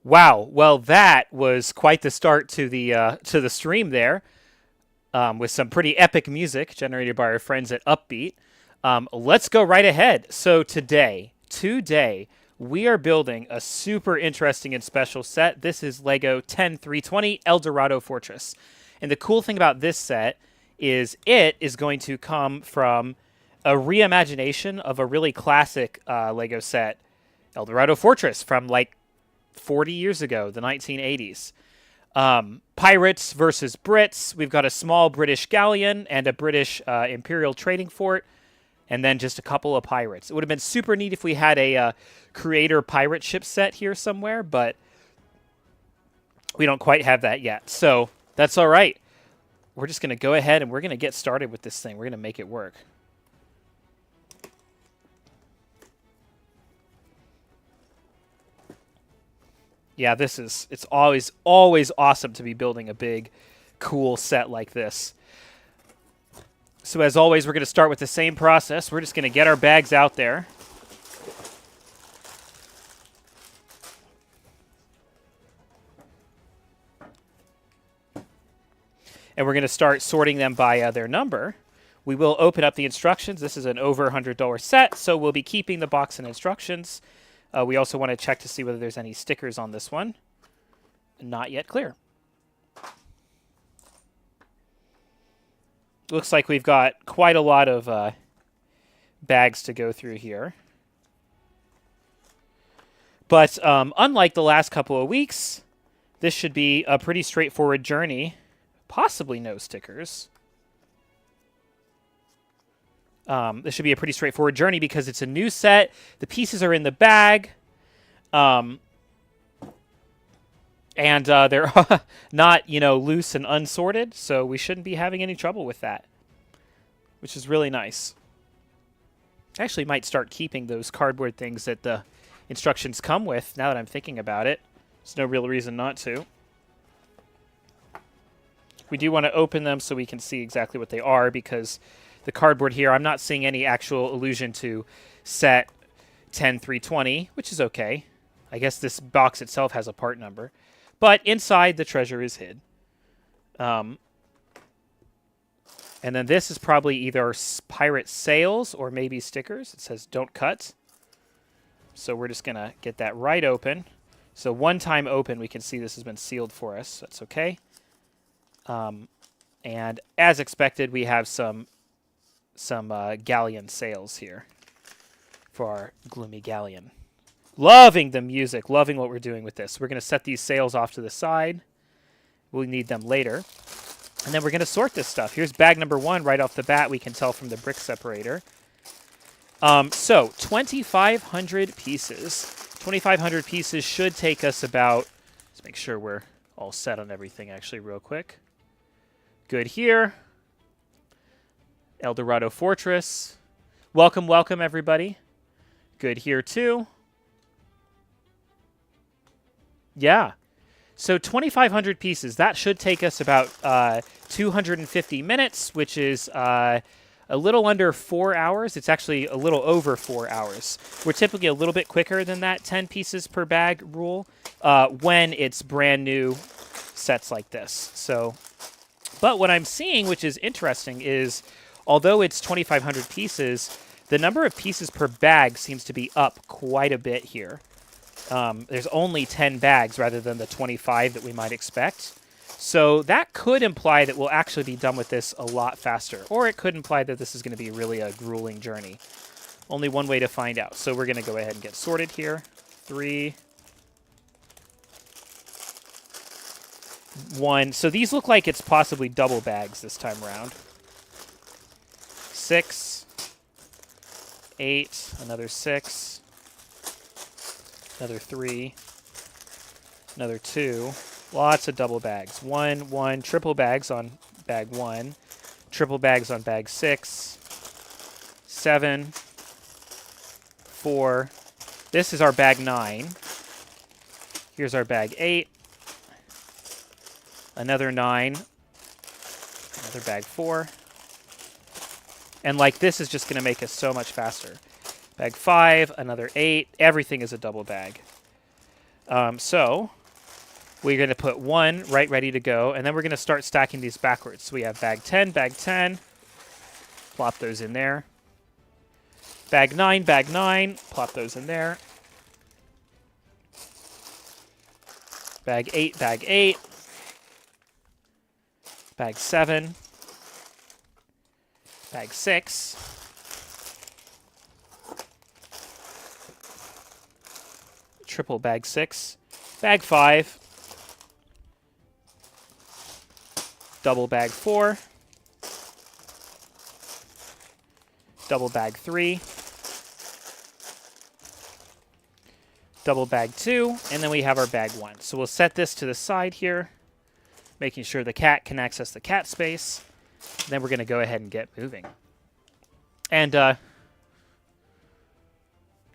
Wow. Well, that was quite the start to the stream there, with some pretty epic music generated by our friends at Upbeat. Let's go right ahead. So today, we are building a super interesting and special set. This is Lego 10320 Eldorado Fortress, and the cool thing about this set is it is going to come from a reimagination of a really classic Lego set, Eldorado Fortress, from like 40 years ago, the 1980s. Pirates versus Brits. We've got a small British galleon and a British Imperial trading fort, and then just a couple of pirates. It would have been super neat if we had a creator pirate ship set here somewhere, but we don't quite have that yet. So that's all right. We're just going to go ahead and we're going to get started with this thing. We're going to make it work. Yeah, it's always awesome to be building a big, cool set like this. So as always, we're going to start with the same process. We're just going to get our bags out there. And we're going to start sorting them by their number. We will open up the instructions. This is an over $100 set, so we'll be keeping the box and instructions. We also want to check to see whether there's any stickers on this one. Not yet clear. Looks like we've got quite a lot of bags to go through here. But unlike the last couple of weeks, this should be a pretty straightforward journey. Possibly no stickers. This should be a pretty straightforward journey because it's a new set. The pieces are in the bag. And they're not, loose and unsorted, so we shouldn't be having any trouble with that, which is really nice. I actually might start keeping those cardboard things that the instructions come with, now that I'm thinking about it. There's no real reason not to. We do want to open them so we can see exactly what they are, because the cardboard here, I'm not seeing any actual allusion to set 10320, which is okay. I guess this box itself has a part number. But inside, the treasure is hid. And then this is probably either pirate sails or maybe stickers. It says don't cut. So we're just going to get that right open. So one time open, we can see this has been sealed for us. That's okay. And as expected, we have some galleon sails here for our gloomy galleon. Loving the music, loving what we're doing with this. We're going to set these sails off to the side. We'll need them later. And then we're going to sort this stuff. Here's bag number 1 right off the bat. We can tell from the brick separator. So 2,500 pieces. 2,500 pieces should take us about... Let's make sure we're all set on everything actually real quick. Good here. Eldorado Fortress. Welcome, welcome, everybody. Good here, too. Yeah. So 2,500 pieces. That should take us about 250 minutes, which is a little under 4 hours. It's actually a little over 4 hours. We're typically a little bit quicker than that 10 pieces per bag rule when it's brand new sets like this. But what I'm seeing, which is interesting, is although it's 2,500 pieces, the number of pieces per bag seems to be up quite a bit here. There's only 10 bags rather than the 25 that we might expect. So that could imply that we'll actually be done with this a lot faster. Or it could imply that this is going to be really a grueling journey. Only one way to find out. So we're going to go ahead and get sorted here. 3, 1. So these look like it's possibly double bags this time around. 6, 8, another 6. Another 3, another 2. Lots of double bags. 1, 1, triple bags on bag 1, triple bags on bag 6, 7, 4. This is our bag 9. Here's our bag 8. Another 9. Another bag 4. And like this is just going to make us so much faster. Bag 5, another 8. Everything is a double bag. So we're going to put one right ready to go, and then we're going to start stacking these backwards. So we have bag 10, plop those in there. Bag 9, plop those in there. Bag 8, Bag 7, bag 6. Triple bag 6. Bag 5. Double bag 4. Double bag 3. Double bag 2. And then we have our bag 1. So we'll set this to the side here, making sure the cat can access the cat space. Then we're going to go ahead and get moving. And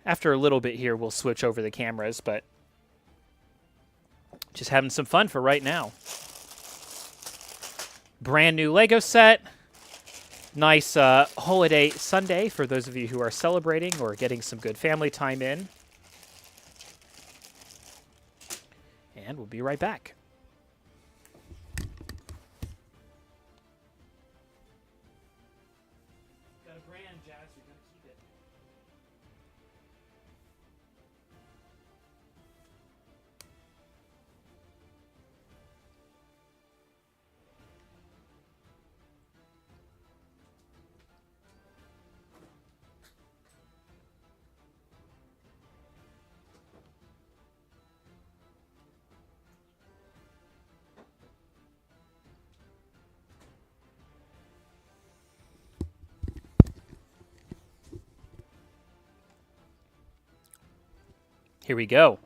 after a little bit here, we'll switch over the cameras, but just having some fun for right now. Brand new Lego set. Nice holiday Sunday for those of you who are celebrating or getting some good family time in. And we'll be right back. Got a brand, Jazz. You're going to keep it. Here we go.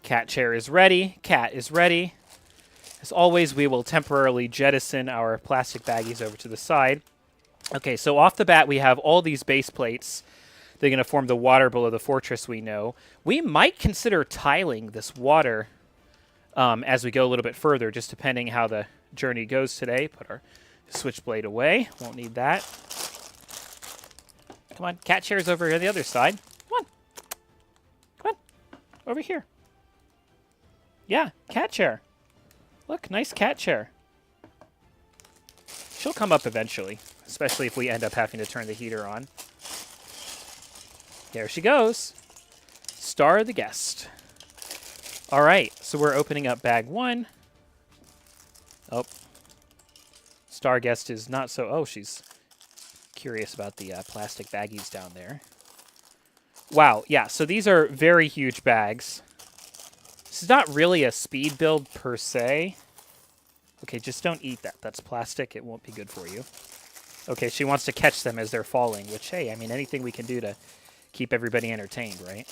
Cat chair is ready. Cat is ready. As always, we will temporarily jettison our plastic baggies over to the side. Okay, so off the bat, we have all these base plates. They're going to form the water below the fortress we know. We might consider tiling this water as we go a little bit further, just depending how the journey goes today. Put our switchblade away. Won't need that. Come on, cat chair's over here on the other side. Over here. Yeah, cat chair. Look, nice cat chair. She'll come up eventually, especially if we end up having to turn the heater on. There she goes. Star of the guest. All right, so we're opening up bag 1. Oh. Star guest is not so... Oh, she's curious about the plastic baggies down there. Wow, yeah, so these are very huge bags. This is not really a speed build per se. Okay, just don't eat that. That's plastic. It won't be good for you. Okay, she wants to catch them as they're falling, which, hey, I mean, anything we can do to keep everybody entertained, right?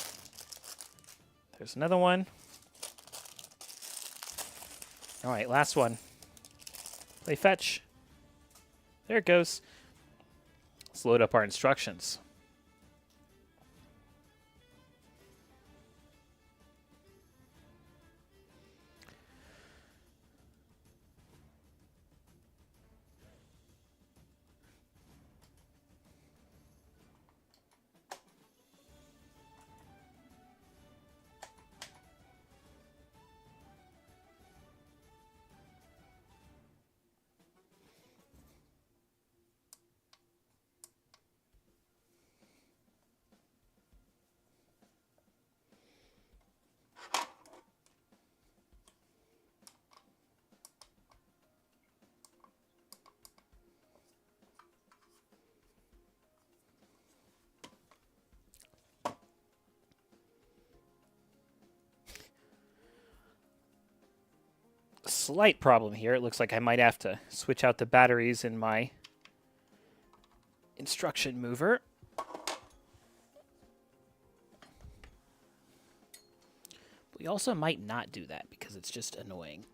There's another one. All right, last one. Play fetch. There it goes. Let's load up our instructions. Slight problem here. It looks like I might have to switch out the batteries in my instruction mover. We also might not do that because it's just annoying.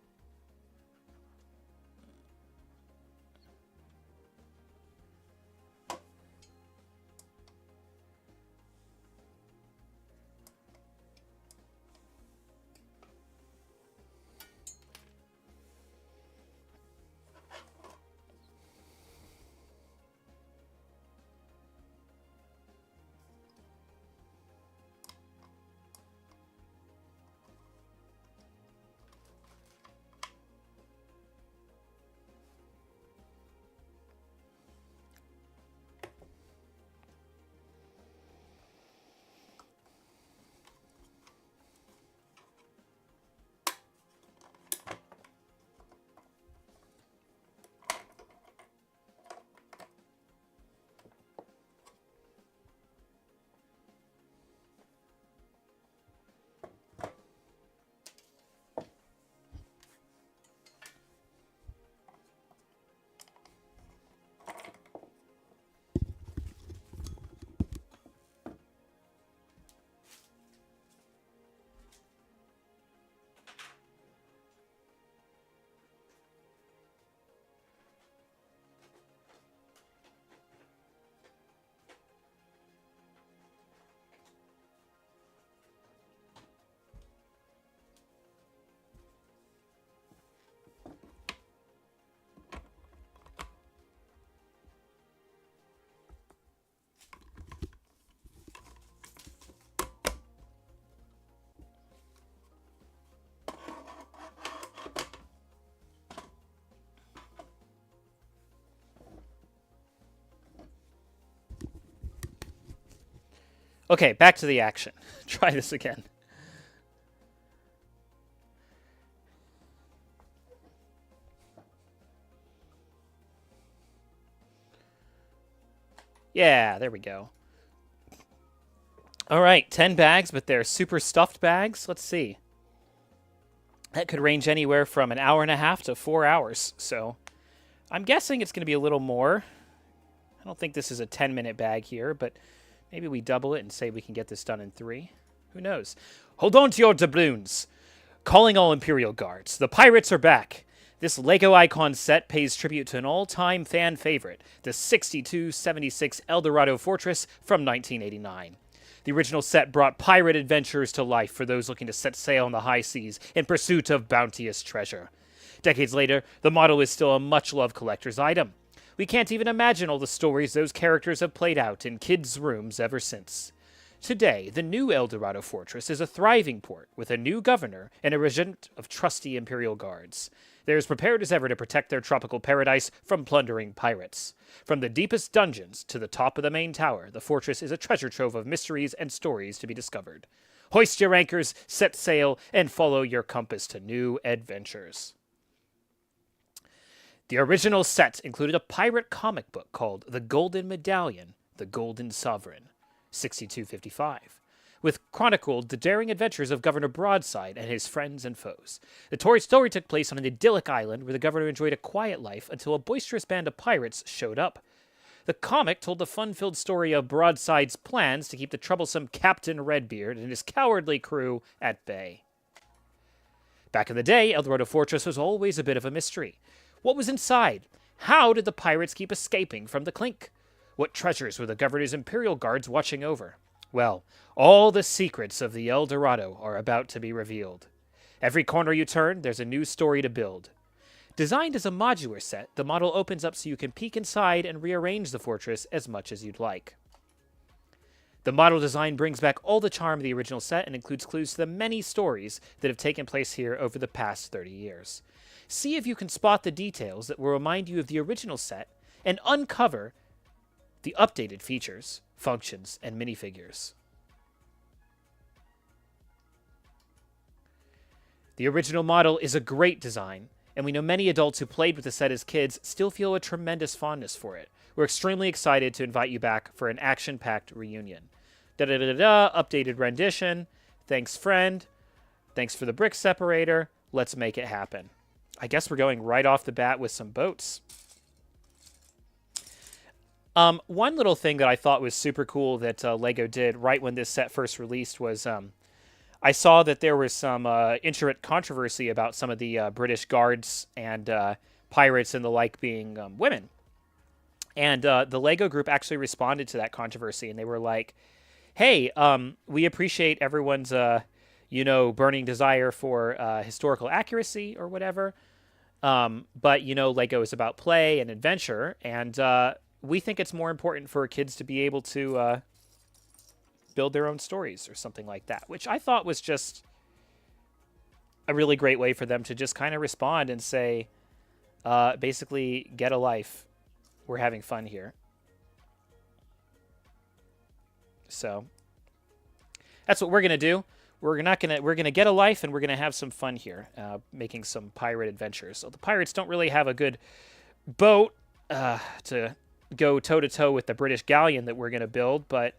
Okay, back to the action. Try this again. Yeah, there we go. All right, 10 bags, but they're super stuffed bags. Let's see. That could range anywhere from an hour and a half to 4 hours. So I'm guessing it's going to be a little more. I don't think this is a 10-minute bag here, but maybe we double it and say we can get this done in 3. Who knows? Hold on to your doubloons. Calling all Imperial Guards. The pirates are back. This LEGO Icon set pays tribute to an all-time fan favorite, the 6276 Eldorado Fortress from 1989. The original set brought pirate adventures to life for those looking to set sail on the high seas in pursuit of bounteous treasure. Decades later, the model is still a much-loved collector's item. We can't even imagine all the stories those characters have played out in kids' rooms ever since. Today, the new Eldorado Fortress is a thriving port with a new governor and a regiment of trusty Imperial Guards. They're as prepared as ever to protect their tropical paradise from plundering pirates. From the deepest dungeons to the top of the main tower, the fortress is a treasure trove of mysteries and stories to be discovered. Hoist your anchors, set sail, and follow your compass to new adventures. The original set included a pirate comic book called The Golden Medallion, The Golden Sovereign, 6255, which chronicled the daring adventures of Governor Broadside and his friends and foes. The story took place on an idyllic island where the governor enjoyed a quiet life until a boisterous band of pirates showed up. The comic told the fun-filled story of Broadside's plans to keep the troublesome Captain Redbeard and his cowardly crew at bay. Back in the day, Eldorado Fortress was always a bit of a mystery. What was inside? How did the pirates keep escaping from the clink? What treasures were the governor's Imperial Guards watching over? Well, all the secrets of the Eldorado are about to be revealed. Every corner you turn, there's a new story to build. Designed as a modular set, the model opens up so you can peek inside and rearrange the fortress as much as you'd like. The model design brings back all the charm of the original set and includes clues to the many stories that have taken place here over the past 30 years. See if you can spot the details that will remind you of the original set and uncover the updated features, functions, and minifigures. The original model is a great design, and we know many adults who played with the set as kids still feel a tremendous fondness for it. We're extremely excited to invite you back for an action-packed reunion. Da-da-da-da-da, updated rendition. Thanks, friend. Thanks for the brick separator. Let's make it happen. I guess we're going right off the bat with some boats. One little thing that I thought was super cool that LEGO did right when this set first released was I saw that there was some intricate controversy about some of the British guards and pirates and the like being women. And the LEGO group actually responded to that controversy, and they were like, hey, we appreciate everyone's, burning desire for historical accuracy or whatever. But, LEGO is about play and adventure, and we think it's more important for kids to be able to build their own stories or something like that, which I thought was just a really great way for them to just kind of respond and say, basically, get a life. We're having fun here. So that's what we're going to do. We're gonna get a life, and we're gonna have some fun here, making some pirate adventures. So the pirates don't really have a good boat to go toe-to-toe with the British galleon that we're gonna build, but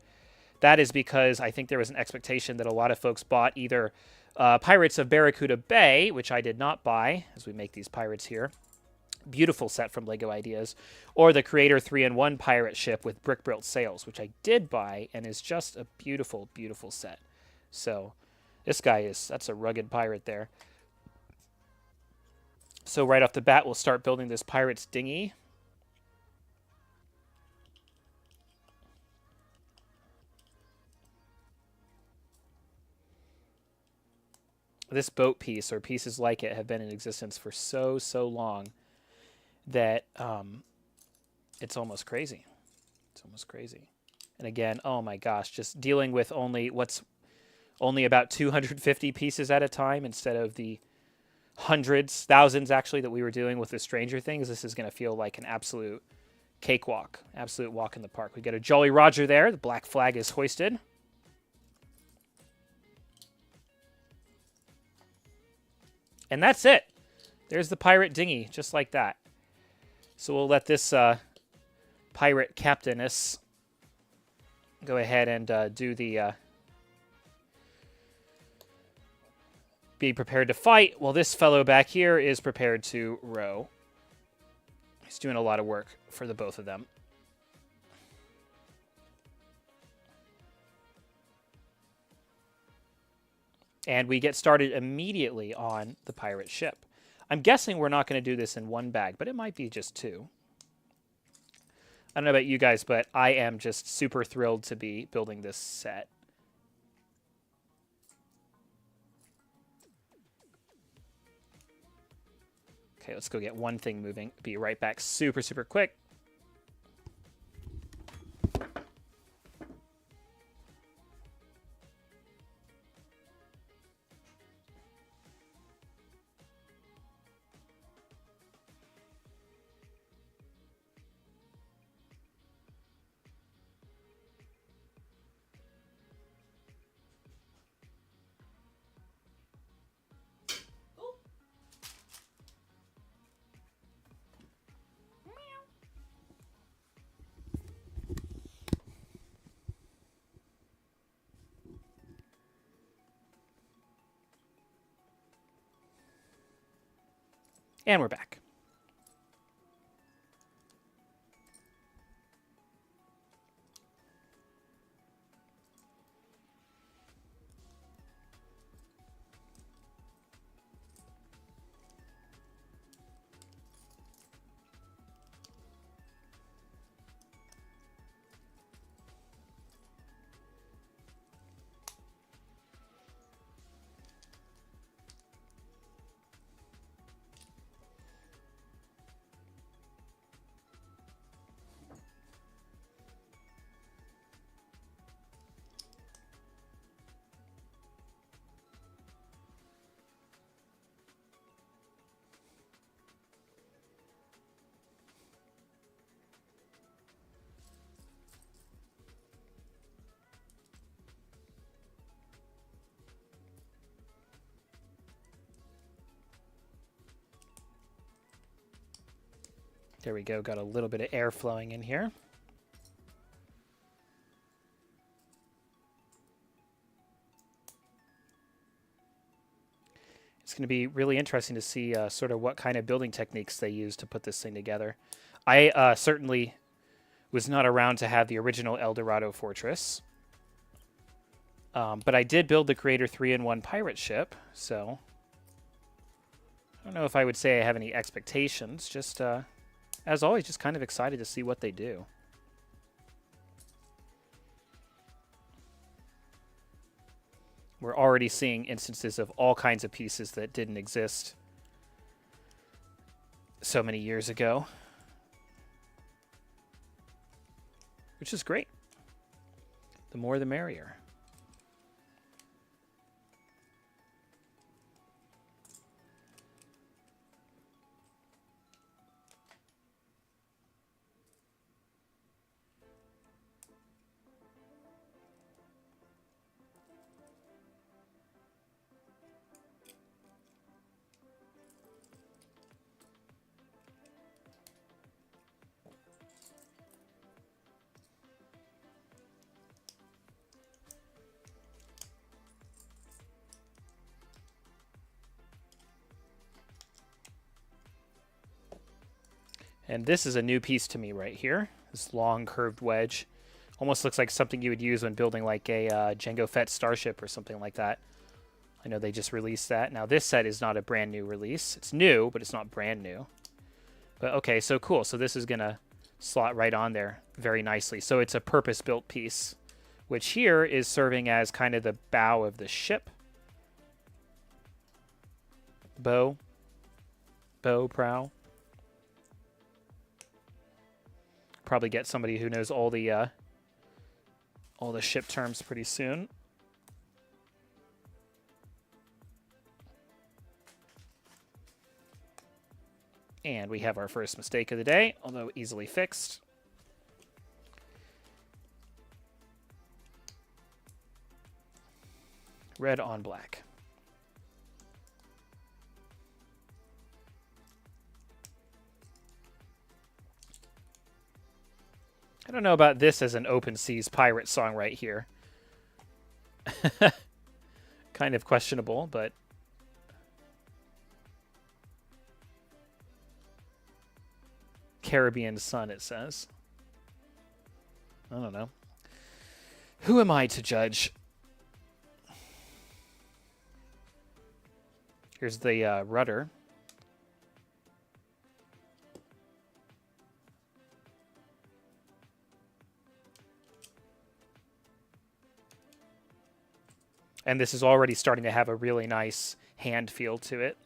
that is because I think there was an expectation that a lot of folks bought either Pirates of Barracuda Bay, which I did not buy, as we make these pirates here. Beautiful set from LEGO Ideas, or the Creator 3-in-1 pirate ship with brick-built sails, which I did buy, and is just a beautiful, beautiful set. So this guy that's a rugged pirate there. So right off the bat, we'll start building this pirate's dinghy. This boat piece, or pieces like it, have been in existence for so long that it's almost crazy. It's almost crazy. And again, oh my gosh, just dealing with only about 250 pieces at a time instead of the hundreds, thousands actually, that we were doing with the Stranger Things. This is going to feel like an absolute cakewalk, absolute walk in the park. We got a Jolly Roger there. The black flag is hoisted. And that's it. There's the pirate dinghy, just like that. So we'll let this pirate captainess go ahead and do the... be prepared to fight, while this fellow back here is prepared to row. He's doing a lot of work for the both of them. And we get started immediately on the pirate ship. I'm guessing we're not going to do this in one bag, but it might be just two. I don't know about you guys, but I am just super thrilled to be building this set. Okay, let's go get one thing moving. Be right back super, super quick. And we're back. There we go. Got a little bit of air flowing in here. It's going to be really interesting to see sort of what kind of building techniques they use to put this thing together. I certainly was not around to have the original Eldorado Fortress. But I did build the Creator 3-in-1 pirate ship, so I don't know if I would say I have any expectations. Just, as always, just kind of excited to see what they do. We're already seeing instances of all kinds of pieces that didn't exist so many years ago, which is great. The more the merrier. And this is a new piece to me right here. This long curved wedge. Almost looks like something you would use when building like a Jango Fett starship or something like that. I know they just released that. Now this set is not a brand new release. It's new, but it's not brand new. But okay, so cool. So this is going to slot right on there very nicely. So it's a purpose-built piece, which here is serving as kind of the bow of the ship. Bow prow. Probably get somebody who knows all the ship terms pretty soon. And we have our first mistake of the day, although easily fixed. Red on black. I don't know about this as an open seas pirate song right here. Kind of questionable, but Caribbean sun, it says. I don't know. Who am I to judge? Here's the rudder. And this is already starting to have a really nice hand feel to it.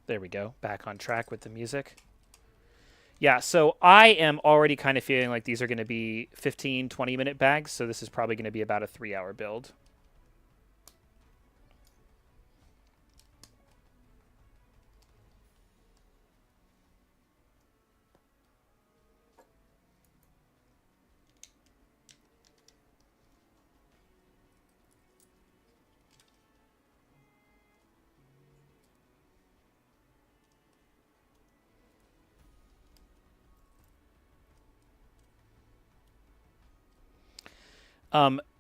There we go. Back on track with the music. Yeah, so I am already kind of feeling like these are going to be 15, 20-minute bags, so this is probably going to be about a 3-hour build.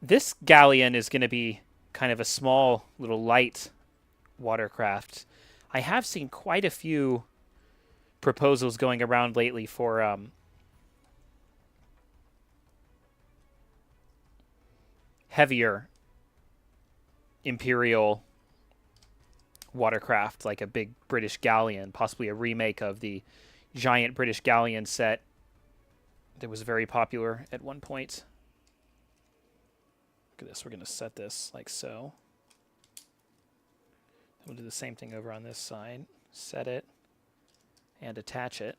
This galleon is going to be kind of a small, little light watercraft. I have seen quite a few proposals going around lately for heavier imperial watercraft, like a big British galleon, possibly a remake of the giant British galleon set that was very popular at one point. Look at this. We're going to set this like so. We'll do the same thing over on this side. Set it and attach it.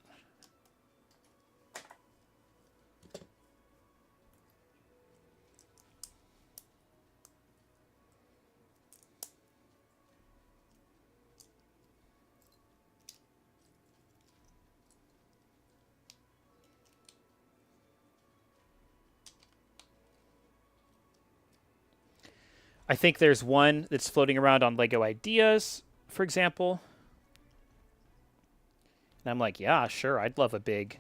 I think there's one that's floating around on Lego Ideas, for example. And I'm like, yeah, sure, I'd love a big...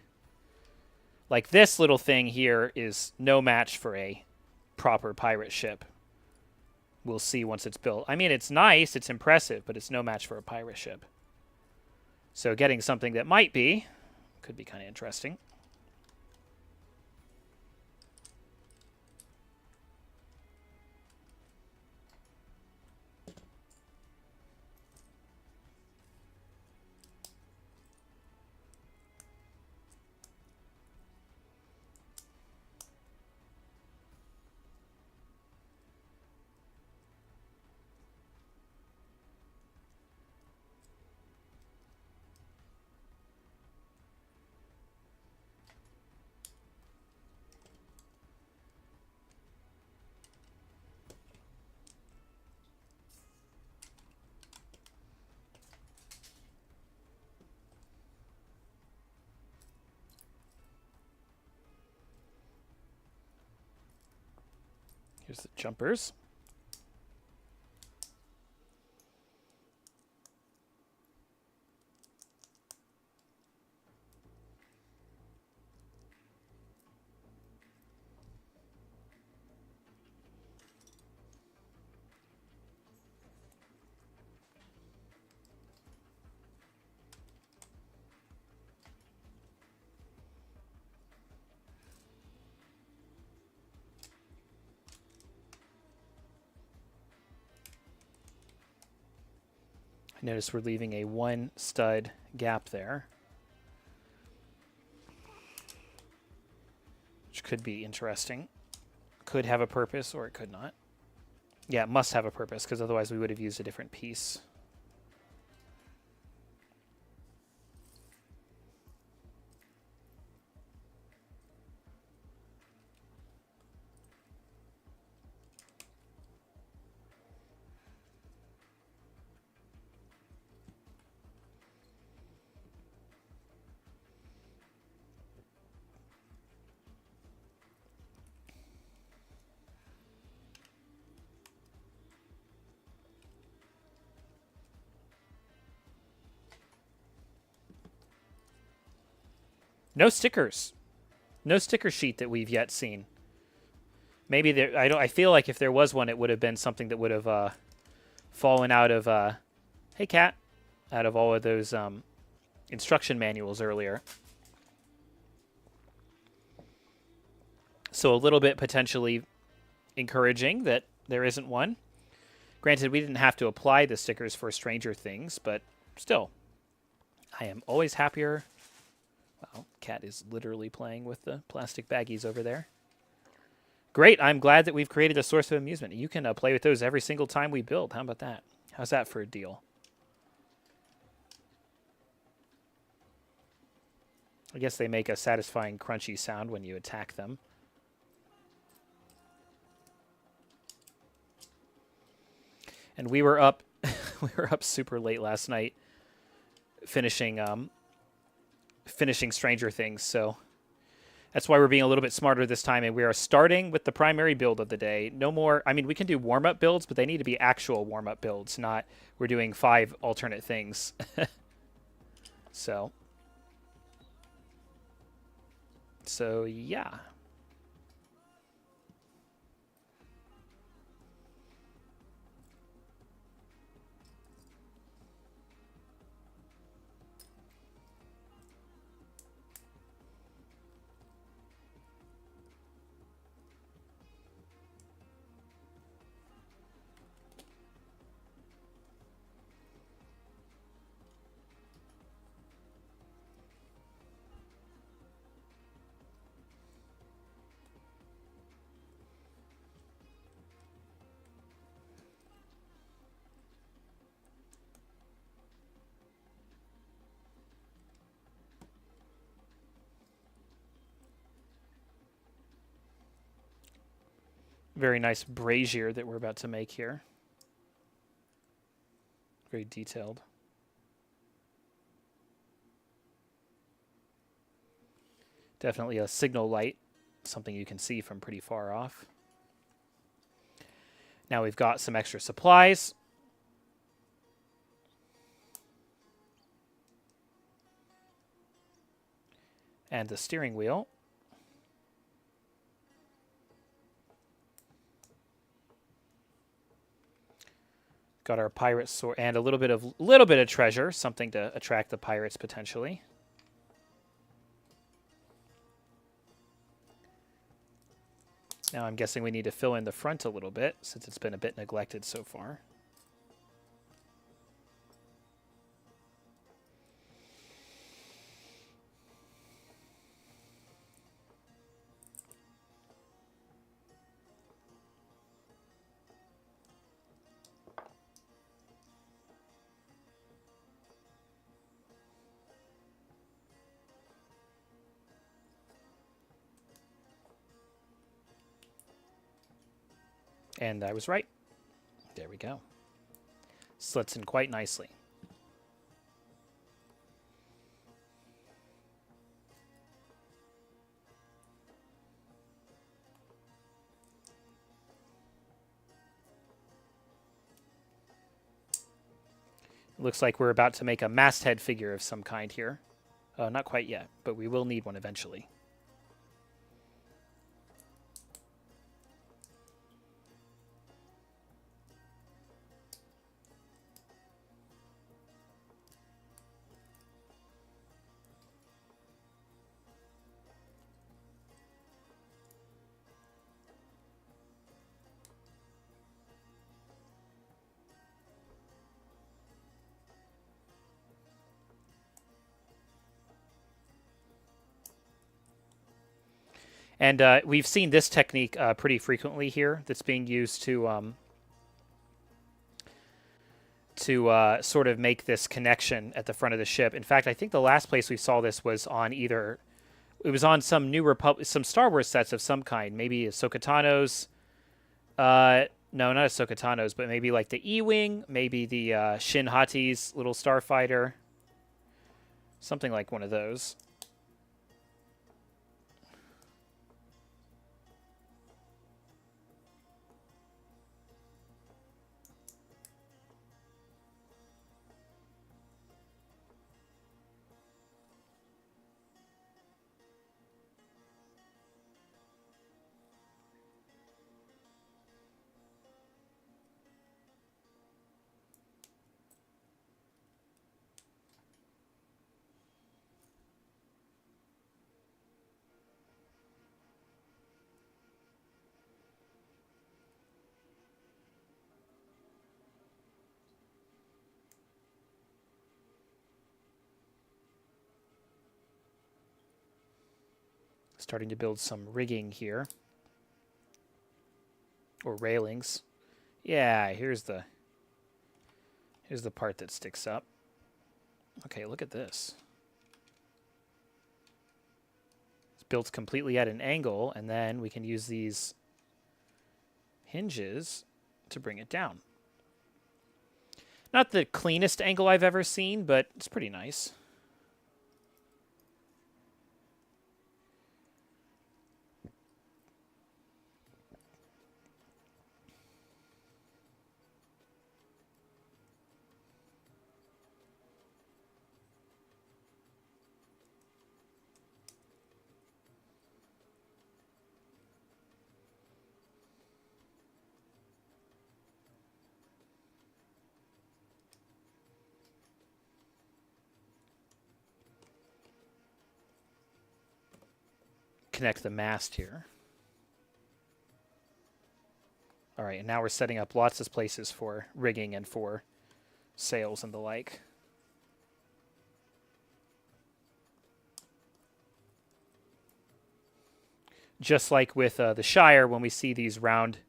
Like, this little thing here is no match for a proper pirate ship. We'll see once it's built. I mean, it's nice, it's impressive, but it's no match for a pirate ship. So getting something that might be, could be kind of interesting. Here's the jumpers. Notice we're leaving a 1 stud gap there, which could be interesting. Could have a purpose or it could not. Yeah, it must have a purpose because otherwise we would have used a different piece. No stickers. No sticker sheet that we've yet seen. Maybe there. I don't. I feel like if there was one, it would have been something that would have fallen out of. Hey, cat. Out of all of those instruction manuals earlier. So a little bit potentially encouraging that there isn't one. Granted, we didn't have to apply the stickers for Stranger Things, but still, I am always happier. Wow, cat is literally playing with the plastic baggies over there. Great, I'm glad that we've created a source of amusement. You can play with those every single time we build. How about that? How's that for a deal? I guess they make a satisfying crunchy sound when you attack them. And we were up we were up super late last night finishing Stranger Things, so that's why we're being a little bit smarter this time, and we are starting with the primary build of the day. No more, I mean, we can do warm-up builds, but they need to be actual warm-up builds, not we're doing 5 alternate things. So yeah. Very nice brazier that we're about to make here. Very detailed. Definitely a signal light, something you can see from pretty far off. Now we've got some extra supplies. And the steering wheel. Got our pirate sword and a little bit of treasure, something to attract the pirates potentially. Now I'm guessing we need to fill in the front a little bit since it's been a bit neglected so far. And I was right. There we go. Slits in quite nicely. Looks like we're about to make a masthead figure of some kind here. Not quite yet, but we will need one eventually. And we've seen this technique pretty frequently here that's being used to sort of make this connection at the front of the ship. In fact, I think the last place we saw this was on it was on some New Republic, some Star Wars sets of some kind, maybe Ahsoka Tano's. No, not Ahsoka Tano's, but maybe like the E-Wing, maybe the Shin Hati's little starfighter. Something like one of those. Starting to build some rigging here. Or railings. Yeah, here's the part that sticks up. Okay, look at this. It's built completely at an angle, and then we can use these hinges to bring it down. Not the cleanest angle I've ever seen, but it's pretty nice. Connect the mast here. All right, and now we're setting up lots of places for rigging and for sails and the like. Just like with the Shire, when we see these round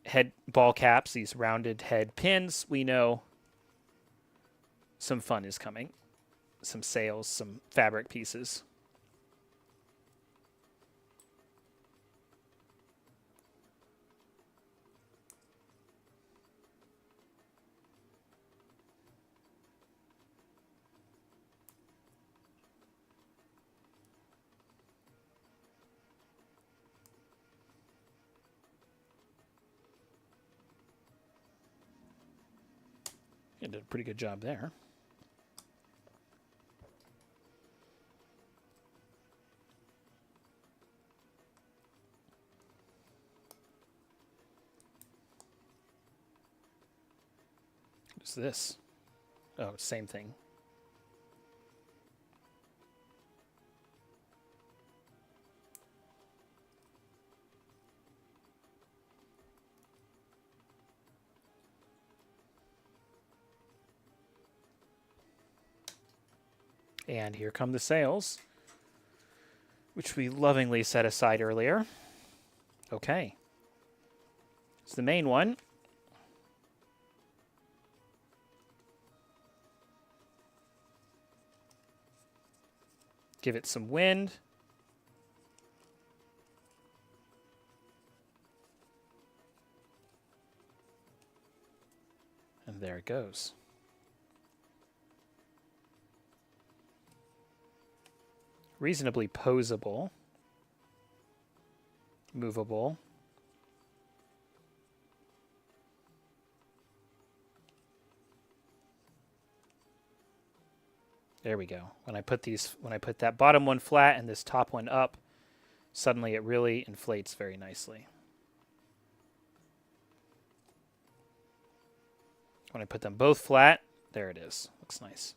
head ball caps, these rounded head pins, we know some fun is coming. Some sails, some fabric pieces. You did a pretty good job there. What's this? Oh, same thing. And here come the sails, which we lovingly set aside earlier. Okay. It's the main one. Give it some wind. And there it goes. Reasonably posable. Movable. There we go. When I put that bottom one flat and this top one up, suddenly it really inflates very nicely. When I put them both flat, there it is. Looks nice.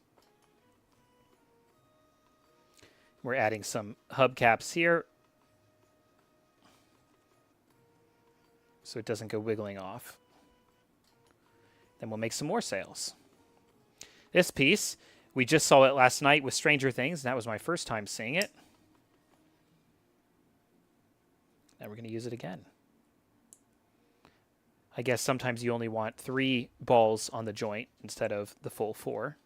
We're adding some hubcaps here so it doesn't go wiggling off. Then we'll make some more sails. This piece, we just saw it last night with Stranger Things, and that was my first time seeing it. Now we're going to use it again. I guess sometimes you only want 3 balls on the joint instead of the full 4.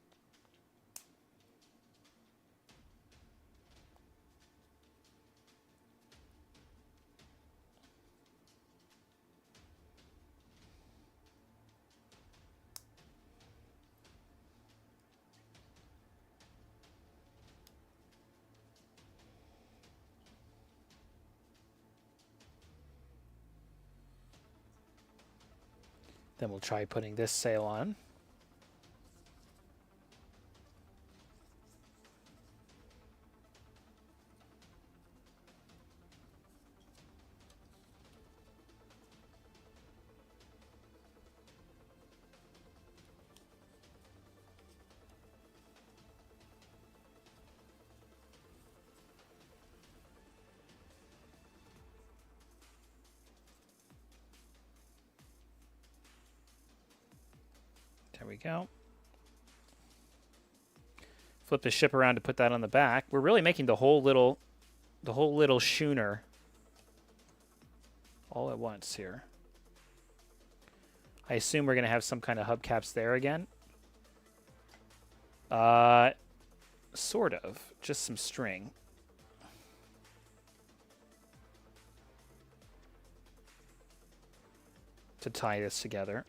Then we'll try putting this sail on. There we go. Flip the ship around to put that on the back. We're really making the whole little the whole little schooner all at once here. I assume we're going to have some kind of hubcaps there again. Sort of. Just some string. To tie this together.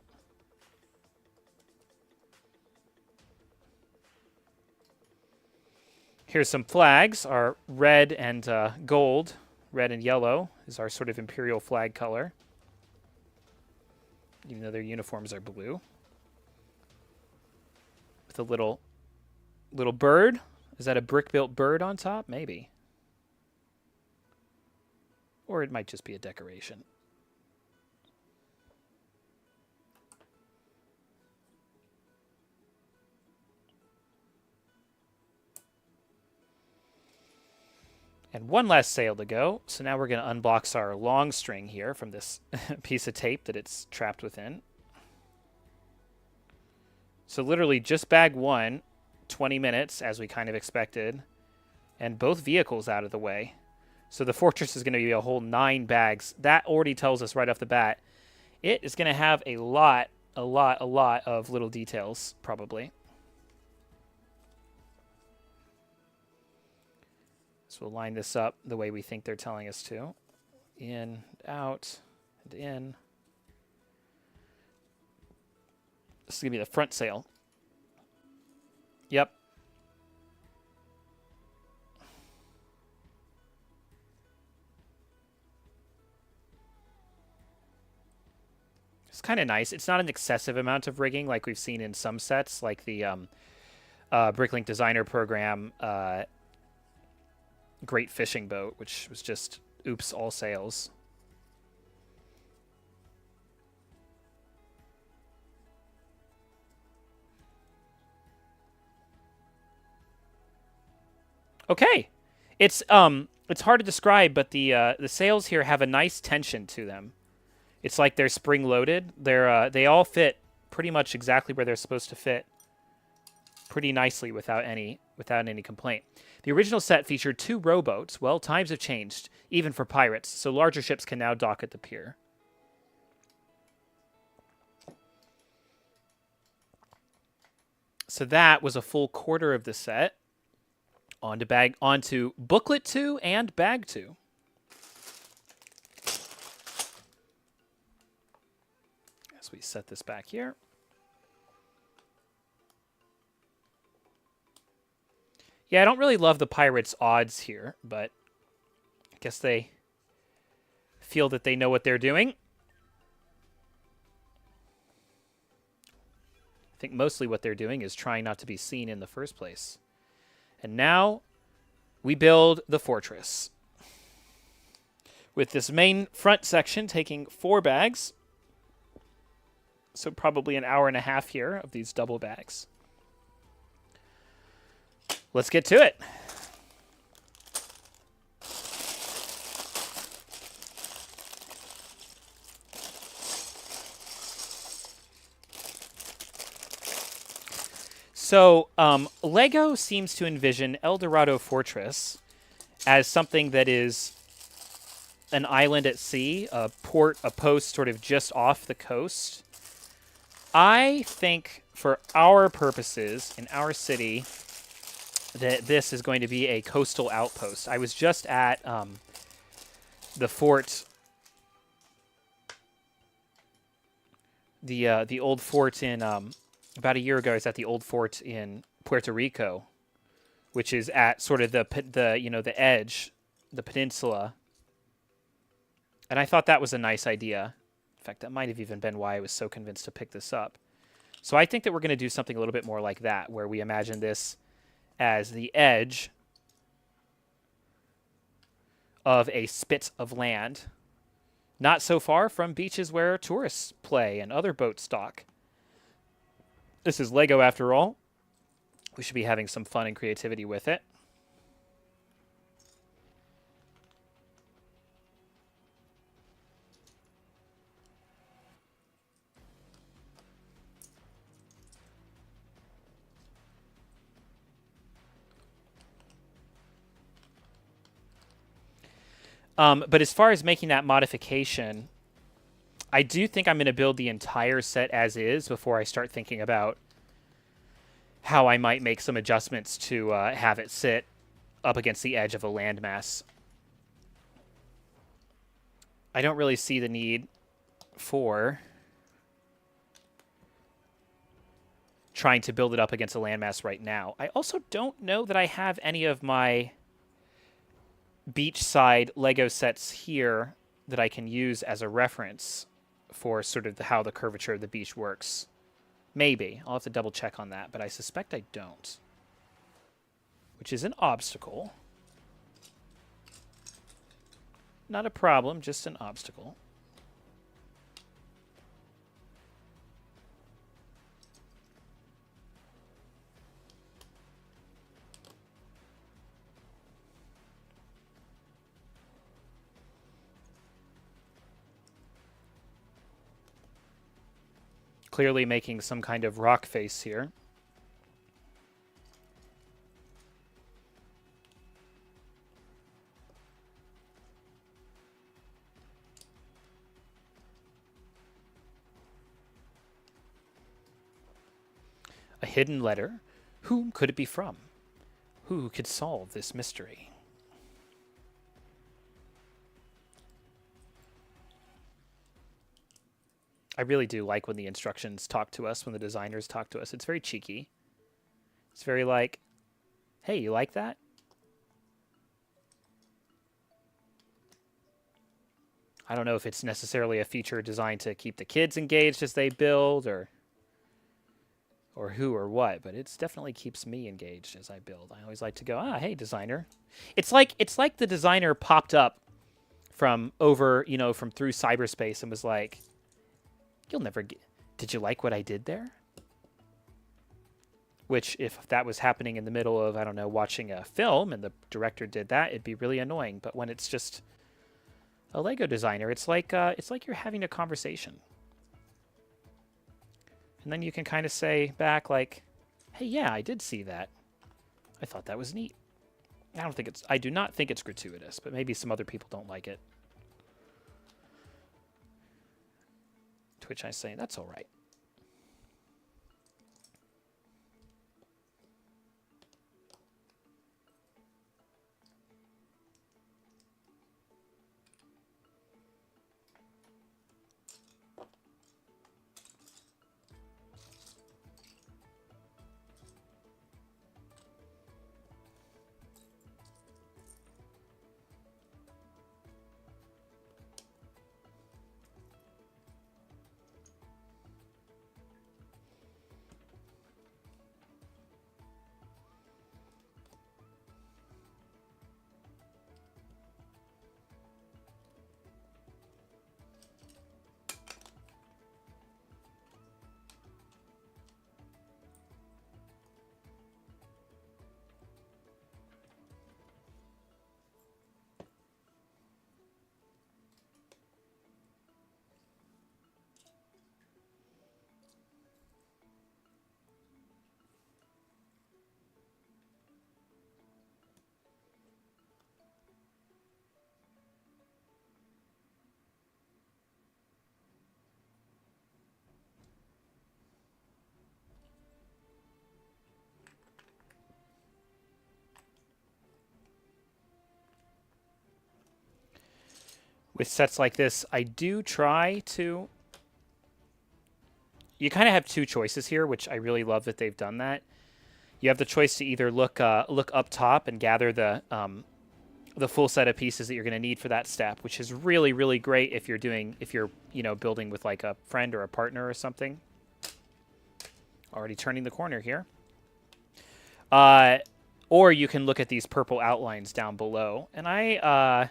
Here's some flags. Our red and gold. Red and yellow is our sort of imperial flag color. Even though their uniforms are blue. With a little bird. Is that a brick-built bird on top? Maybe. Or it might just be a decoration. And one last sail to go. So now we're going to unbox our long string here from this piece of tape that it's trapped within. So literally just bag one, 20 minutes, as we kind of expected, and both vehicles out of the way. So the Fortress is going to be a whole 9 bags. That already tells us right off the bat it is going to have a lot of little details, probably. So we'll line this up the way we think they're telling us to. In, out, and in. This is going to be the front sail. Yep. It's kind of nice. It's not an excessive amount of rigging like we've seen in some sets, like the Bricklink Designer Program Great Fishing Boat, which was just oops, all sails. Okay, it's hard to describe, but the sails here have a nice tension to them. It's like they're spring loaded. They all fit pretty much exactly where they're supposed to fit, pretty nicely without any complaint. The original set featured 2 rowboats. Well, times have changed, even for pirates, so larger ships can now dock at the pier. So that was a full quarter of the set. Onto booklet 2 and bag 2. As we set this back here. Yeah, I don't really love the Pirates' odds here, but I guess they feel that they know what they're doing. I think mostly what they're doing is trying not to be seen in the first place. And now we build the Fortress. With this main front section taking 4 bags. So probably an hour and a half here of these double bags. Let's get to it. So Lego seems to envision Eldorado Fortress as something that is an island at sea, a post sort of just off the coast. I think for our purposes in our city that this is going to be a coastal outpost. I was just at the fort, the old fort in about a year ago. I was at the old fort in Puerto Rico, which is at sort of the edge, the peninsula. And I thought that was a nice idea. In fact, that might have even been why I was so convinced to pick this up. So I think that we're going to do something a little bit more like that, where we imagine this as the edge of a spit of land, not so far from beaches where tourists play and other boats dock. This is Lego after all. We should be having some fun and creativity with it. But as far as making that modification, I do think I'm going to build the entire set as is before I start thinking about how I might make some adjustments to have it sit up against the edge of a landmass. I don't really see the need for trying to build it up against a landmass right now. I also don't know that I have any of my beachside Lego sets here that I can use as a reference for sort of how the curvature of the beach works. Maybe. I'll have to double check on that, but I suspect I don't. Which is an obstacle. Not a problem, just an obstacle. Clearly making some kind of rock face here. A hidden letter? Whom could it be from? Who could solve this mystery? I really do like when the instructions talk to us, when the designers talk to us. It's very cheeky. It's very like, hey, you like that? I don't know if it's necessarily a feature designed to keep the kids engaged as they build or who or what, but it definitely keeps me engaged as I build. I always like to go, hey, designer. It's like the designer popped up from over, from through cyberspace and was like, you'll never get... Did you like what I did there? Which, if that was happening in the middle of, I don't know, watching a film and the director did that, it'd be really annoying. But when it's just a Lego designer, it's like you're having a conversation. And then you can kind of say back like, hey, yeah, I did see that. I thought that was neat. I do not think it's gratuitous, but maybe some other people don't like it. Twitch, I say, that's all right. With sets like this, I do try to... You kind of have two choices here, which I really love that they've done that. You have the choice to either look up top and gather the full set of pieces that you're going to need for that step, which is really, really great if you're building with like a friend or a partner or something. Already turning the corner here. Or you can look at these purple outlines down below, and I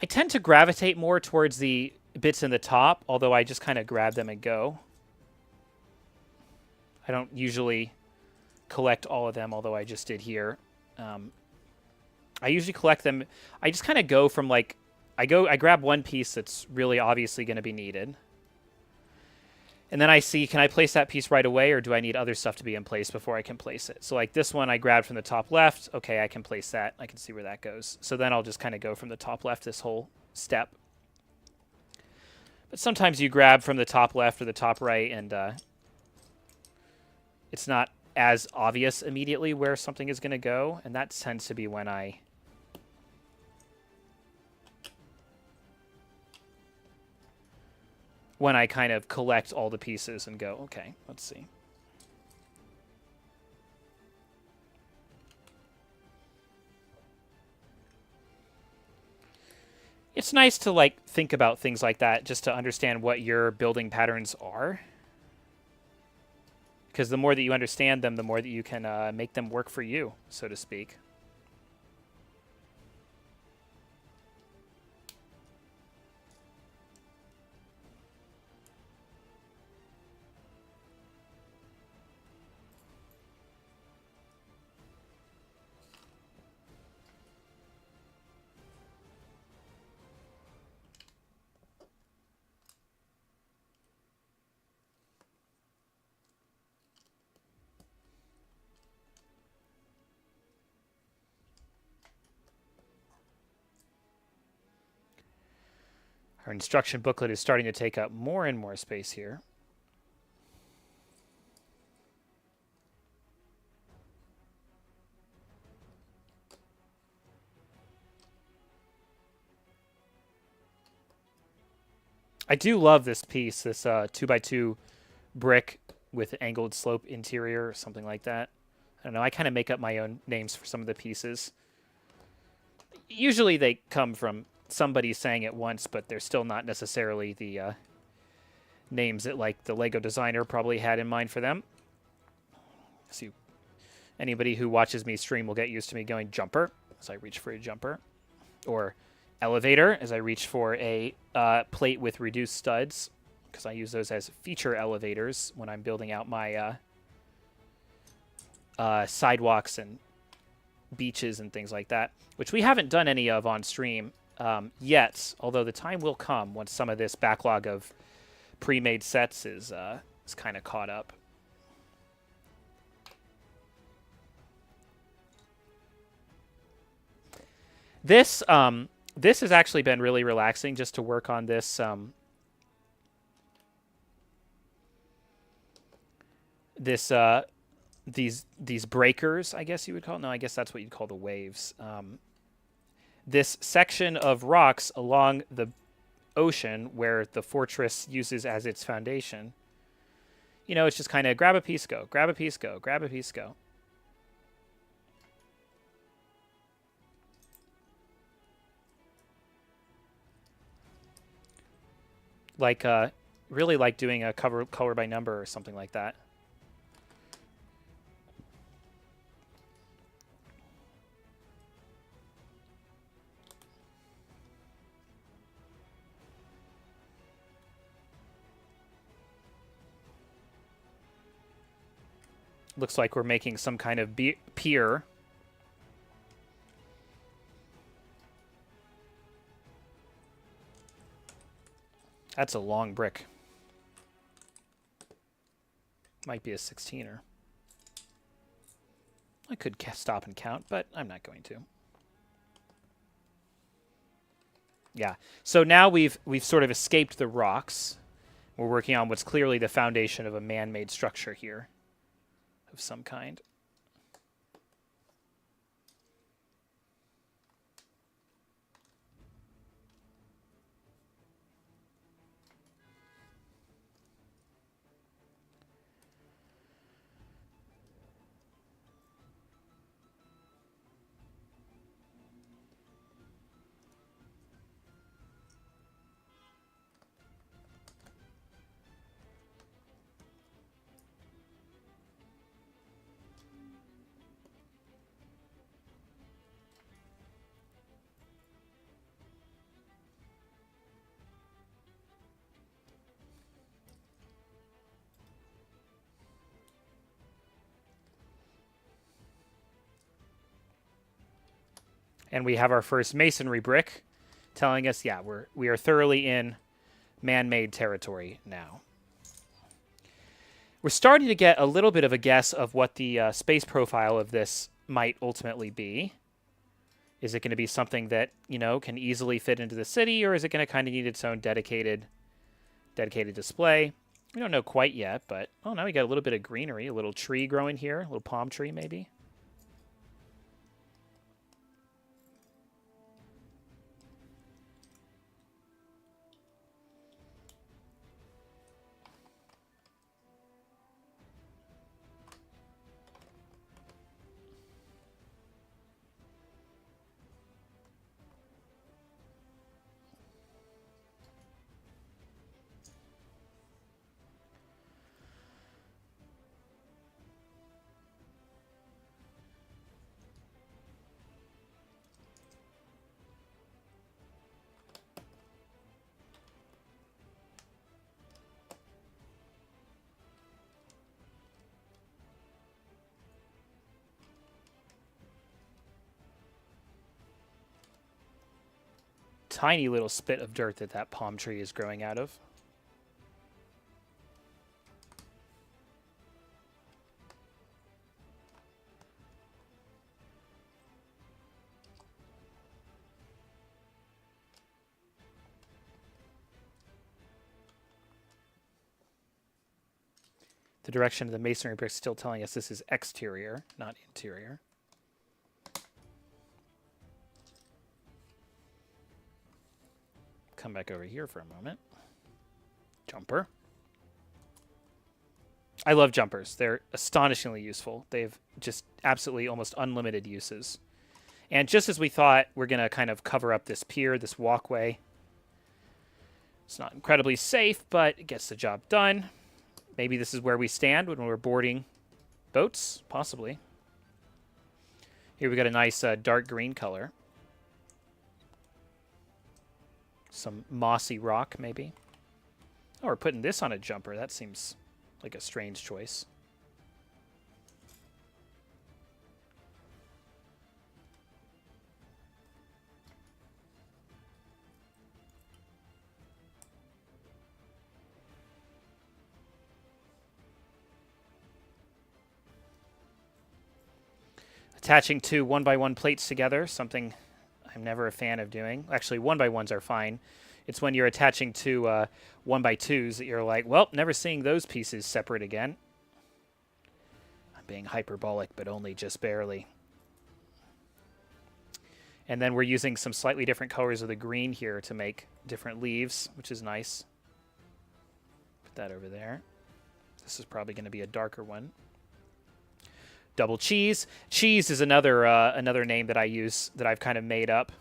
tend to gravitate more towards the bits in the top, although I just kind of grab them and go. I don't usually collect all of them, although I just did here. I usually collect them. I just kind of go from like, I grab one piece that's really obviously going to be needed. And then I see, can I place that piece right away, or do I need other stuff to be in place before I can place it? So like this one I grabbed from the top left. Okay, I can place that. I can see where that goes. So then I'll just kind of go from the top left this whole step. But sometimes you grab from the top left or the top right, and it's not as obvious immediately where something is going to go. And that tends to be when I kind of collect all the pieces and go, okay, let's see. It's nice to like think about things like that just to understand what your building patterns are. Because the more that you understand them, the more that you can make them work for you, so to speak. Our instruction booklet is starting to take up more and more space here. I do love this piece, this 2x2 brick with angled slope interior or something like that. I don't know. I kind of make up my own names for some of the pieces. Usually they come from somebody saying it once, but they're still not necessarily the names that like the Lego designer probably had in mind for them. So anybody who watches me stream will get used to me going jumper as I reach for a jumper, or elevator as I reach for a plate with reduced studs, because I use those as feature elevators when I'm building out my sidewalks and beaches and things like that, which we haven't done any of on stream yet, although the time will come once some of this backlog of pre-made sets is kind of caught up. This has actually been really relaxing just to work on this these breakers, I guess you would call it. No, I guess that's what you'd call the waves. This section of rocks along the ocean where the fortress uses as its foundation. You know, it's just kind of grab a piece, go, grab a piece, go, grab a piece, go. Like, really like doing a color by number or something like that. Looks like we're making some kind of pier. That's a long brick. Might be a 16er. I could stop and count, but I'm not going to. Yeah. So now we've sort of escaped the rocks. We're working on what's clearly the foundation of a man-made structure here of some kind. And we have our first masonry brick telling us, yeah, we are thoroughly in man-made territory now. We're starting to get a little bit of a guess of what the space profile of this might ultimately be. Is it going to be something that, you know, can easily fit into the city, or is it going to kind of need its own dedicated display? We don't know quite yet, but oh, now we got a little bit of greenery, a little tree growing here, a little palm tree maybe. Tiny little spit of dirt that palm tree is growing out of. The direction of the masonry brick is still telling us this is exterior, not interior. Come back over here for a moment. Jumper. I love jumpers. They're astonishingly useful. They've just absolutely almost unlimited uses. And just as we thought, we're going to kind of cover up this pier, this walkway. It's not incredibly safe, but it gets the job done. Maybe this is where we stand when we're boarding boats, possibly. Here we got a nice dark green color. Some mossy rock, maybe. Oh, we're putting this on a jumper. That seems like a strange choice. Attaching two 1x1 plates together, something I'm never a fan of doing. Actually, 1x1s are fine. It's when you're attaching two 1x2s that you're like, well, never seeing those pieces separate again. I'm being hyperbolic, but only just barely. And then we're using some slightly different colors of the green here to make different leaves, which is nice. Put that over there. This is probably going to be a darker one. Double cheese. Cheese is another another name that I use that I've kind of made up.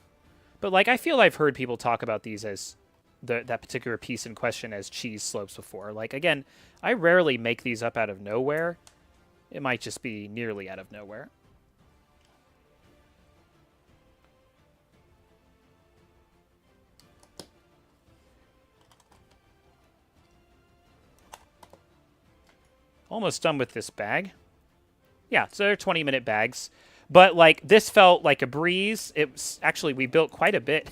But like I feel I've heard people talk about these as that particular piece in question as cheese slopes before. Like again, I rarely make these up out of nowhere. It might just be nearly out of nowhere. Almost done with this bag. Yeah, so they're 20-minute bags. But, like, this felt like a breeze. It was, actually, we built quite a bit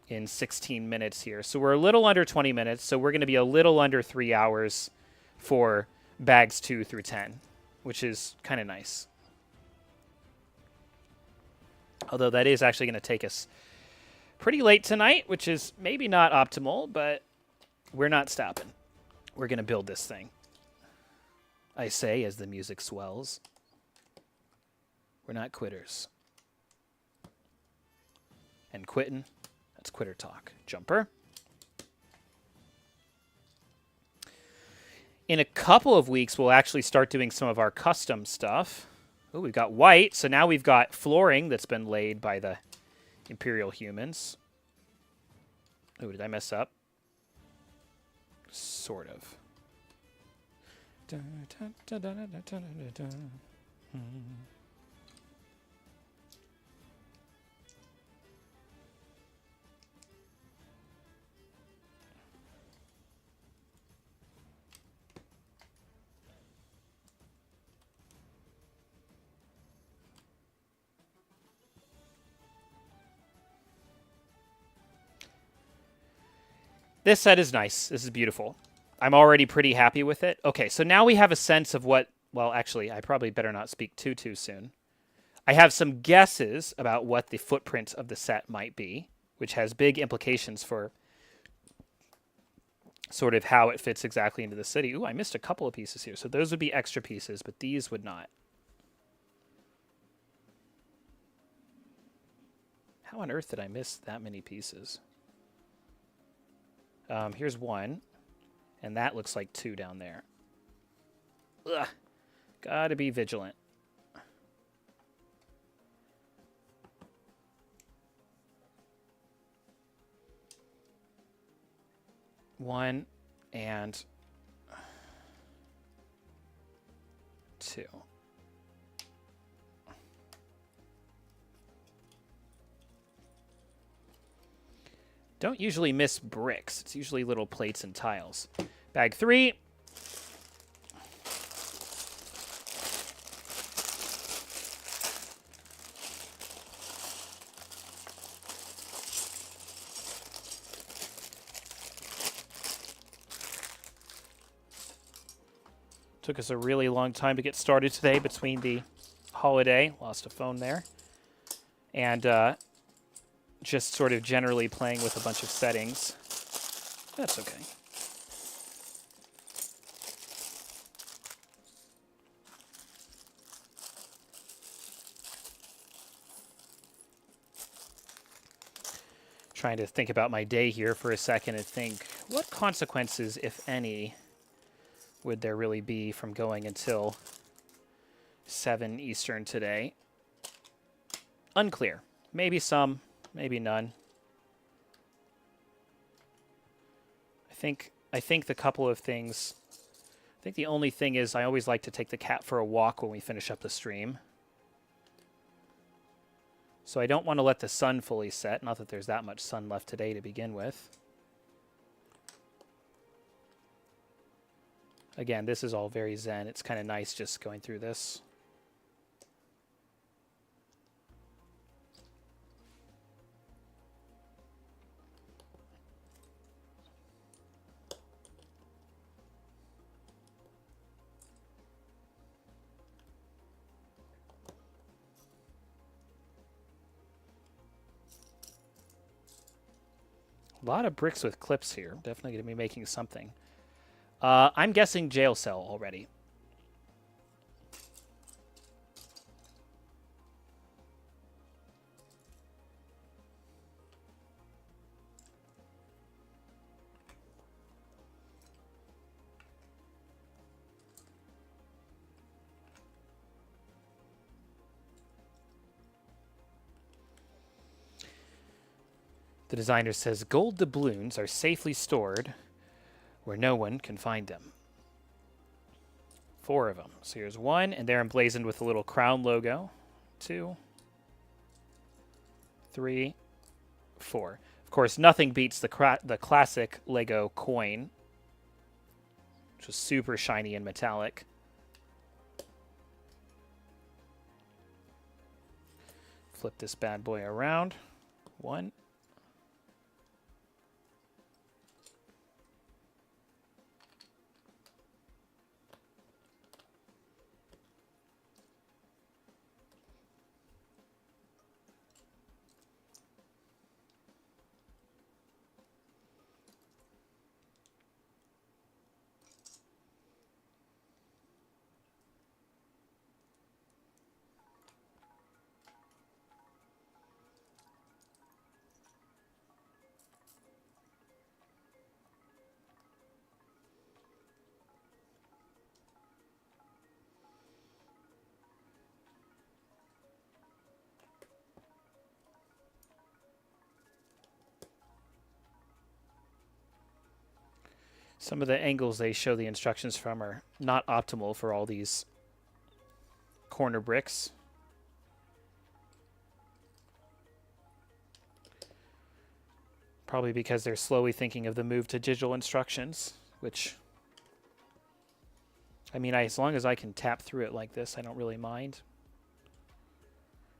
in 16 minutes here. So we're a little under 20 minutes. So we're going to be a little under 3 hours for bags 2 through 10, which is kind of nice. Although that is actually going to take us pretty late tonight, which is maybe not optimal, but we're not stopping. We're going to build this thing. I say as the music swells. We're not quitters. And quitting, that's quitter talk. Jumper. In a couple of weeks, we'll actually start doing some of our custom stuff. Oh, we've got white, so now we've got flooring that's been laid by the Imperial humans. Oh, did I mess up? Sort of. This set is nice. This is beautiful. I'm already pretty happy with it. Okay, so now we have a sense of what... Well, actually, I probably better not speak too soon. I have some guesses about what the footprint of the set might be, which has big implications for sort of how it fits exactly into the city. Ooh, I missed a couple of pieces here. So those would be extra pieces, but these would not. How on earth did I miss that many pieces? Here's one, and that looks like two down there. Ugh. Gotta be vigilant. One and two. Don't usually miss bricks. It's usually little plates and tiles. Bag 3. Took us a really long time to get started today between the holiday, lost a phone there, and just sort of generally playing with a bunch of settings. That's okay. Trying to think about my day here for a second and think, what consequences, if any, would there really be from going until 7 Eastern today? Unclear. Maybe some, maybe none. I think the couple of things... I think the only thing is I always like to take the cat for a walk when we finish up the stream. So I don't want to let the sun fully set. Not that there's that much sun left today to begin with. Again, this is all very zen. It's kind of nice just going through this. A lot of bricks with clips here. Definitely going to be making something. I'm guessing jail cell already. The designer says gold doubloons are safely stored where no one can find them. 4 of them. So here's 1, and they're emblazoned with a little crown logo. 2, 3, 4. Of course, nothing beats the classic Lego coin, which was super shiny and metallic. Flip this bad boy around. 1. Some of the angles they show the instructions from are not optimal for all these corner bricks. Probably because they're slowly thinking of the move to digital instructions, which, I mean, as long as I can tap through it like this, I don't really mind.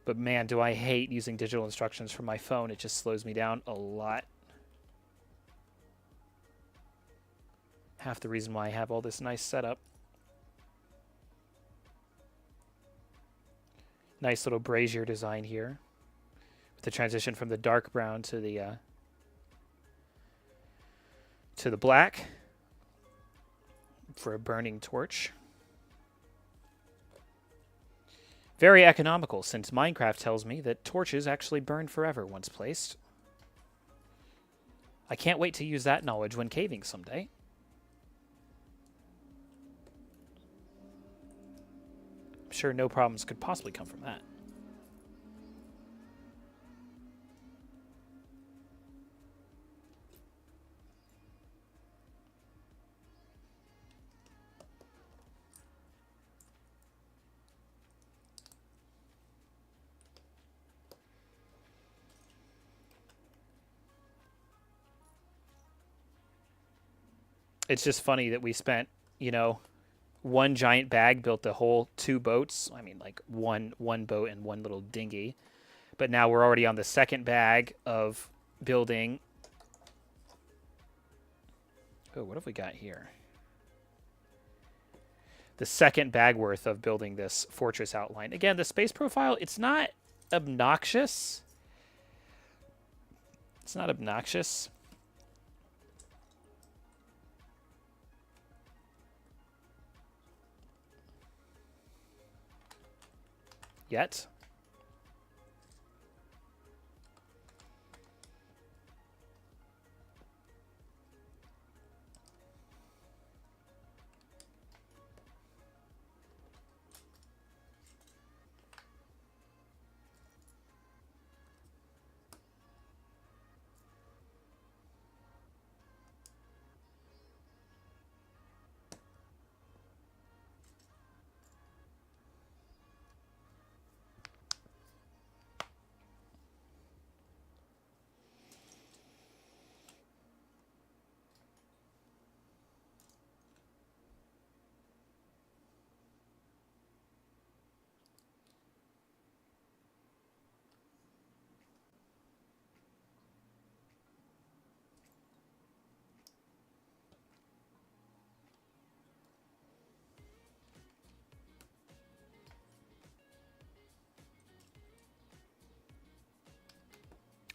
But man, do I hate using digital instructions from my phone. It just slows me down a lot. Half the reason why I have all this nice setup. Nice little brazier design here. With the transition from the dark brown to the black for a burning torch. Very economical, since Minecraft tells me that torches actually burn forever once placed. I can't wait to use that knowledge when caving someday. I'm sure no problems could possibly come from that. It's just funny that we spent, you know, one giant bag built the whole 2 boats. I mean, like one boat and one little dinghy. But now we're already on the second bag of building. Oh, what have we got here? The second bag worth of building this fortress outline. Again, the space profile, it's not obnoxious. It's not obnoxious. Yet.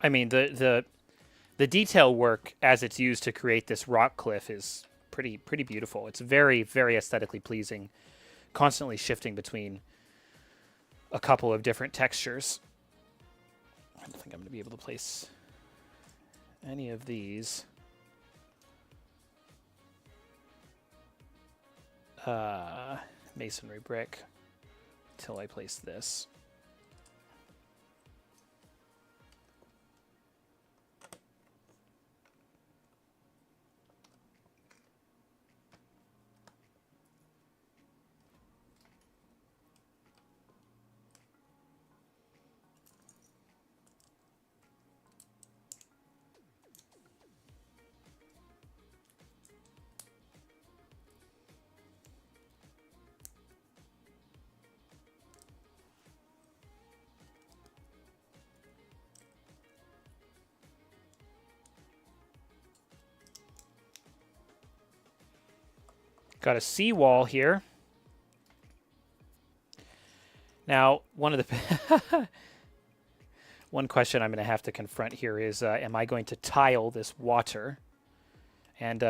I mean, the detail work as it's used to create this rock cliff is pretty beautiful. It's very, very aesthetically pleasing, constantly shifting between a couple of different textures. I don't think I'm going to be able to place any of these. Masonry brick until I place this. Got a seawall here. Now, one question I'm going to have to confront here is, am I going to tile this water? And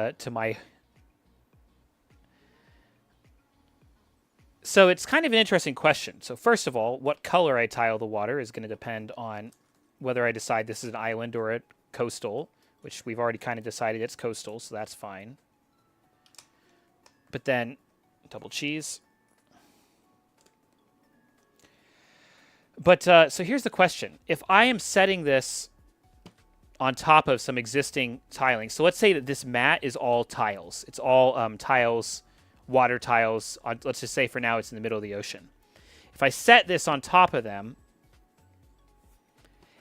So it's kind of an interesting question. So first of all, what color I tile the water is going to depend on whether I decide this is an island or a coastal, which we've already kind of decided it's coastal, so that's fine. But then, double cheese. But, so here's the question. If I am setting this on top of some existing tiling, so let's say that this mat is all tiles. It's all tiles, water tiles. Let's just say for now it's in the middle of the ocean. If I set this on top of them,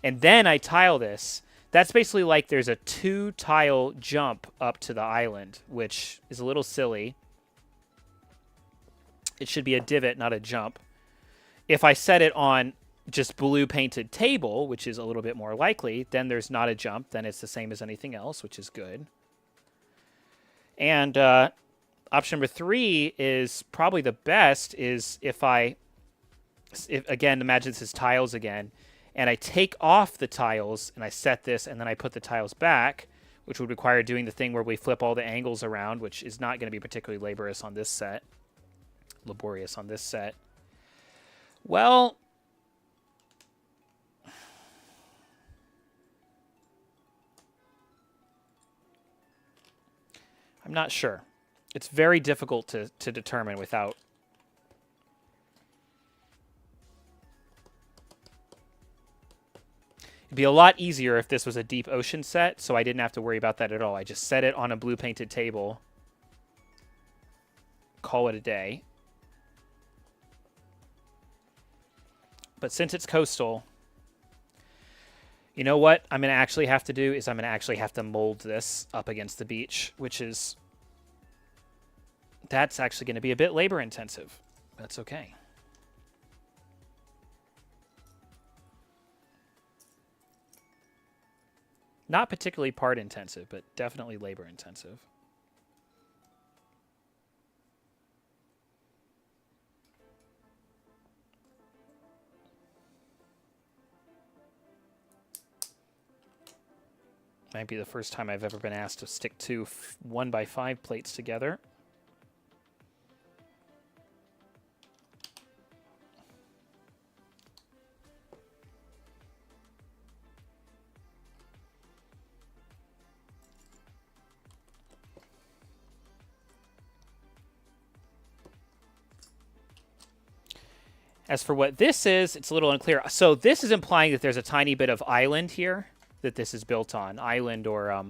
and then I tile this, that's basically like there's a 2-tile jump up to the island, which is a little silly. It should be a divot, not a jump. If I set it on just blue painted table, which is a little bit more likely, then there's not a jump. Then it's the same as anything else, which is good. And option number 3 is probably the best, is if again, imagine this is tiles again, and I take off the tiles and I set this and then I put the tiles back, which would require doing the thing where we flip all the angles around, which is not going to be particularly laborious on this set. Well, I'm not sure. It's very difficult to determine without... It'd be a lot easier if this was a deep ocean set, so I didn't have to worry about that at all. I just set it on a blue painted table, call it a day. But since it's coastal, you know what I'm going to actually have to do is I'm going to actually have to mold this up against the beach, which is... That's actually going to be a bit labor intensive. That's okay. Not particularly part intensive, but definitely labor intensive. Might be the first time I've ever been asked to stick 2 1x5 plates together. As for what this is, it's a little unclear. So this is implying that there's a tiny bit of island here that this is built on. Island or,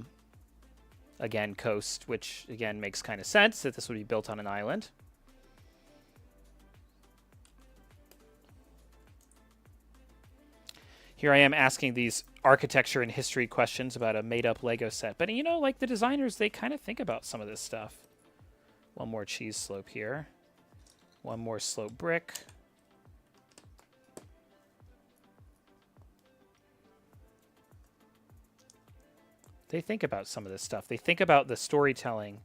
again, coast, which, again, makes kind of sense that this would be built on an island. Here I am asking these architecture and history questions about a made-up Lego set. But, you know, like the designers, they kind of think about some of this stuff. One more cheese slope here. One more slope brick. They think about some of this stuff. They think about the storytelling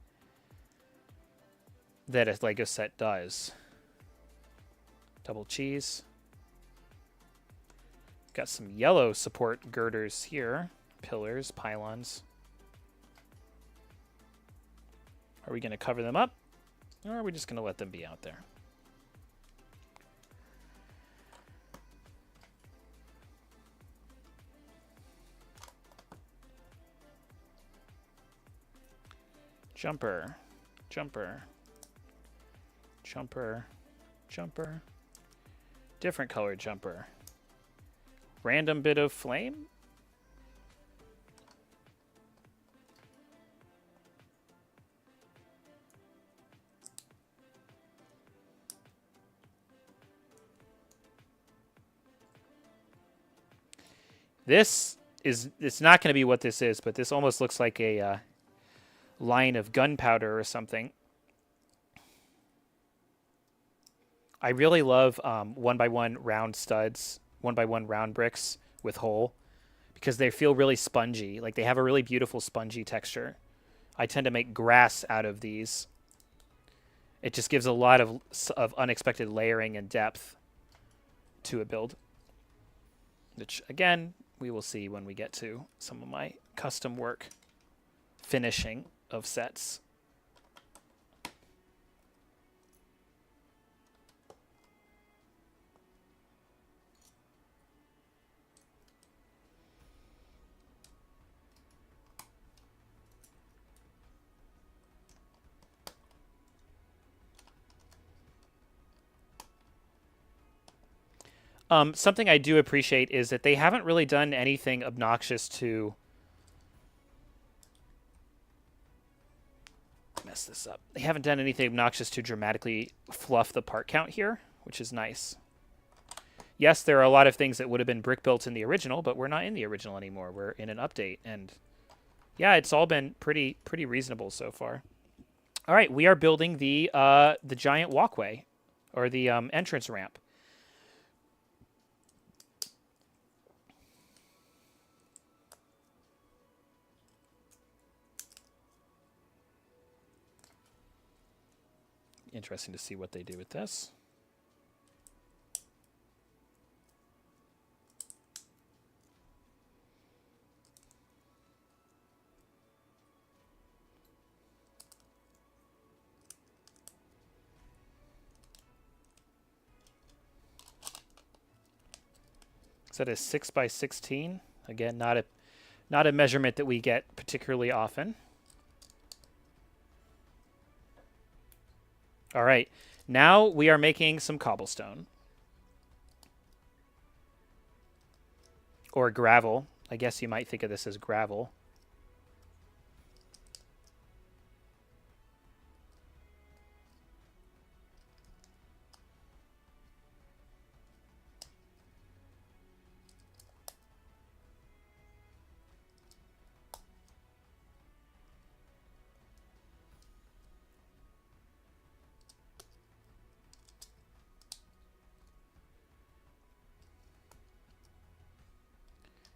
that a Lego set does. Double cheese. Got some yellow support girders here. Pillars, pylons. Are we going to cover them up? Or are we just going to let them be out there? Jumper, jumper, jumper, jumper, different colored jumper. Random bit of flame? It's not going to be what this is, but this almost looks like a line of gunpowder or something. I really love 1x1 round studs, 1x1 round bricks with hole, because they feel really spongy. Like they have a really beautiful spongy texture. I tend to make grass out of these. It just gives a lot of unexpected layering and depth to a build, which again, we will see when we get to some of my custom work finishing of sets. Something I do appreciate is that they haven't really done anything obnoxious to mess this up. They haven't done anything obnoxious to dramatically fluff the part count here, which is nice. Yes, there are a lot of things that would have been brick built in the original, but we're not in the original anymore. We're in an update, and yeah, it's all been pretty reasonable so far. All right, we are building the giant walkway, or the entrance ramp. Interesting to see what they do with this. Is that a 6 by 16? Again, not a measurement that we get particularly often. All right, now we are making some cobblestone. Or gravel. I guess you might think of this as gravel.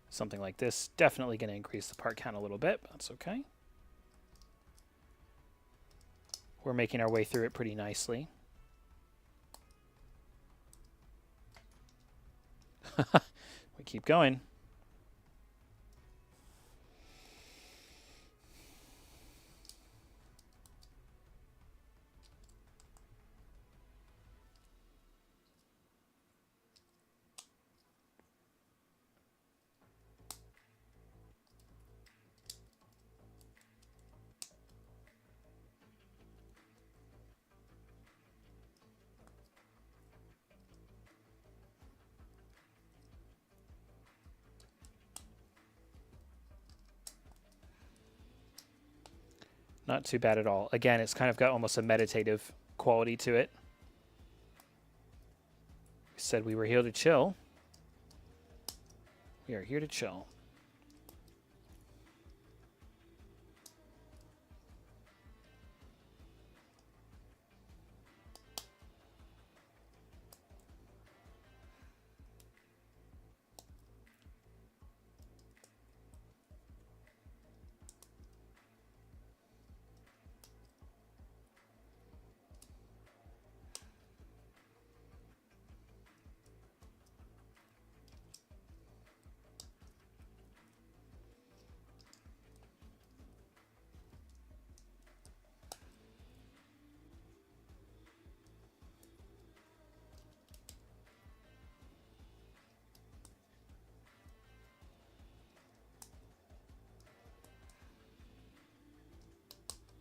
Something like this, definitely going to increase the part count a little bit, but that's okay. We're making our way through it pretty nicely. We keep going. Not too bad at all. Again, it's kind of got almost a meditative quality to it. We said we were here to chill. We are here to chill.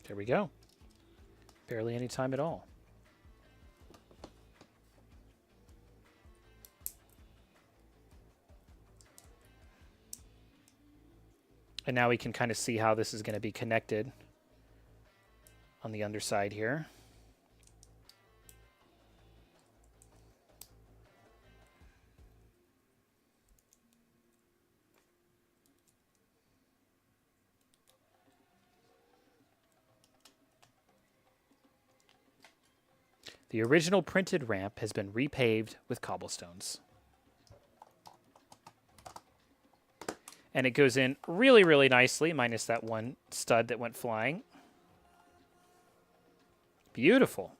There we go. Barely any time at all. And now we can kind of see how this is going to be connected on the underside here. The original printed ramp has been repaved with cobblestones. And it goes in really, really nicely, minus that one stud that went flying. Beautiful.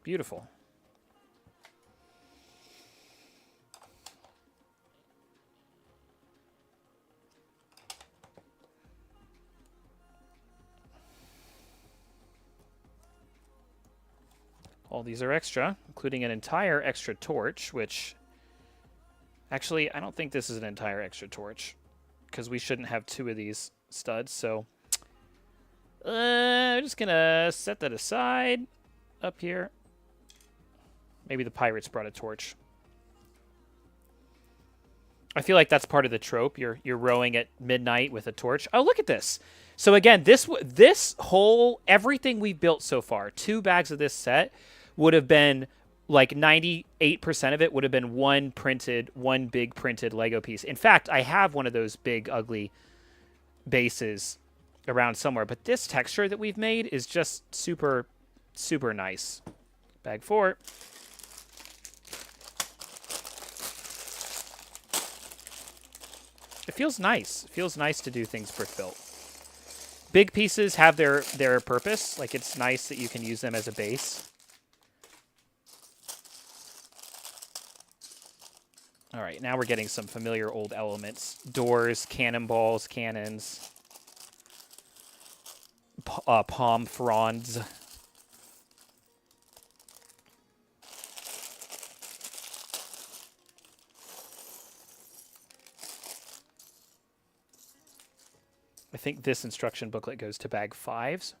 Beautiful. All these are extra, including an entire extra torch, which... Actually, I don't think this is an entire extra torch, because we shouldn't have two of these studs, so... I'm just going to set that aside up here. Maybe the pirates brought a torch. I feel like that's part of the trope. You're rowing at midnight with a torch. Oh, look at this. So again, this whole, everything we've built so far, 2 bags of this set, would have been like 98% of it would have been one big printed Lego piece. In fact, I have one of those big, ugly bases around somewhere. But this texture that we've made is just super, super nice. Bag 4. It feels nice. It feels nice to do things brick built. Big pieces have their purpose. Like, it's nice that you can use them as a base. All right, now we're getting some familiar old elements. Doors, cannonballs, cannons, palm fronds. I think this instruction booklet goes to bag 5s.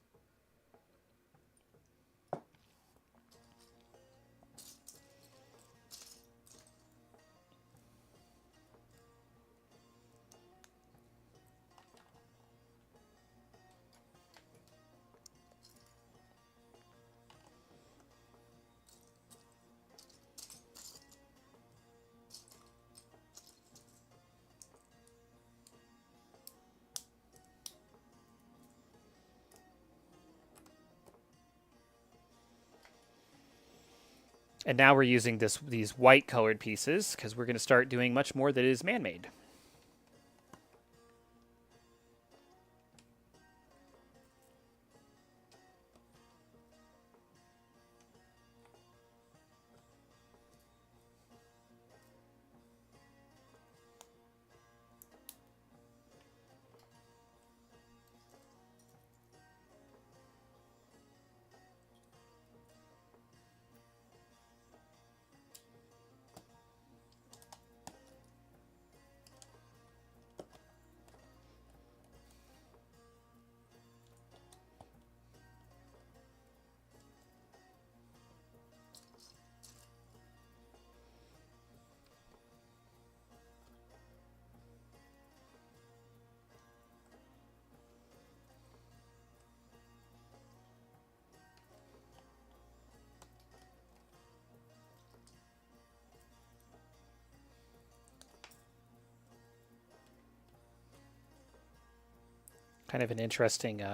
And now we're using these white colored pieces because we're going to start doing much more that is man-made. Kind of an interesting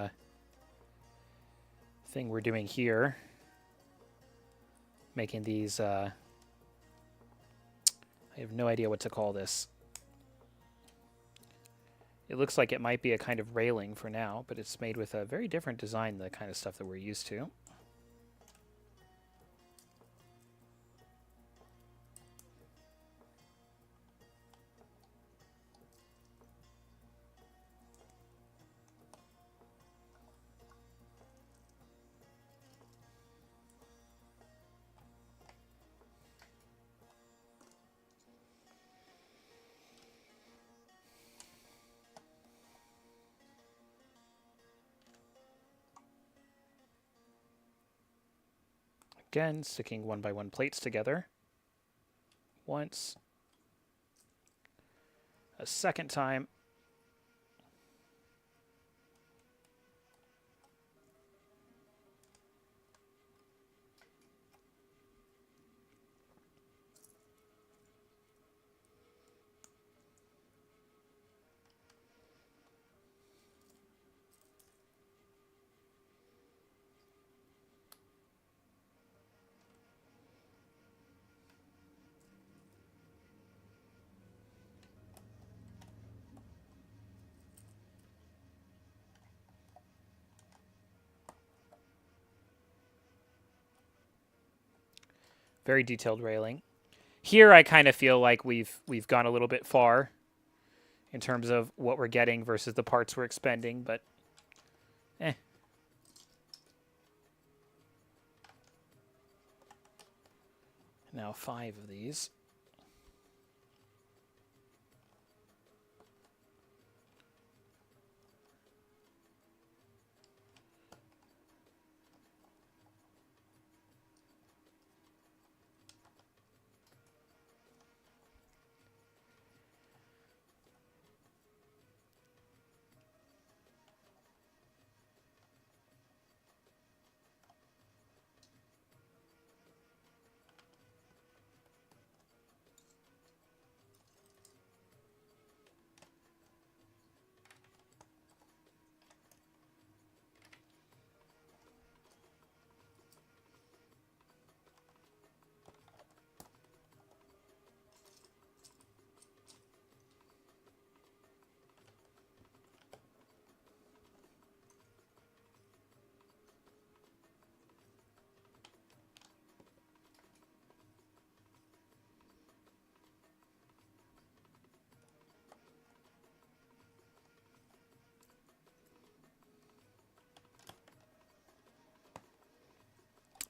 thing we're doing here. Making these, I have no idea what to call this. It looks like it might be a kind of railing for now, but it's made with a very different design, the kind of stuff that we're used to. Again, sticking 1x1 plates together. Once. A second time. Very detailed railing. Here I kind of feel like we've gone a little bit far in terms of what we're getting versus the parts we're expending, but Now 5 of these.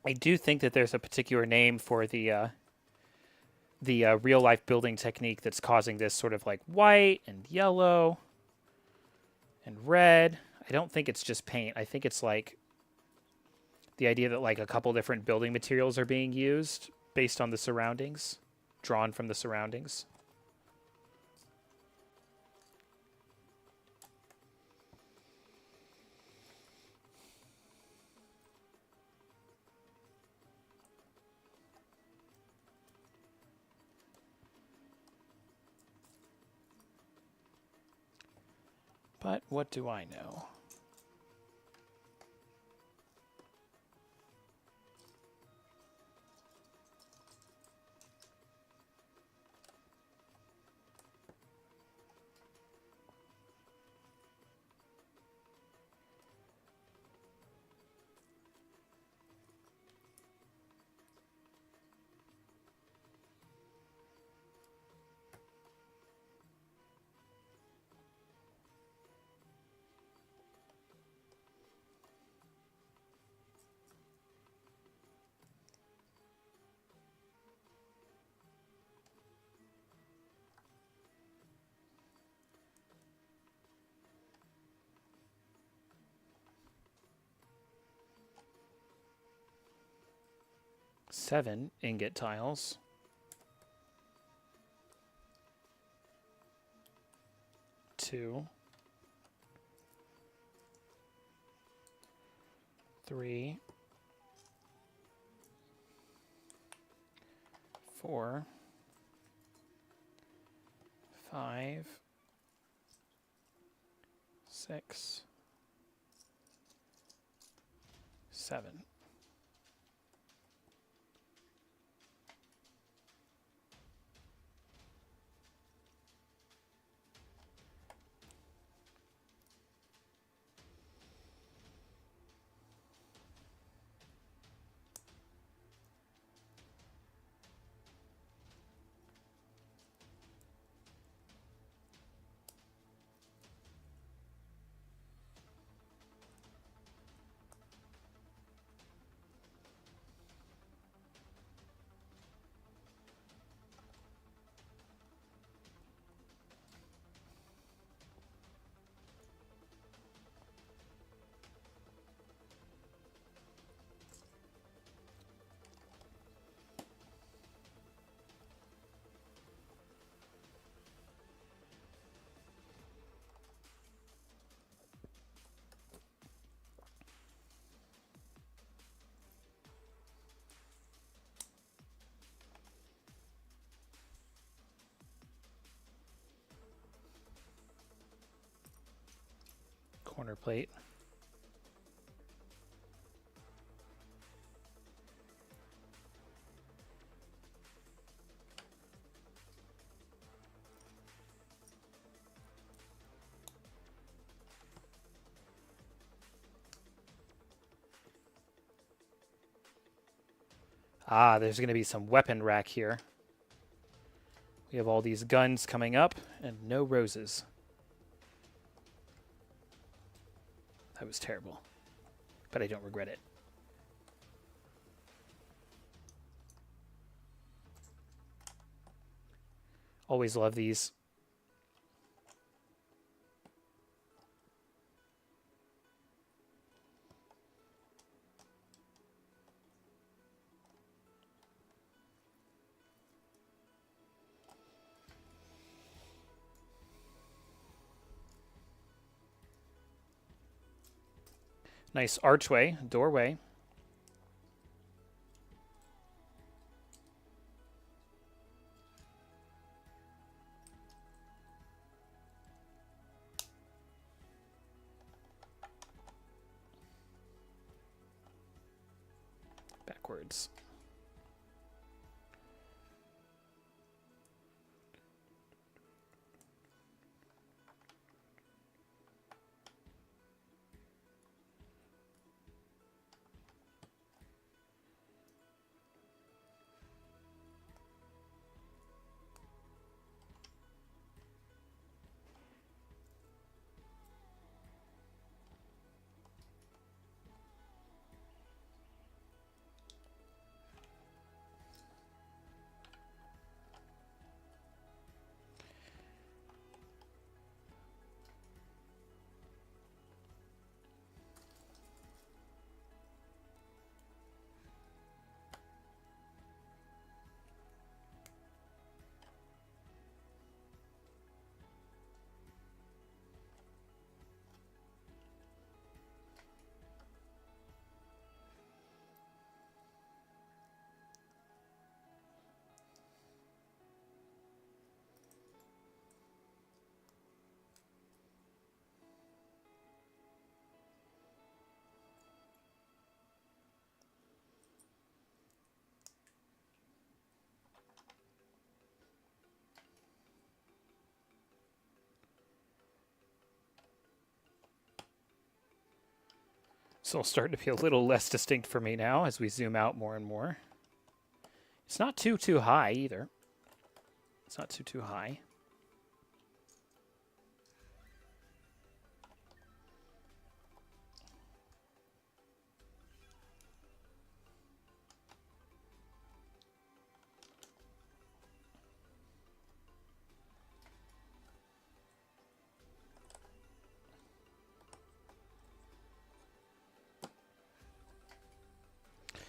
I do think that there's a particular name for the real life building technique that's causing this sort of like white and yellow and red. I don't think it's just paint. I think it's like the idea that like a couple different building materials are being used based on the surroundings, drawn from the surroundings. But what do I know? Seven ingot tiles. Two. Three. 4, 5, 6, 7. Corner plate. Ah, there's going to be some weapon rack here. We have all these guns coming up and no roses. That was terrible, but I don't regret it. Always love these. Nice archway, doorway. Backwards. It's all starting to be a little less distinct for me now as we zoom out more and more. It's not too high either. It's not too high.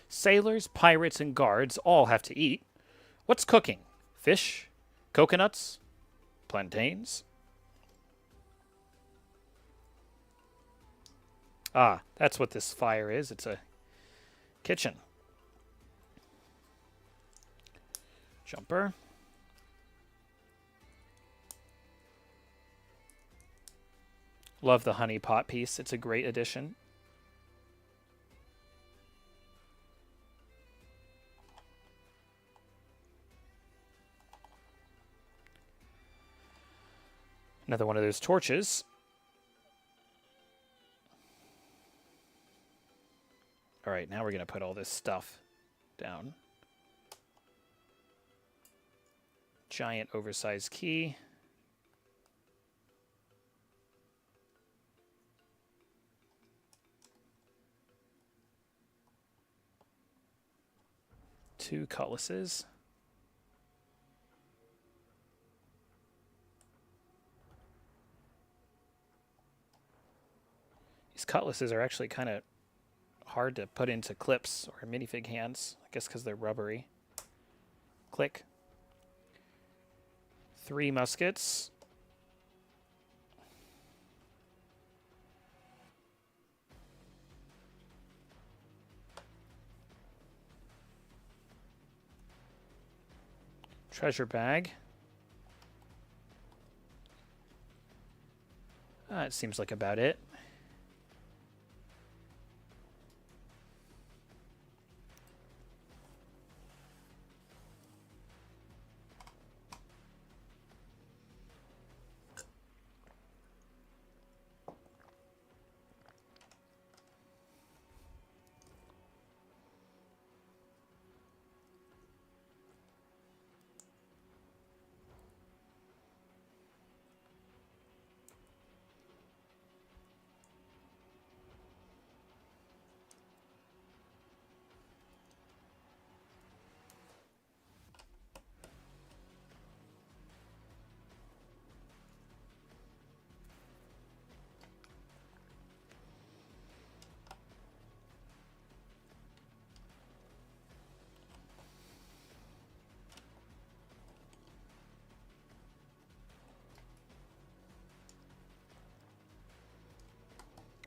Sailors, pirates, and guards all have to eat. What's cooking? Fish? Coconuts? Plantains? Ah, that's what this fire is. It's a kitchen. Jumper. Love the honey pot piece. It's a great addition. Another one of those torches. All right, now we're going to put all this stuff down. Giant oversized key. Two cutlasses. These cutlasses are actually kind of hard to put into clips or minifig hands, I guess because they're rubbery. Click. 3 muskets. Treasure bag. It seems like about it.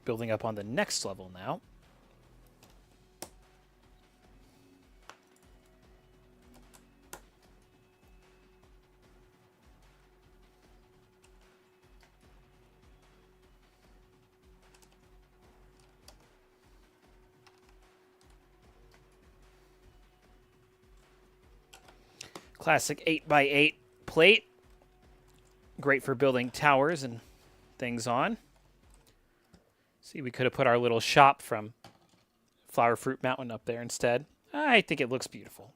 Building up on the next level now. Classic 8x8 plate. Great for building towers and things on. See, we could have put our little shop from Flower Fruit Mountain up there instead. I think it looks beautiful.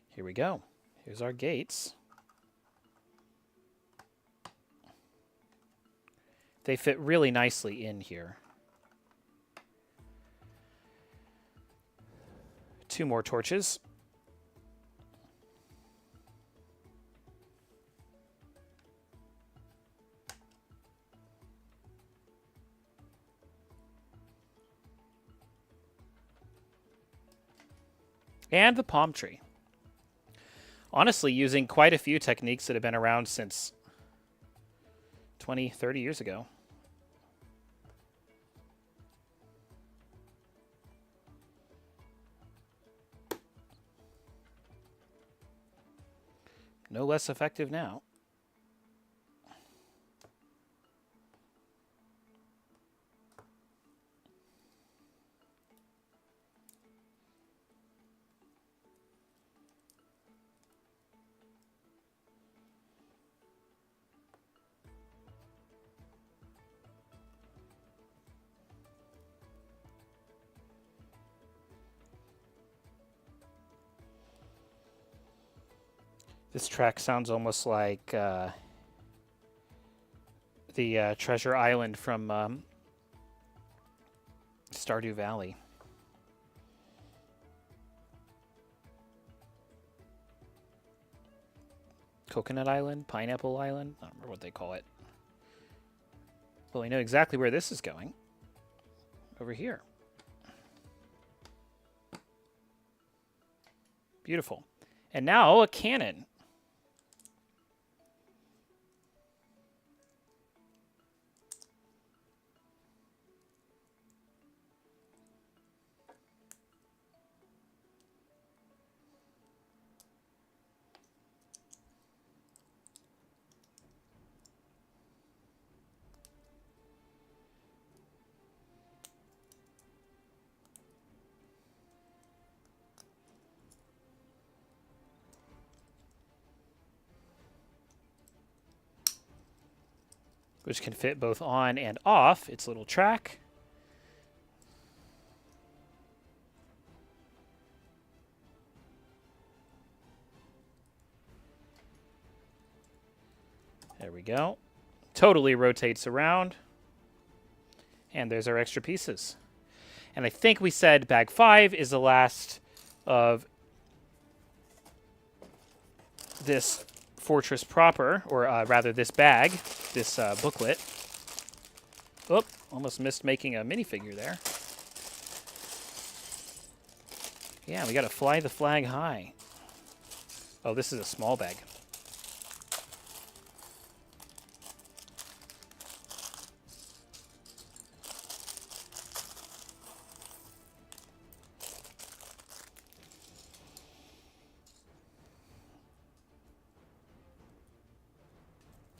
Here we go. Here's our gates. They fit really nicely in here. 2 more torches. And the palm tree. Honestly, using quite a few techniques that have been around since 20, 30 years ago. No less effective now. This track sounds almost like the Treasure Island from Stardew Valley. Coconut Island? Pineapple Island? I don't remember what they call it. Well, we know exactly where this is going. Over here. Beautiful. And now a cannon. Which can fit both on and off its little track. There we go. Totally rotates around. And there's our extra pieces. And I think we said bag 5 is the last of this fortress proper, or rather this bag, this booklet. Oop, almost missed making a minifigure there. Yeah, we got to fly the flag high. Oh, this is a small bag.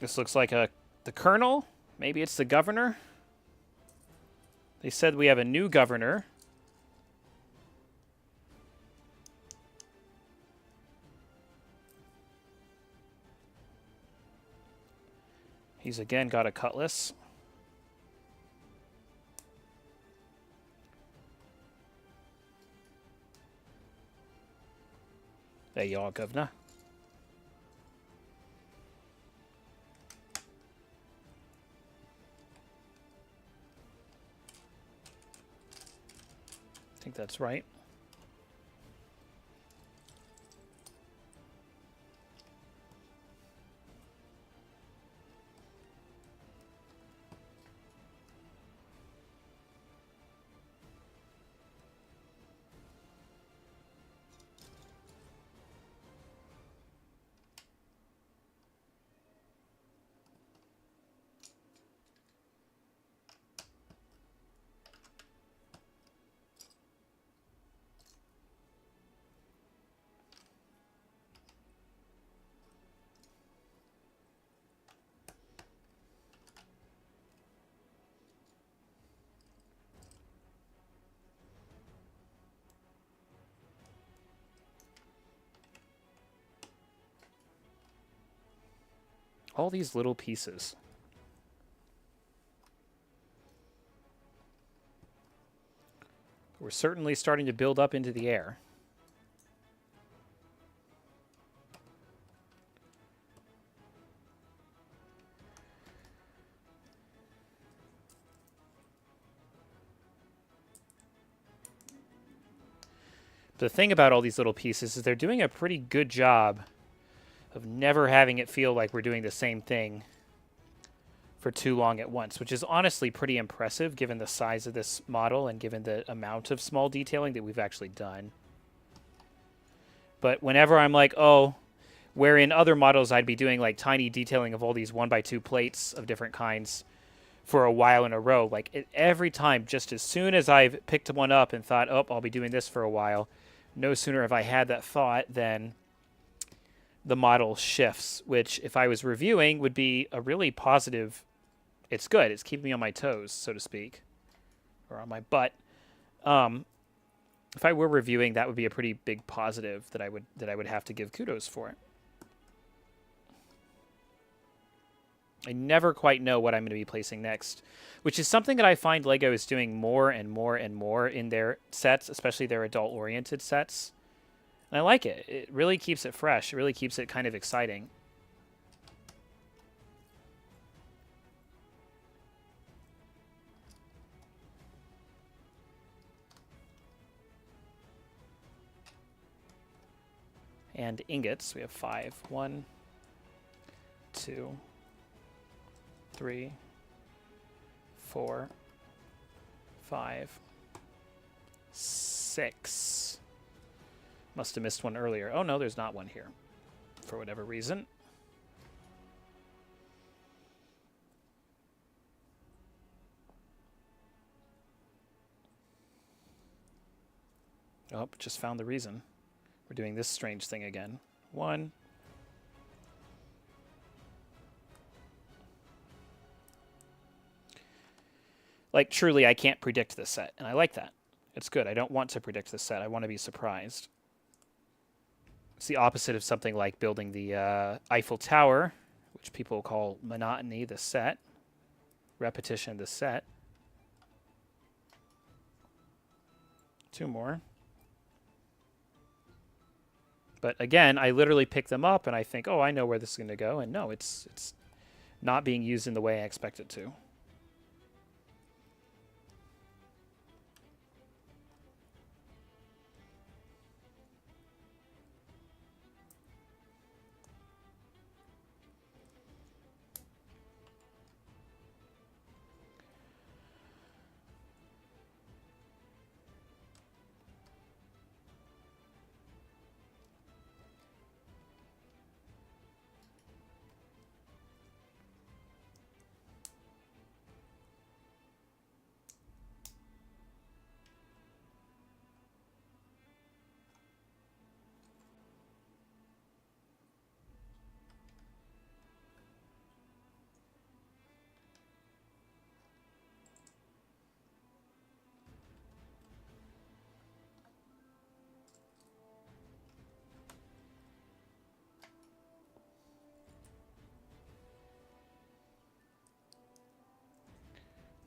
This looks like the colonel. Maybe it's the governor. They said we have a new governor. He's again got a cutlass. There you are, governor. I think that's right. All these little pieces. We're certainly starting to build up into the air. The thing about all these little pieces is they're doing a pretty good job of never having it feel like we're doing the same thing for too long at once, which is honestly pretty impressive given the size of this model and given the amount of small detailing that we've actually done. But whenever I'm like, oh, where in other models I'd be doing like tiny detailing of all these 1x2 plates of different kinds for a while in a row, like every time, just as soon as I've picked one up and thought, oh, I'll be doing this for a while, no sooner have I had that thought than the model shifts, which if I was reviewing would be a really positive. It's good. It's keeping me on my toes, so to speak, or on my butt. If I were reviewing, that would be a pretty big positive that I would have to give kudos for. I never quite know what I'm going to be placing next, which is something that I find LEGO is doing more and more and more in their sets, especially their adult-oriented sets. And I like it. It really keeps it fresh. It really keeps it kind of exciting. And ingots, we have 5. 1, 2, 3, 4, 5, 6. Must have missed one earlier. Oh no, there's not one here, for whatever reason. Oh, just found the reason. We're doing this strange thing again. 1. Like, truly, I can't predict this set, and I like that. It's good. I don't want to predict this set. I want to be surprised. It's the opposite of something like building the Eiffel Tower, which people call monotony, the set. Repetition, the set. 2 more. But again, I literally pick them up and I think, oh, I know where this is going to go. And no, it's not being used in the way I expect it to.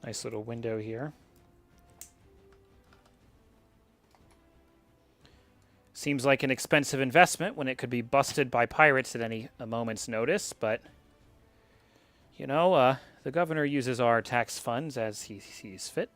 Nice little window here. Seems like an expensive investment when it could be busted by pirates at any moment's notice, but, you know, the governor uses our tax funds as he sees fit.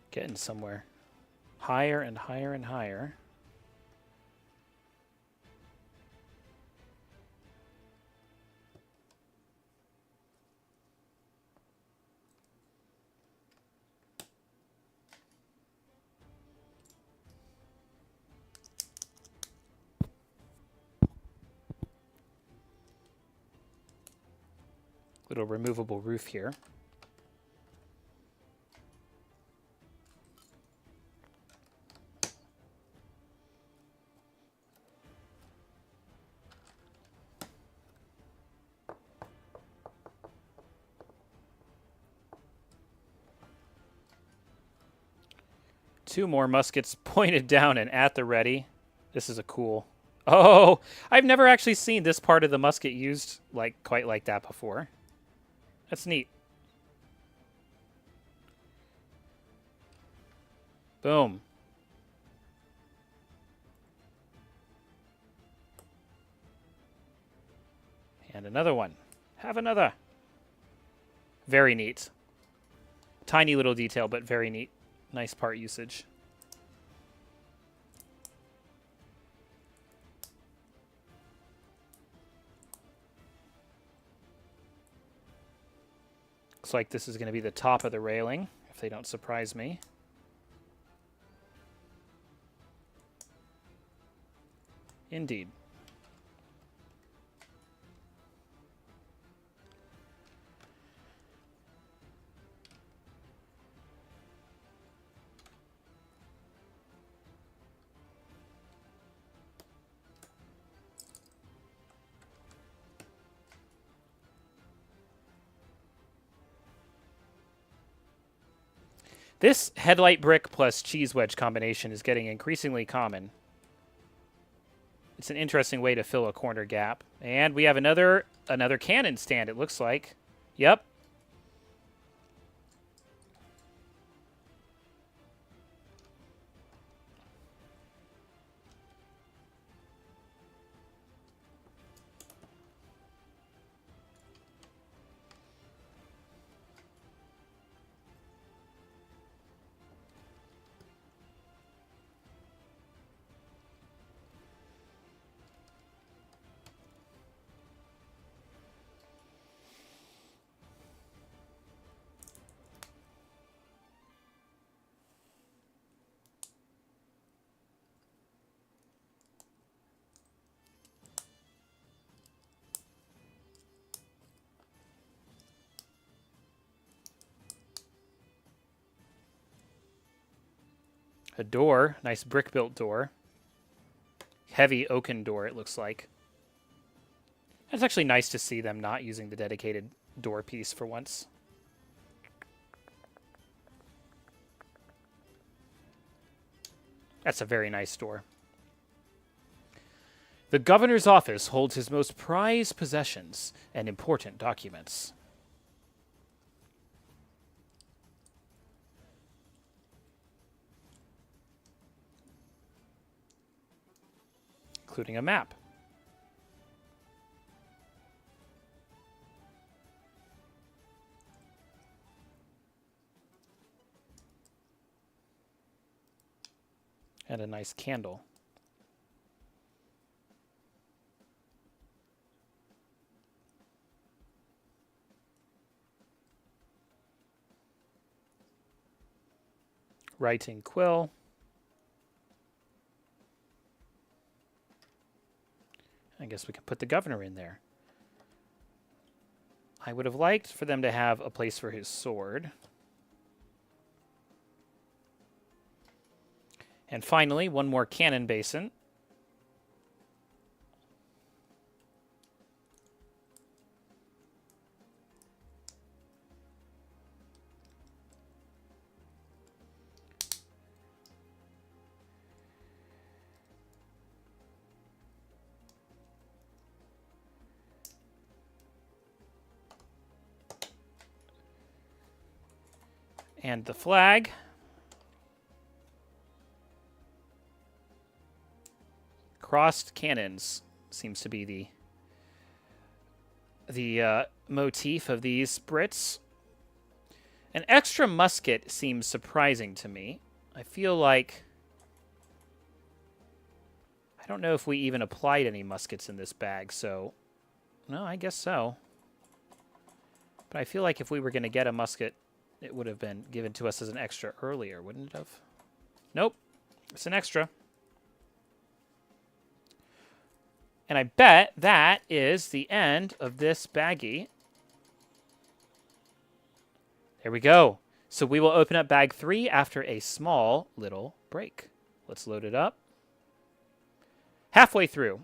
Getting somewhere. Higher and higher and higher. Little removable roof here. Two more muskets pointed down and at the ready. This is a cool... Oh, I've never actually seen this part of the musket used like quite like that before. That's neat. Boom. And another one. Have another. Very neat. Tiny little detail, but very neat. Nice part usage. Looks like this is going to be the top of the railing, if they don't surprise me. Indeed. This headlight brick plus cheese wedge combination is getting increasingly common. It's an interesting way to fill a corner gap. And we have another cannon stand, it looks like. Yep. A door, nice brick-built door. Heavy oaken door, it looks like. It's actually nice to see them not using the dedicated door piece for once. That's a very nice door. The governor's office holds his most prized possessions and important documents. Including a map. And a nice candle. Writing quill. I guess we can put the governor in there. I would have liked for them to have a place for his sword. And finally, one more cannon basin. And the flag. Crossed cannons seems to be the motif of these Brits. An extra musket seems surprising to me. I feel like... I don't know if we even applied any muskets in this bag, so... No, I guess so. But I feel like if we were going to get a musket, it would have been given to us as an extra earlier, wouldn't it have? Nope. It's an extra. And I bet that is the end of this baggie. There we go. So we will open up bag 3 after a small little break. Let's load it up. Halfway through.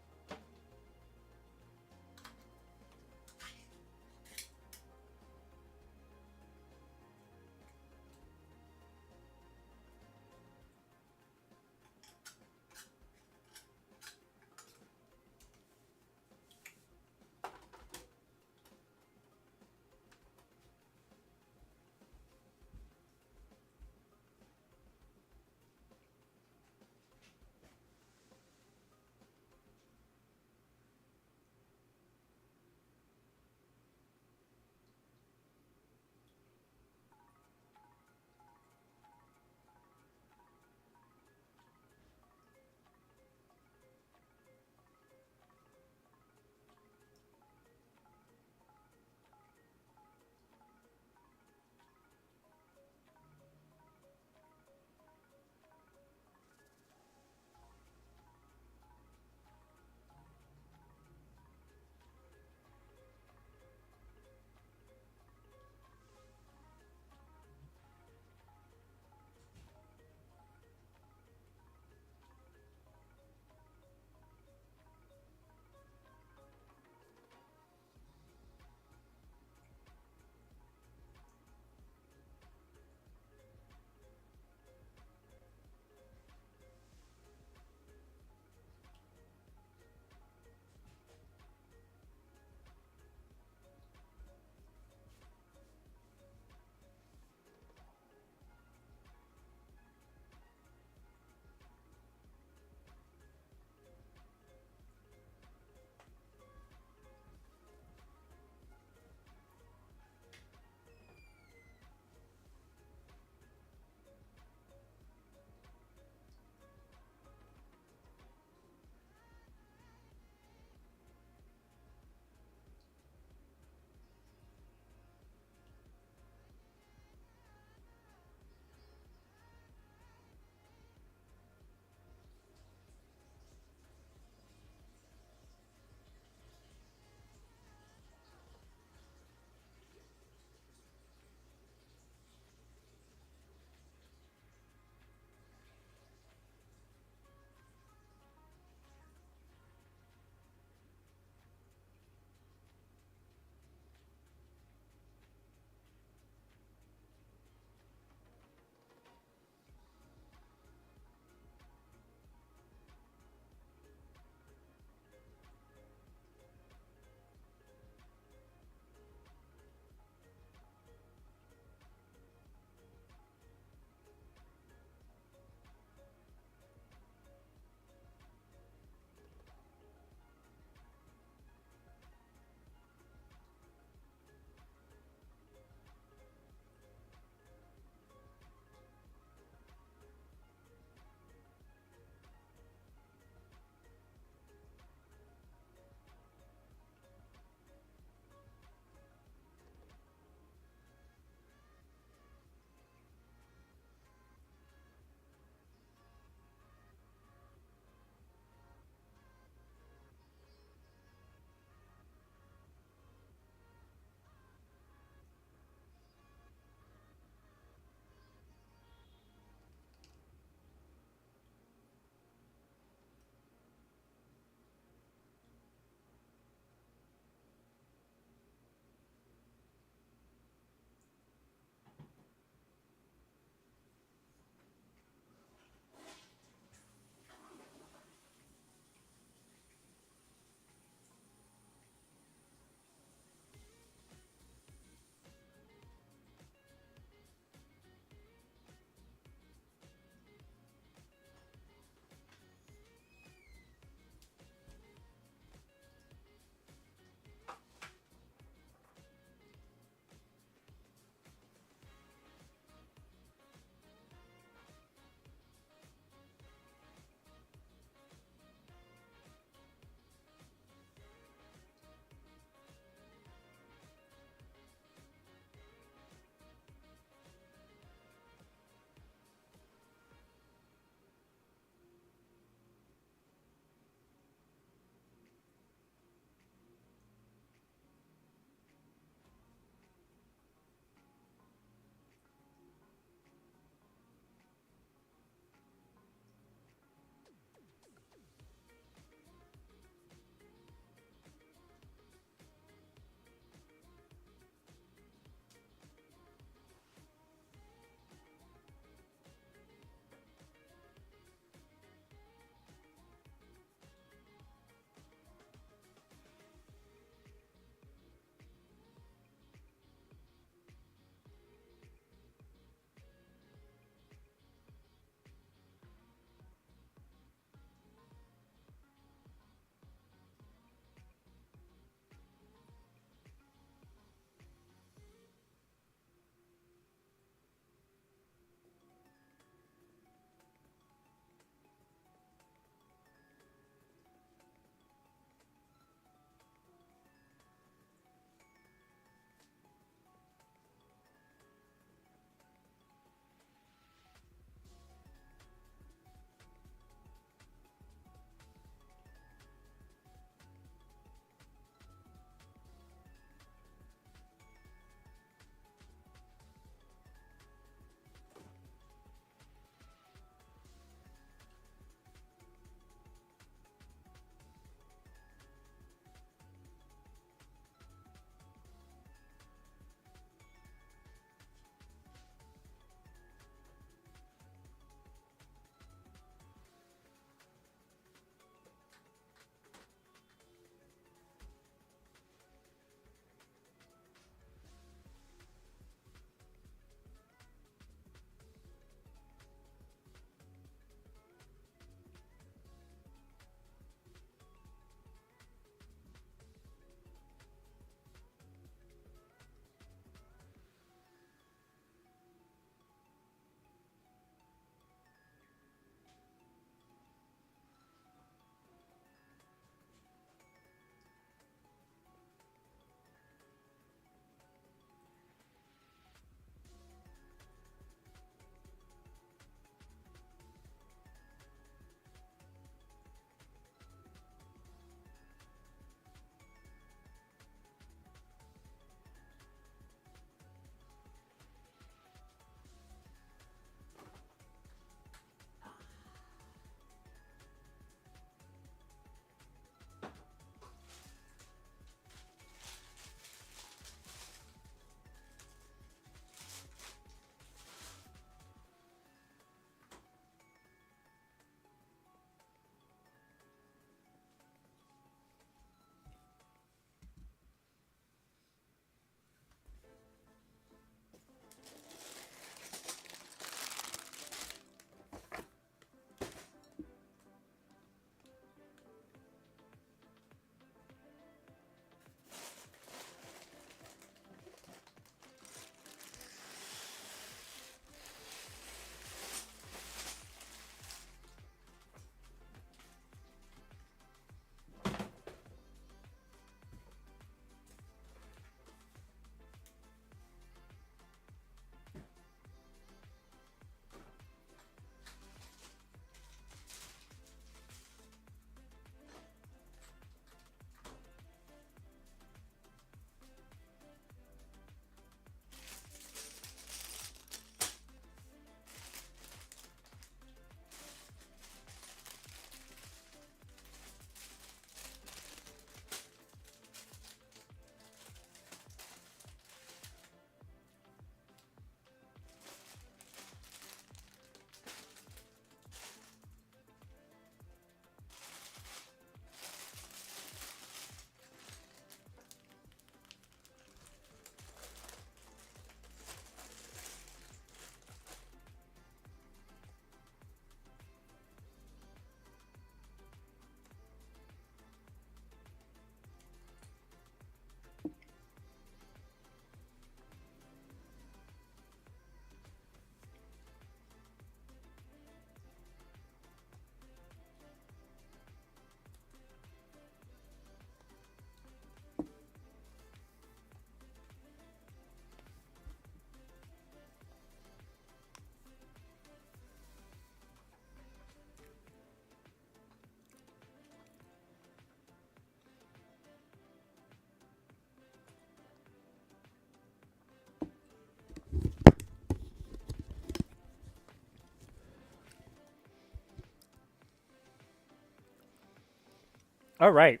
All right.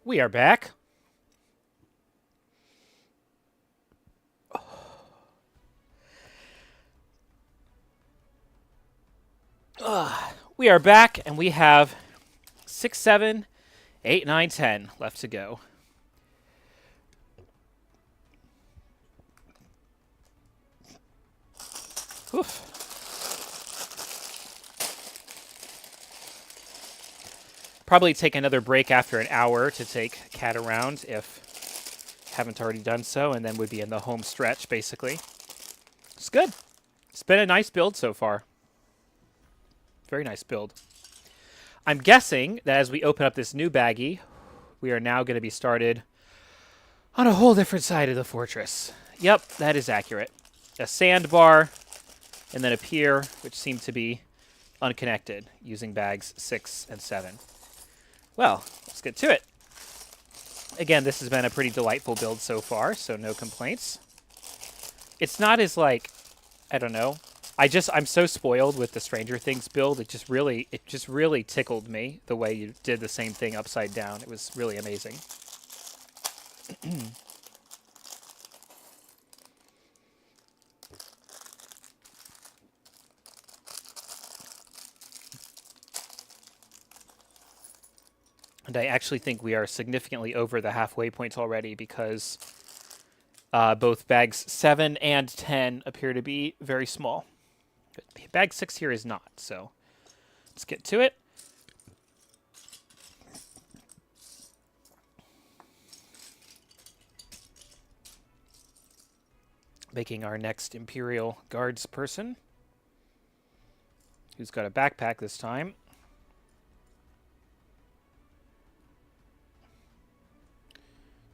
We are back. We are back, and we have 6, 7, 8, 9, 10 left to go. Oof. Probably take another break after an hour to take Cat around if haven't already done so, and then would be in the home stretch, basically. It's good. It's been a nice build so far. Very nice build. I'm guessing that as we open up this new baggie, we are now going to be started on a whole different side of the fortress. Yep, that is accurate. A sandbar, and then a pier, which seem to be unconnected, using bags 6 and 7. Well, let's get to it. Again, this has been a pretty delightful build so far, so no complaints. It's not as like, I don't know. I'm so spoiled with the Stranger Things build. It just really tickled me the way you did the same thing upside down. It was really amazing. And I actually think we are significantly over the halfway point already because both bags 7 and 10 appear to be very small. Bag 6 here is not, so let's get to it. Making our next Imperial Guards person, who's got a backpack this time.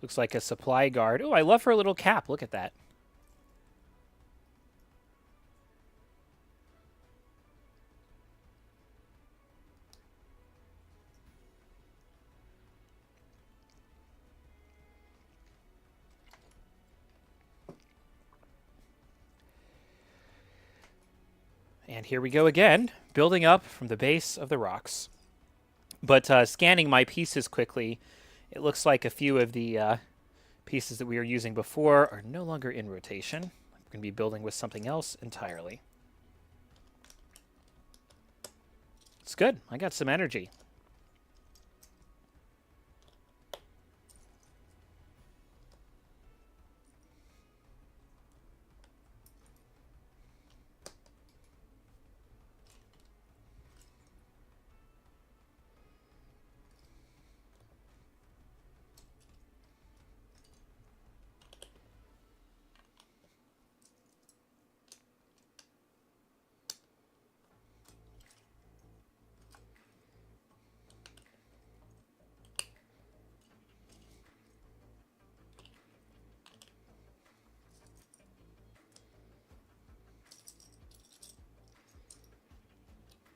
Looks like a supply guard. Oh, I love her little cap. Look at that. And here we go again, building up from the base of the rocks. But scanning my pieces quickly, it looks like a few of the pieces that we were using before are no longer in rotation. We're going to be building with something else entirely. It's good. I got some energy.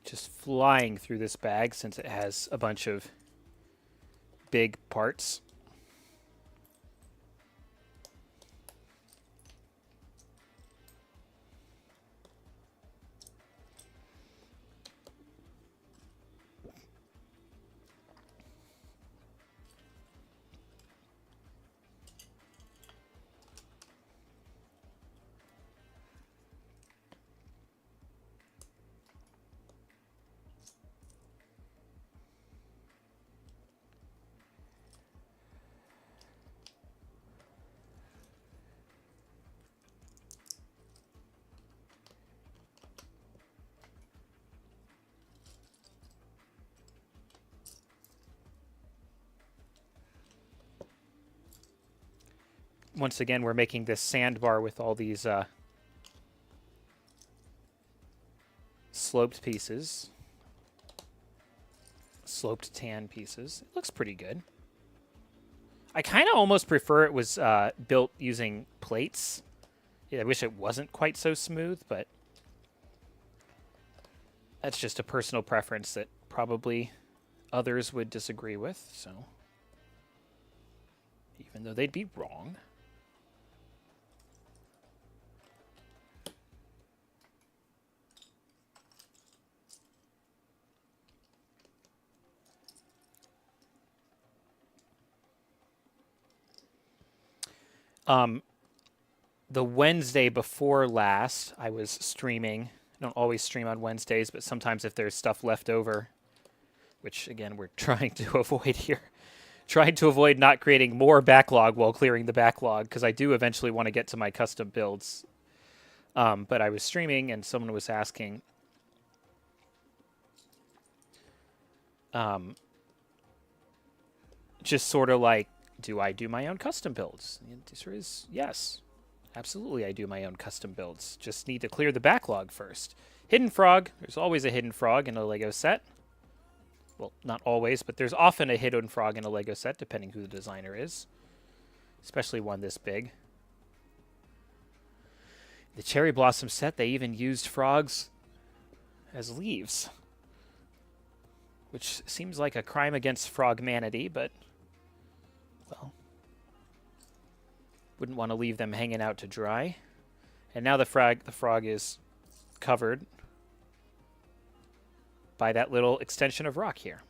Just flying through this bag since it has a bunch of big parts. Once again, we're making this sandbar with all these sloped pieces. Sloped tan pieces. It looks pretty good. I kind of almost prefer it was built using plates. Yeah, I wish it wasn't quite so smooth, but that's just a personal preference that probably others would disagree with, so even though they'd be wrong. The Wednesday before last, I was streaming. I don't always stream on Wednesdays, but sometimes if there's stuff left over, which again we're trying to avoid here, trying to avoid not creating more backlog while clearing the backlog, because I do eventually want to get to my custom builds. But I was streaming and someone was asking, just sort of like, do I do my own custom builds? The answer is yes. Absolutely, I do my own custom builds. Just need to clear the backlog first. Hidden frog. There's always a hidden frog in a Lego set. Well, not always, but there's often a hidden frog in a Lego set, depending who the designer is. Especially one this big. The Cherry Blossom set, they even used frogs as leaves. Which seems like a crime against frogmanity, but, well, wouldn't want to leave them hanging out to dry. And now the frog is covered by that little extension of rock here.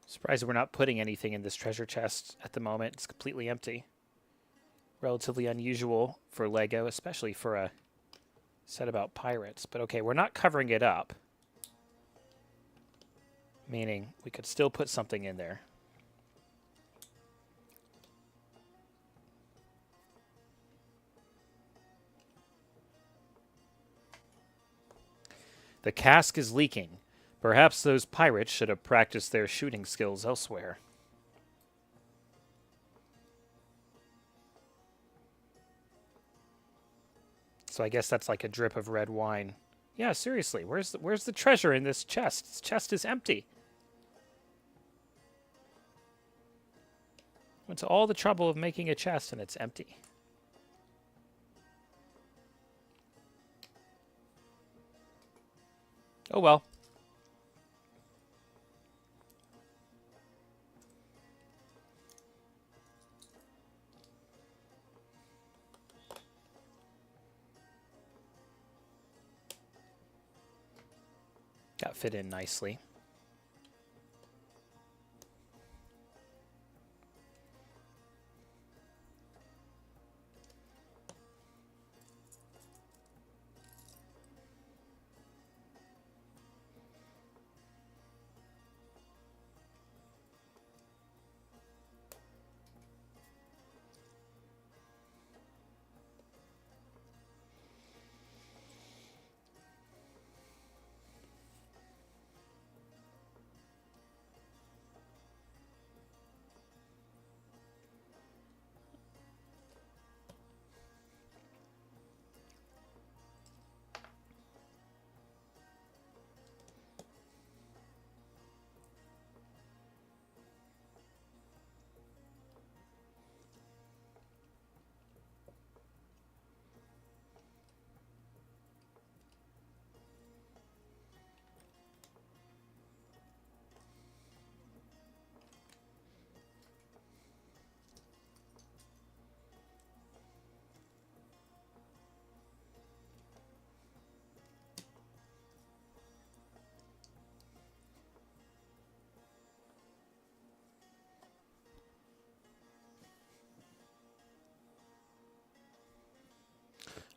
Surprised we're not putting anything in this treasure chest at the moment. It's completely empty. Relatively unusual for Lego, especially for a set about pirates. But okay, we're not covering it up. Meaning we could still put something in there. The cask is leaking. Perhaps those pirates should have practiced their shooting skills elsewhere. So I guess that's like a drip of red wine. Yeah, seriously, where's the treasure in this chest? This chest is empty. Went to all the trouble of making a chest and it's empty. Oh well. Got fit in nicely.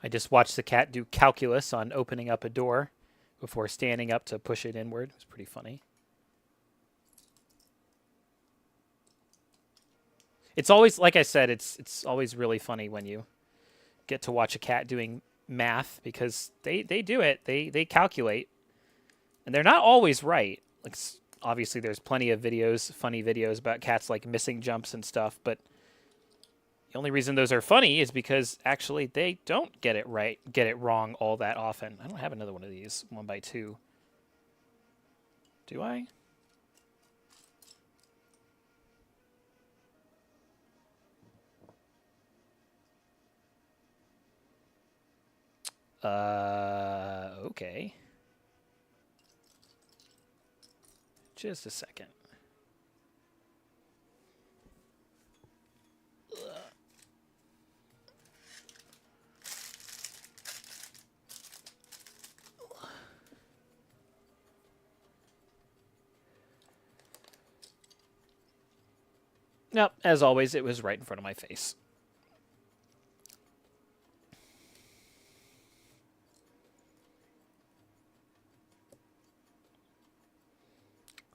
I just watched the cat do calculus on opening up a door before standing up to push it inward. It was pretty funny. It's always, like I said, it's always really funny when you get to watch a cat doing math because they do it. They calculate. And they're not always right. Like, obviously there's plenty of videos, funny videos about cats like missing jumps and stuff, but The only reason those are funny is because actually they don't get it right, get it wrong all that often. I don't have another one of these 1x2. Do I? Okay. Just a second. Nope, as always, it was right in front of my face.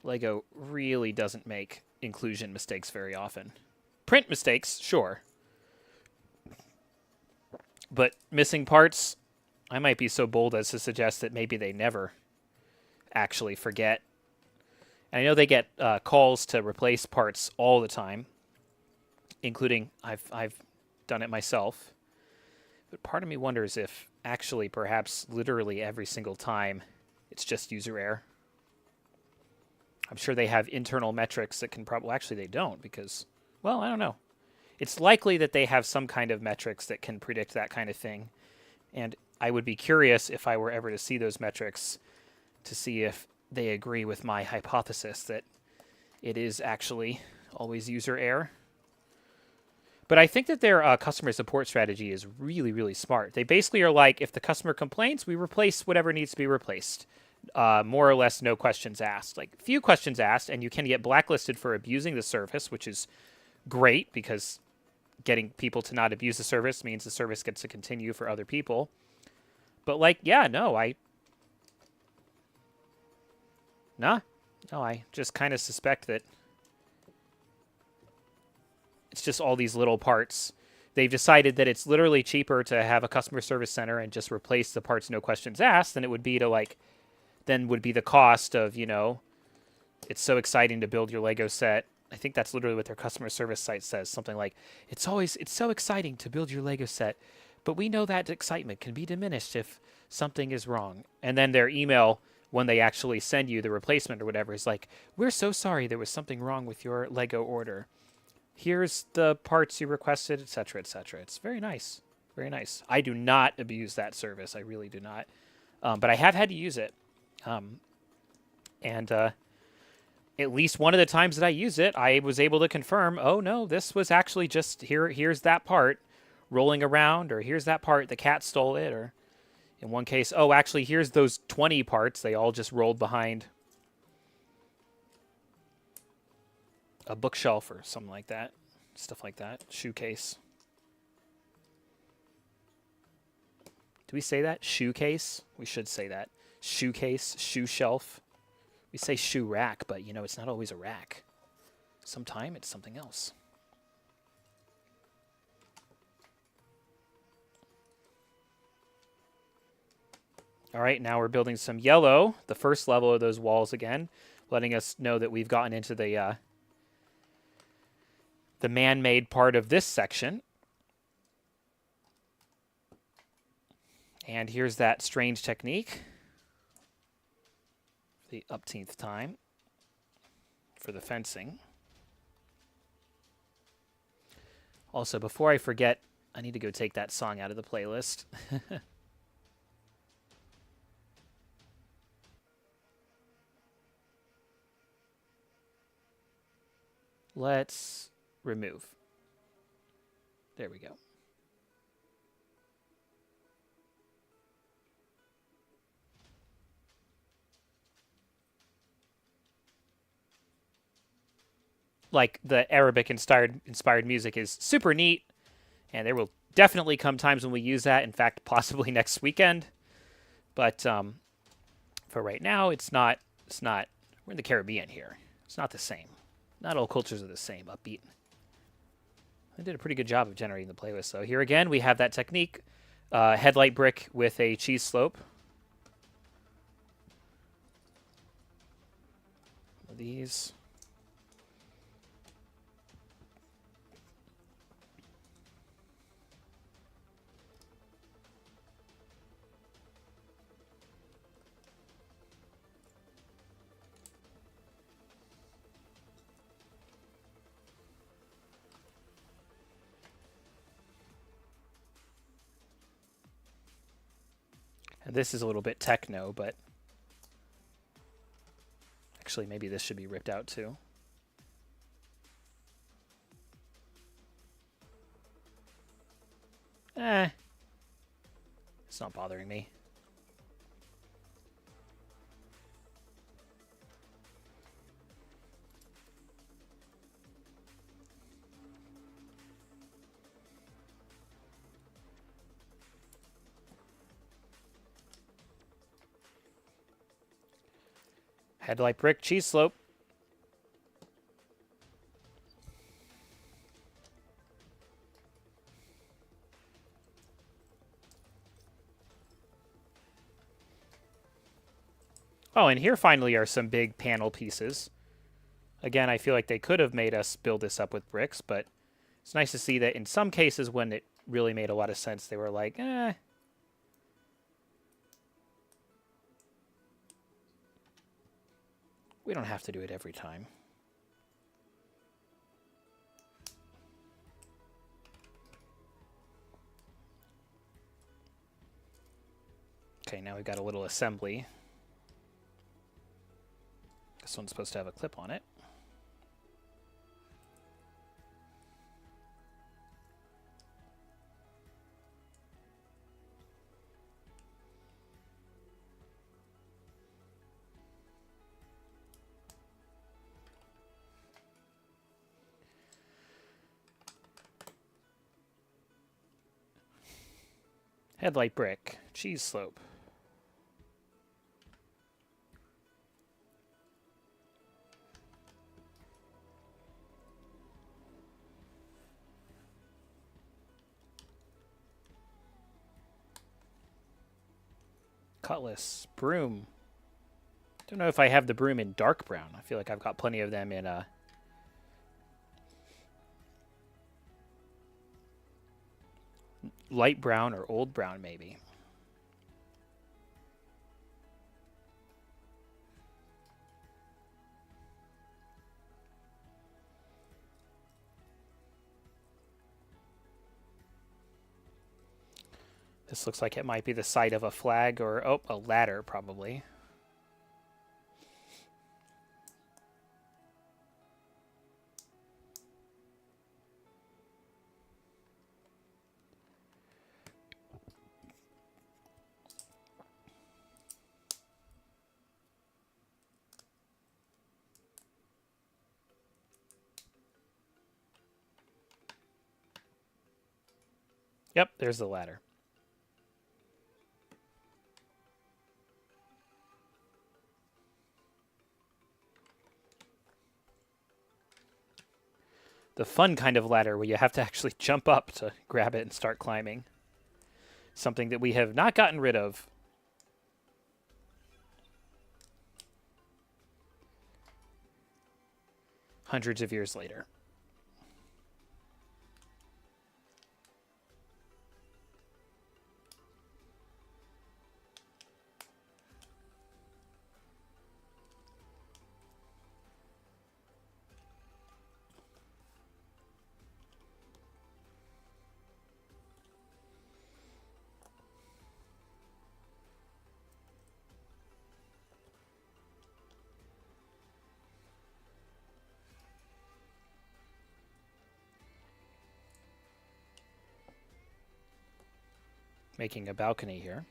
Lego really doesn't make inclusion mistakes very often. Print mistakes, sure. But missing parts, I might be so bold as to suggest that maybe they never actually forget. And I know they get calls to replace parts all the time, including I've done it myself. But part of me wonders if actually perhaps literally every single time it's just user error. I'm sure they have internal metrics that can probably... Well, actually, they don't because... Well, I don't know. It's likely that they have some kind of metrics that can predict that kind of thing. And I would be curious if I were ever to see those metrics to see if they agree with my hypothesis that it is actually always user error. But I think that their customer support strategy is really, really smart. They basically are like, if the customer complains, we replace whatever needs to be replaced. More or less no questions asked. Like, few questions asked, and you can get blacklisted for abusing the service, which is great because getting people to not abuse the service means the service gets to continue for other people. But, like, yeah, no, I just kind of suspect that it's just all these little parts. They've decided that it's literally cheaper to have a customer service center and just replace the parts no questions asked than it would be to, like, then would be the cost of, you know, it's so exciting to build your Lego set. I think that's literally what their customer service site says. Something like, it's so exciting to build your Lego set, but we know that excitement can be diminished if something is wrong. And then their email, when they actually send you the replacement or whatever, is like, we're so sorry there was something wrong with your Lego order. Here's the parts you requested, etc., etc. It's very nice. Very nice. I do not abuse that service. I really do not. But I have had to use it. And at least one of the times that I used it, I was able to confirm, oh, no, this was actually just, here's that part rolling around, or here's that part, the cat stole it, or in one case, oh, actually, here's those 20 parts. They all just rolled behind a bookshelf or something like that. Stuff like that. Shoe case. Do we say that? Shoe case? We should say that. Shoe case, shoe shelf. We say shoe rack, but, you know, it's not always a rack. Sometime it's something else. All right, now we're building some yellow, the first level of those walls again, letting us know that we've gotten into the man-made part of this section. And here's that strange technique. The upteenth time for the fencing. Also, before I forget, I need to go take that song out of the playlist. Let's remove. There we go. Like, the Arabic inspired music is super neat, and there will definitely come times when we use that. In fact, possibly next weekend. But for right now, it's not. We're in the Caribbean here. It's not the same. Not all cultures are the same. Upbeat. I did a pretty good job of generating the playlist. So here again, we have that technique. Headlight brick with a cheese slope. These. This is a little bit techno, but actually maybe this should be ripped out too. It's not bothering me. Headlight brick, cheese slope. Oh, and here finally are some big panel pieces. Again, I feel like they could have made us build this up with bricks, but it's nice to see that in some cases when it really made a lot of sense, they were like, we don't have to do it every time. Okay, now we've got a little assembly. This one's supposed to have a clip on it. Headlight brick, cheese slope. Cutlass, broom. Don't know if I have the broom in dark brown. I feel like I've got plenty of them in light brown or old brown, maybe. This looks like it might be the side of a flag or, oh, a ladder, probably. Yep, there's the ladder. The fun kind of ladder where you have to actually jump up to grab it and start climbing. Something that we have not gotten rid of. Hundreds of years later. Making a balcony here.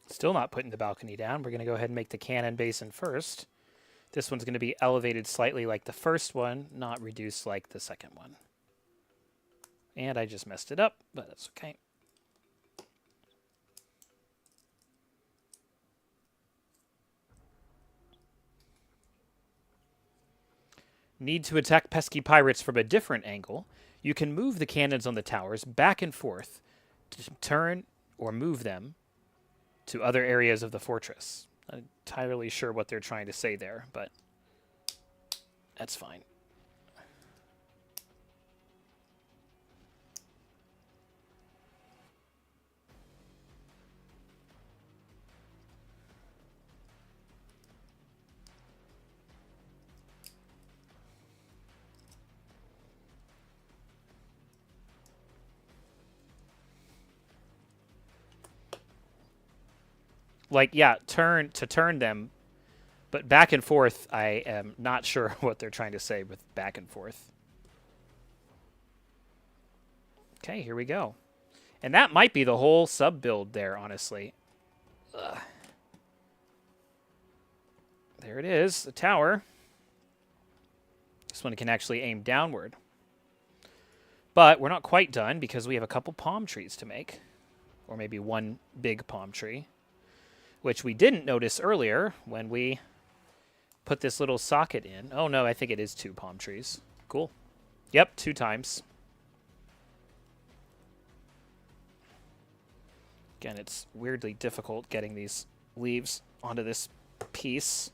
Still not putting the balcony down. We're going to go ahead and make the cannon basin first. This one's going to be elevated slightly like the first one, not reduced like the second one. And I just messed it up, but that's okay. Need to attack pesky pirates from a different angle. You can move the cannons on the towers back and forth to turn or move them to other areas of the fortress. Not entirely sure what they're trying to say there, but that's fine. like, yeah, turn them, but back and forth, I am not sure what they're trying to say with back and forth. Okay, here we go. And that might be the whole sub build there, honestly. Ugh. There it is, the tower. This one can actually aim downward. But we're not quite done because we have a couple palm trees to make. Or maybe one big palm tree. Which we didn't notice earlier when we put this little socket in. Oh no, I think it is 2 palm trees. Cool. Yep, 2 times. Again, it's weirdly difficult getting these leaves onto this piece.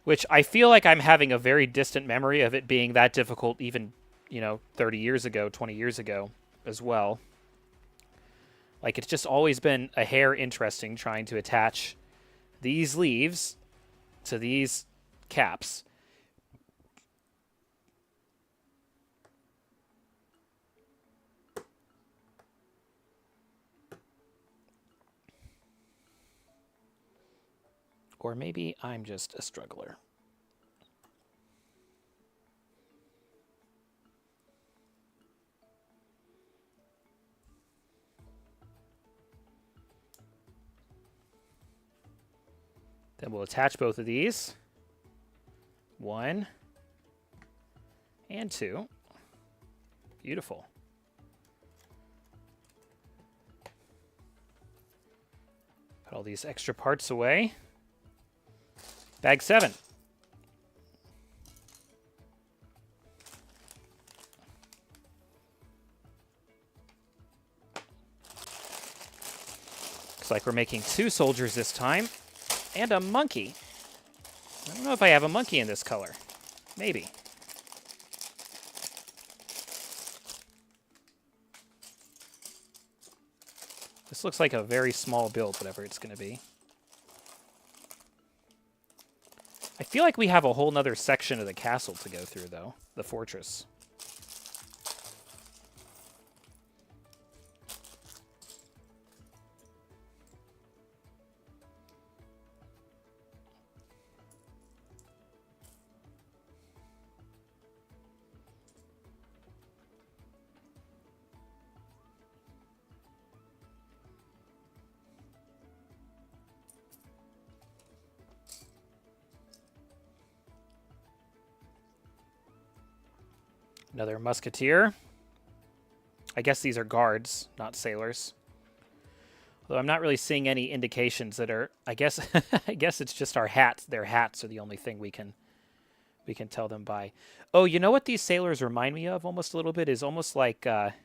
Which I feel like I'm having a very distant memory of it being that difficult even, 30 years ago, 20 years ago as well. Like, it's just always been a hair interesting trying to attach these leaves to these caps. Or maybe I'm just a struggler. Then we'll attach both of these. 1 and 2. Beautiful. Put all these extra parts away. Bag 7. Looks like we're making 2 soldiers this time. And a monkey. I don't know if I have a monkey in this color. Maybe. This looks like a very small build, whatever it's going to be. I feel like we have a whole nother section of the castle to go through, though. The fortress. Another musketeer. I guess these are guards, not sailors. Although I'm not really seeing any indications that are... I guess I guess it's just our hats. Their hats are the only thing we can tell them by. Oh, you know what these sailors remind me of almost a little bit? Is almost like... let's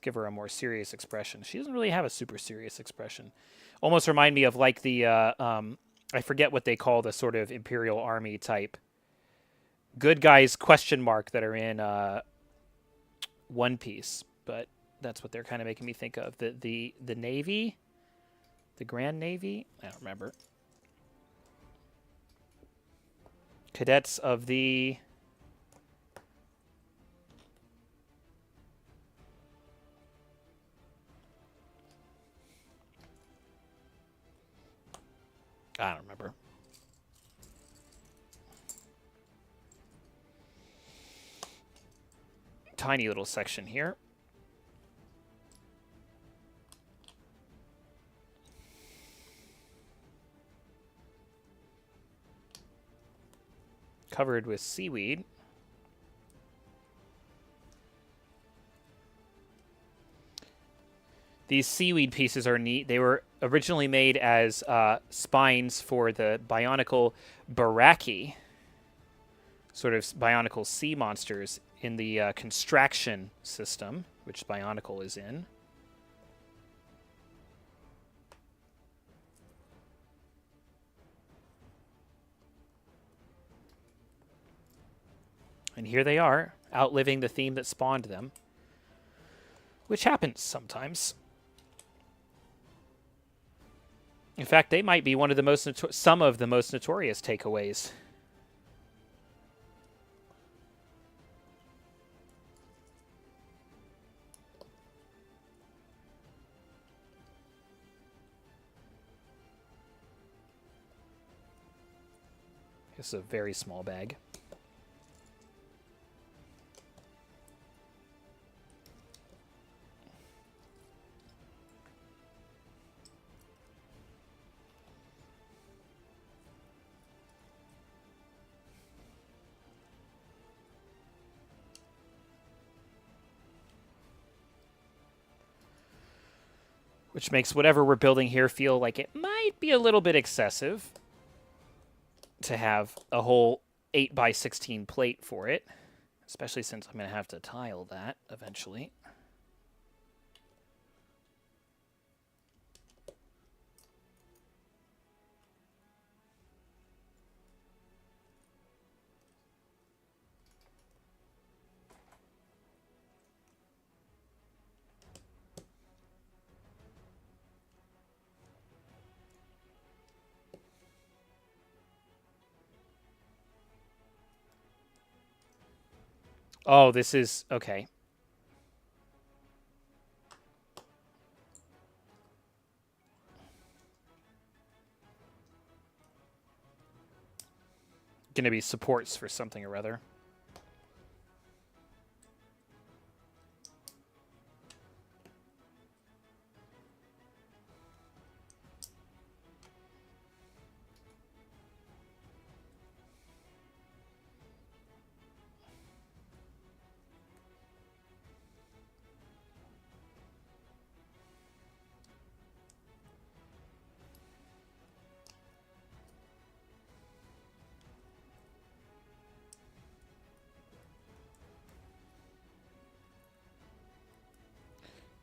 give her a more serious expression. She doesn't really have a super serious expression. Almost remind me of like the... I forget what they call the sort of Imperial Army type good guys question mark that are in One Piece, but that's what they're kind of making me think of. The Navy, the Grand Navy. I don't remember. Cadets of the. I don't remember. Tiny little section here. Covered with seaweed. These seaweed pieces are neat. They were originally made as spines for the bionicle baraki, sort of bionicle sea monsters in the Construction system, which Bionicle is in. And here they are, outliving the theme that spawned them, which happens sometimes. In fact, they might be one of the some of the most notorious takeaways. This is a very small bag. Which makes whatever we're building here feel like it might be a little bit excessive to have a whole 8x16 plate for it, especially since I'm going to have to tile that eventually. Oh, this is... okay. Going to be supports for something or other.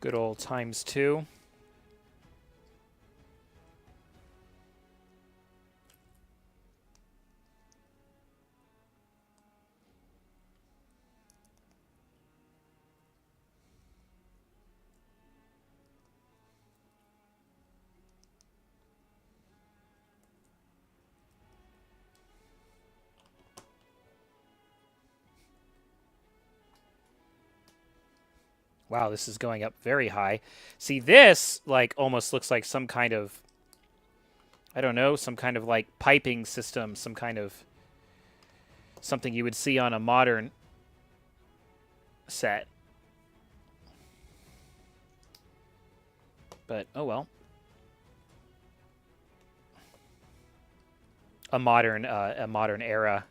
Good old ×2. Wow, this is going up very high. See, this, like, almost looks like some kind of, I don't know, some kind of, like, piping system, some kind of, something you would see on a modern set. But, oh well. A modern era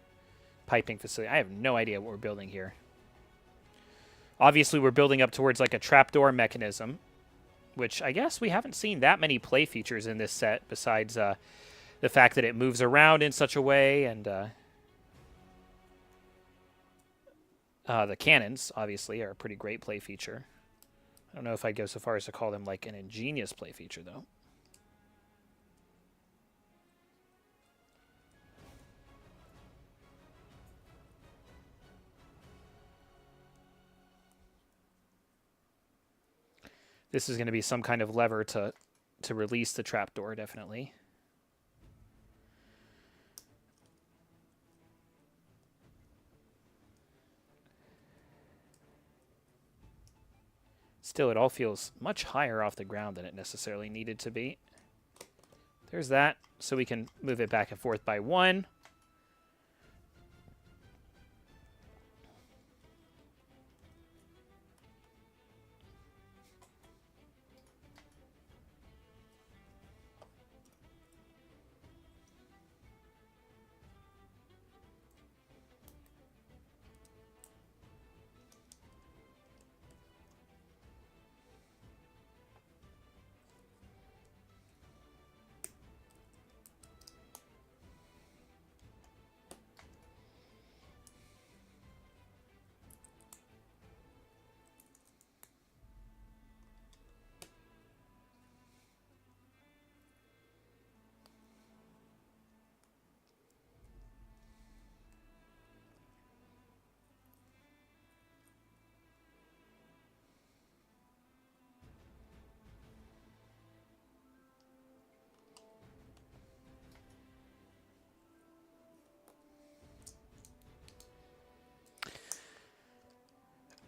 piping facility. I have no idea what we're building here. Obviously, we're building up towards like a trapdoor mechanism, which I guess we haven't seen that many play features in this set besides the fact that it moves around in such a way, and the cannons, obviously, are a pretty great play feature. I don't know if I'd go so far as to call them like an ingenious play feature, though. This is going to be some kind of lever to release the trapdoor, definitely. Still, it all feels much higher off the ground than it necessarily needed to be. There's that, so we can move it back and forth by 1.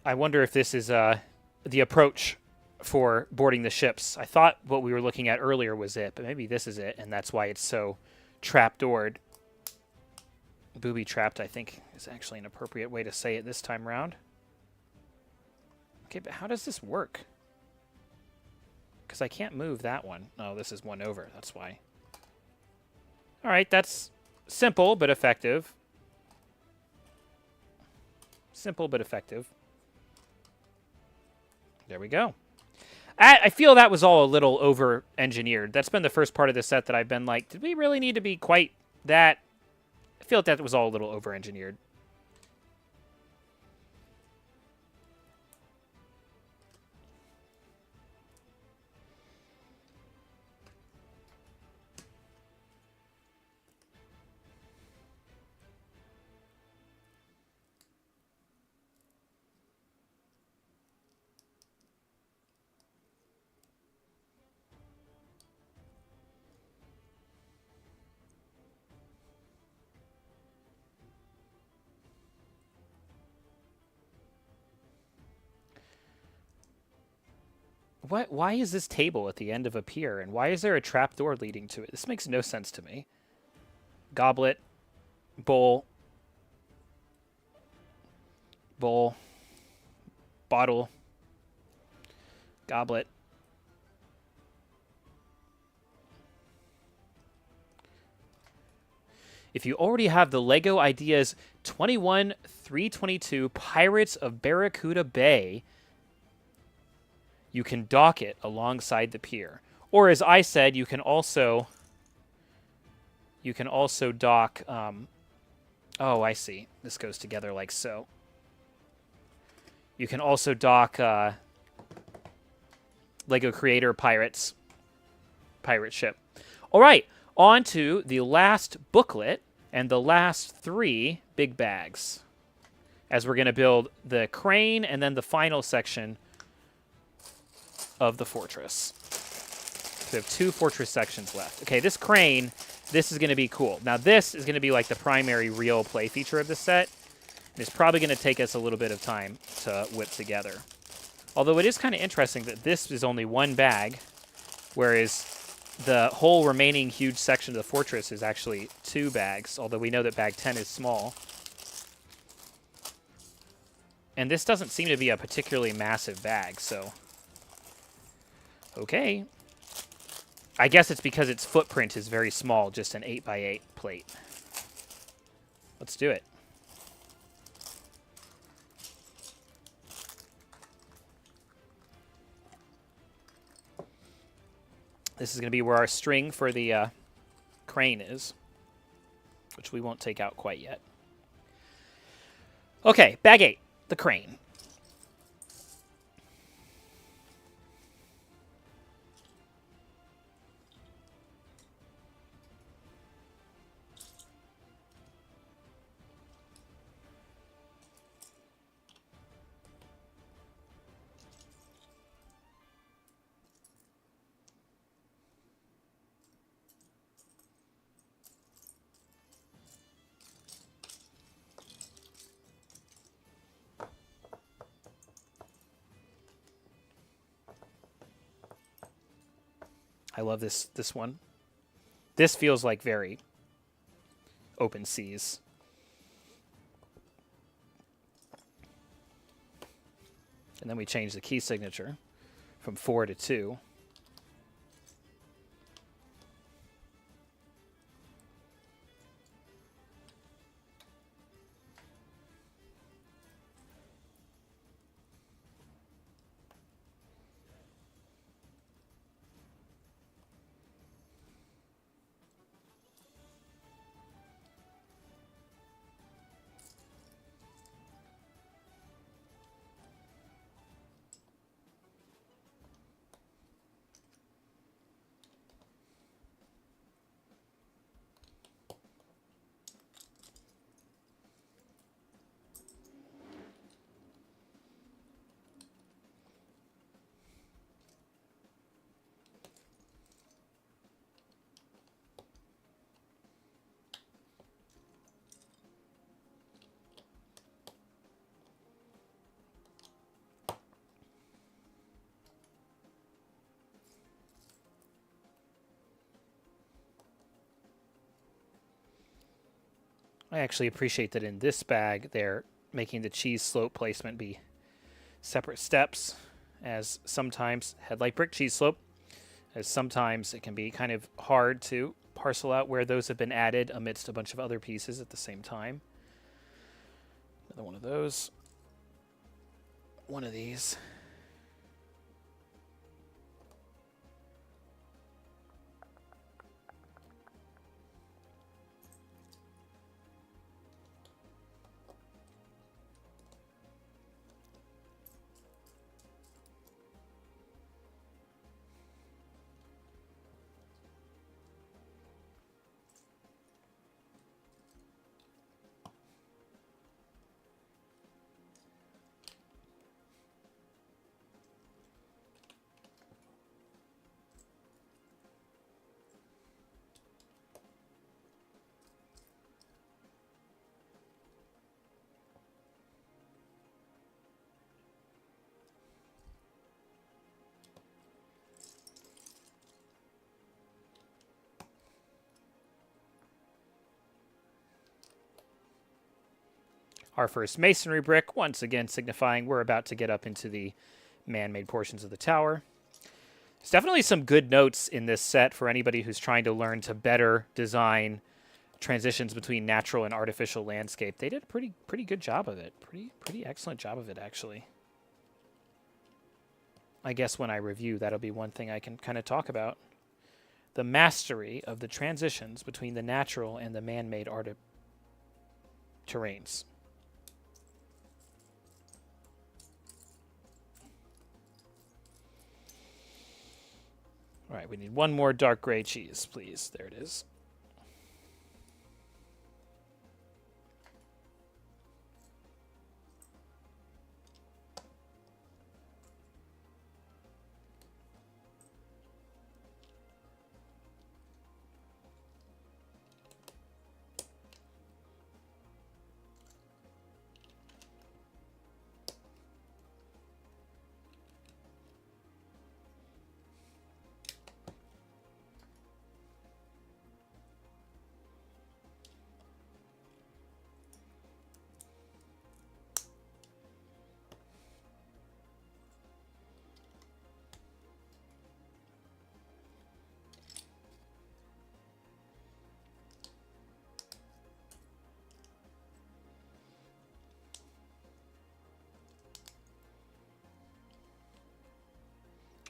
I wonder if this is the approach for boarding the ships. I thought what we were looking at earlier was it, but maybe this is it, and that's why it's so trapdoored. Booby-trapped, I think, is actually an appropriate way to say it this time around. Okay, but how does this work? Because I can't move that one. Oh, this is one over. That's why. All right, that's simple but effective. Simple but effective. There we go. I feel that was all a little over-engineered. That's been the first part of the set that I've been like, did we really need to be quite that? I feel like that was all a little over-engineered. What? Why is this table at the end of a pier, and why is there a trapdoor leading to it? This makes no sense to me. Goblet, bowl, bowl, bottle, goblet. If you already have the Lego Ideas 21-322 Pirates of Barracuda Bay, you can dock it alongside the pier. Or as I said, you can also dock. Oh, I see. This goes together like so. You can also dock Lego Creator Pirates pirate ship. All right, on to the last booklet and the last 3 big bags, as we're going to build the crane and then the final section of the fortress. So we have 2 fortress sections left. Okay, this crane, this is going to be cool. Now this is going to be like the primary real play feature of the set. It's probably going to take us a little bit of time to whip together. Although it is kind of interesting that this is only 1 bag, whereas the whole remaining huge section of the fortress is actually 2 bags, although we know that bag 10 is small. And this doesn't seem to be a particularly massive bag, so... Okay. I guess it's because its footprint is very small, just an 8x8 plate. Let's do it. This is going to be where our string for the crane is, which we won't take out quite yet. Okay, bag 8, the crane. I love this one. This feels like very open seas. And then we change the key signature from 4 to 2. I actually appreciate that in this bag they're making the cheese slope placement be separate steps, as sometimes headlight brick cheese slope, as sometimes it can be kind of hard to parcel out where those have been added amidst a bunch of other pieces at the same time. Another one of those. One of these. Our first masonry brick, once again signifying we're about to get up into the man-made portions of the tower. There's definitely some good notes in this set for anybody who's trying to learn to better design transitions between natural and artificial landscape. They did a pretty good job of it. Pretty excellent job of it, actually. I guess when I review, that'll be one thing I can kind of talk about. The mastery of the transitions between the natural and the man-made terrains. All right, we need one more dark gray cheese, please. There it is.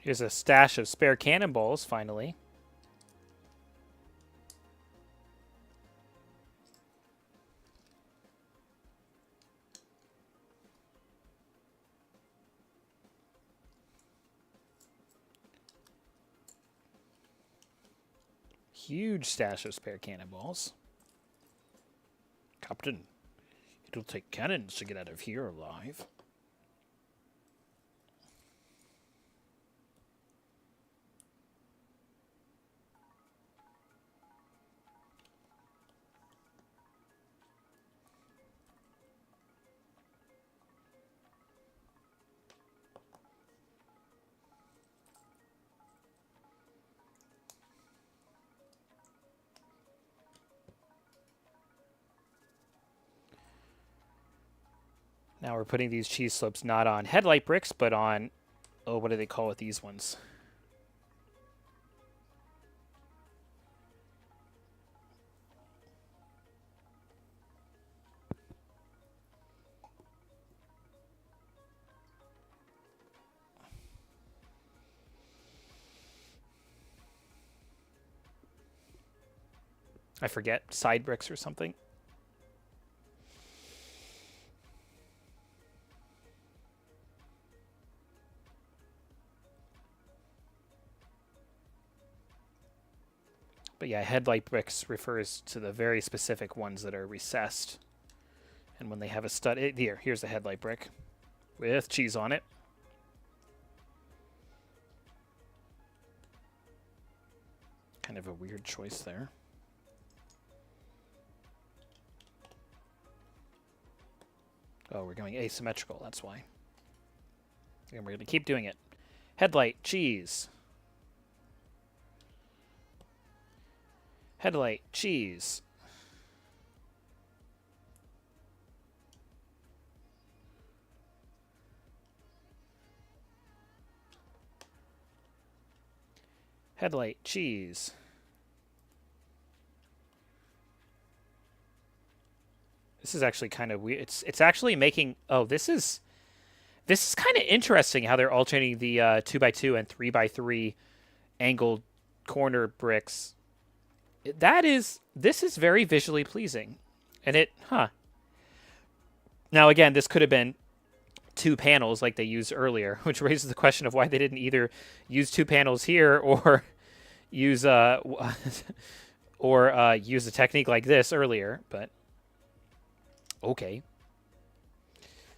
Here's a stash of spare cannonballs, finally. Huge stash of spare cannonballs. Captain, it'll take cannons to get out of here alive. Now we're putting these cheese slopes not on headlight bricks, but on, oh, what do they call it, these ones? I forget, side bricks or something. But yeah, headlight bricks refers to the very specific ones that are recessed. And when they have a stud... Here's a headlight brick with cheese on it. Kind of a weird choice there. Oh, we're going asymmetrical, that's why. And we're going to keep doing it. Headlight, cheese. Headlight, cheese. Headlight, cheese. This is actually kind of weird. It's actually making. Oh, this is kind of interesting how they're alternating the 2x2 and 3x3 angled corner bricks. This is very visually pleasing, and Now again, this could have been 2 panels like they used earlier, which raises the question of why they didn't either use 2 panels here or use use a technique like this earlier. But okay.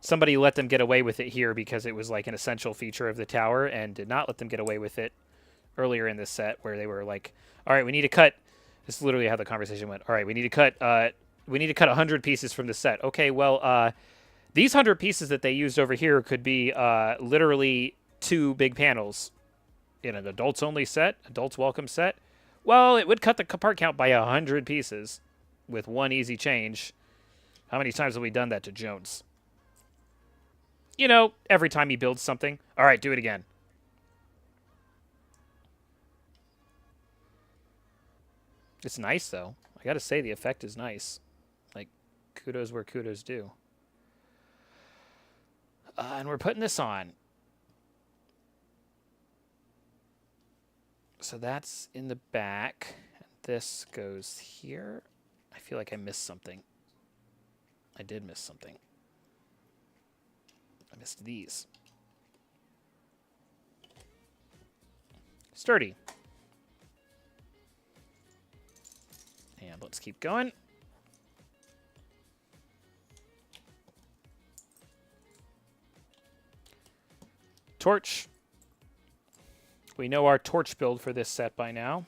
Somebody let them get away with it here because it was like an essential feature of the tower, and did not let them get away with it earlier in this set where they were like, all right, we need to cut. This is literally how the conversation went. All right, we need to cut 100 pieces from the set. Okay, well, these 100 pieces that they used over here could be literally 2 big panels in an adults-only set, adults welcome set. Well, it would cut the part count by 100 pieces with 1 easy change. How many times have we done that to Jones? You know, every time he builds something. All right, do it again. It's nice, though. I gotta say, the effect is nice. Like, kudos where kudos due. And we're putting this on. So that's in the back. This goes here. I feel like I missed something. I did miss something. I missed these. Sturdy. And let's keep going. Torch. We know our torch build for this set by now.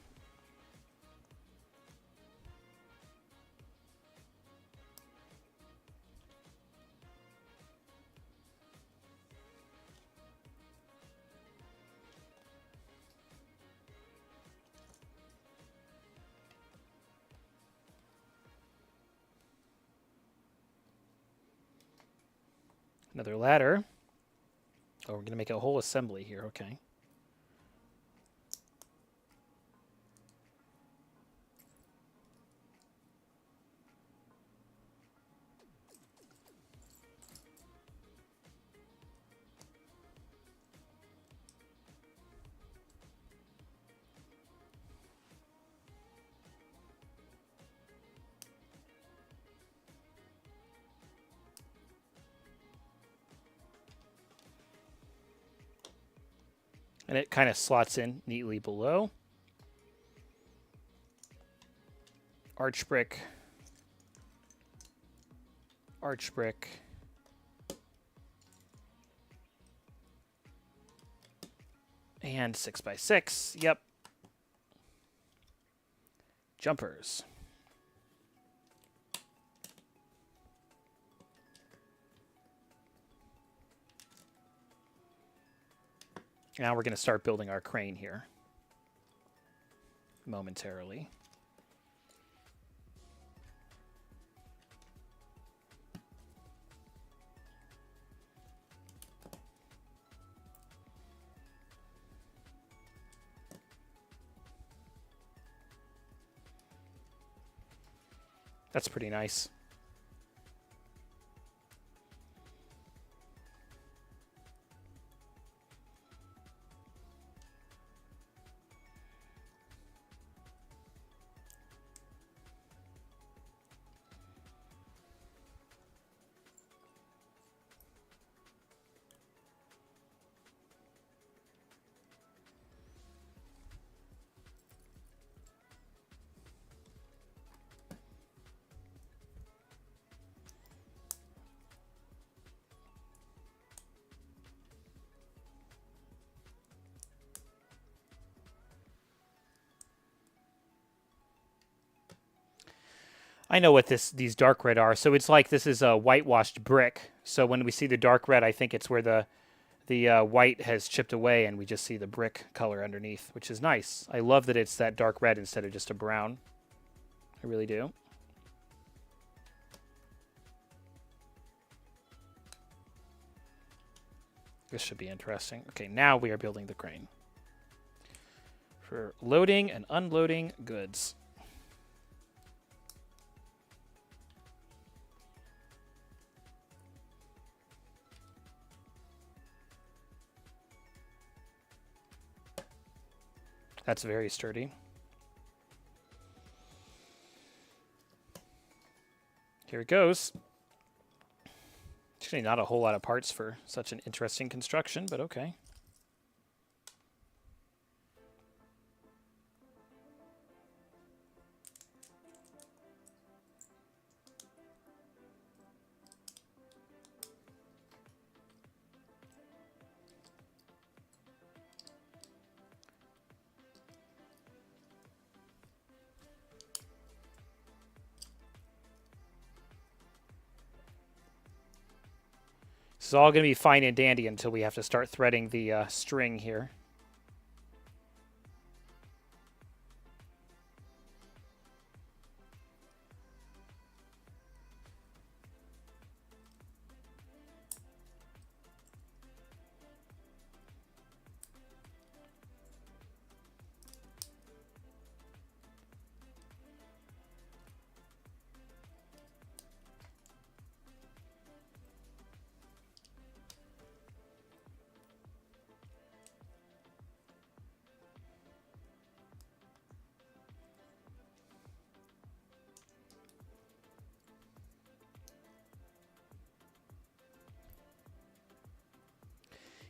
Another ladder. Oh, we're going to make a whole assembly here. Okay. And it kind of slots in neatly below. Arch brick. Arch brick. And 6x6. Yep. Jumpers. Now we're going to start building our crane here momentarily. That's pretty nice. I know what these dark red are. So it's like this is a whitewashed brick. So when we see the dark red, I think it's where the white has chipped away and we just see the brick color underneath, which is nice. I love that it's that dark red instead of just a brown. I really do. This should be interesting. Okay, now we are building the crane. for loading and unloading goods. That's very sturdy. Here it goes. Actually, not a whole lot of parts for such an interesting construction, but okay. This is all going to be fine and dandy until we have to start threading the string here.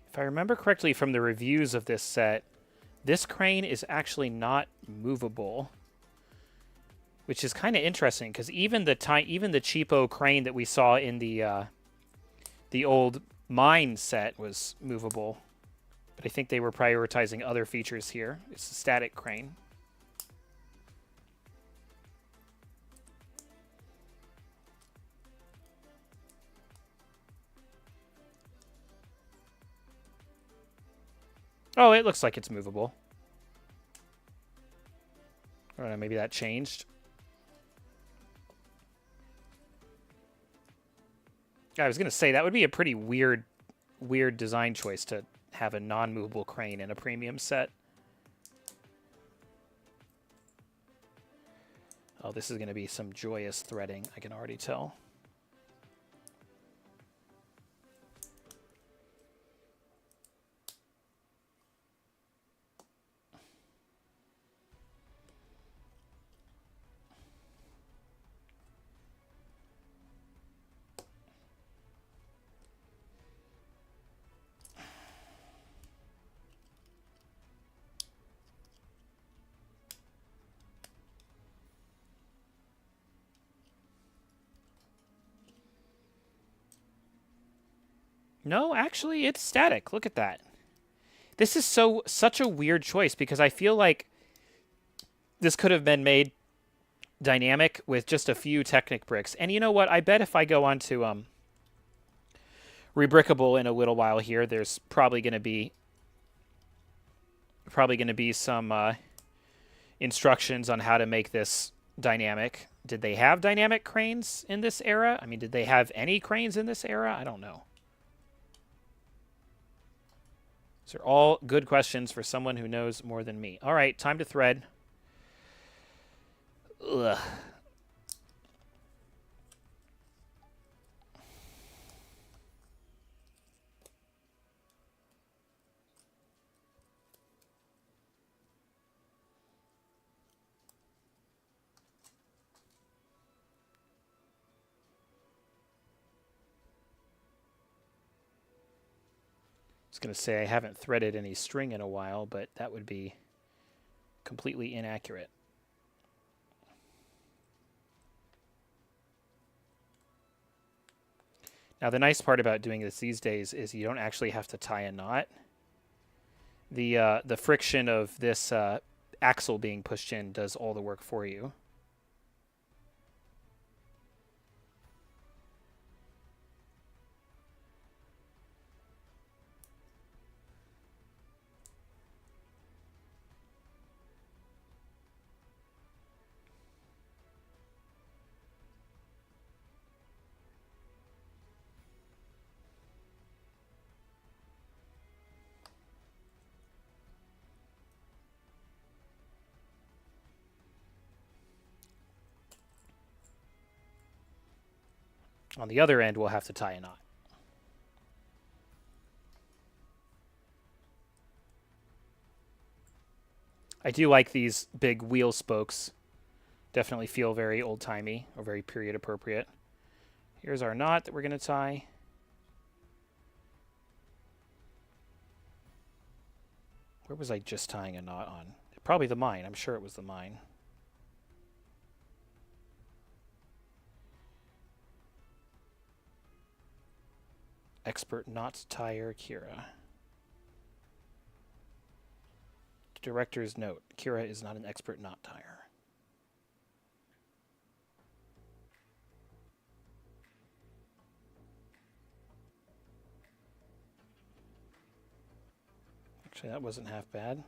If I remember correctly from the reviews of this set, this crane is actually not movable, which is kind of interesting because even the cheapo crane that we saw in the old mine set was movable, but I think they were prioritizing other features here. It's a static crane. Oh, it looks like it's movable. I don't know, maybe that changed. I was going to say, that would be a pretty weird design choice to have a non-movable crane in a premium set. Oh, this is going to be some joyous threading, I can already tell. No, actually, it's static. Look at that. This is such a weird choice because I feel like this could have been made dynamic with just a few Technic bricks. And you know what? I bet if I go on to Rebrickable in a little while here, there's probably going to be some instructions on how to make this dynamic. Did they have dynamic cranes in this era? I mean, did they have any cranes in this era? I don't know. These are all good questions for someone who knows more than me. All right, time to thread. Ugh. I was going to say I haven't threaded any string in a while, but that would be completely inaccurate. Now, the nice part about doing this these days is you don't actually have to tie a knot. The friction of this axle being pushed in does all the work for you. On the other end, we'll have to tie a knot. I do like these big wheel spokes. Definitely feel very old-timey or very period appropriate. Here's our knot that we're going to tie. Where was I just tying a knot on? Probably the mine. I'm sure it was the mine. Expert knot tire, Kira. Director's note. Kira is not an expert knot tire. Actually, that wasn't half bad.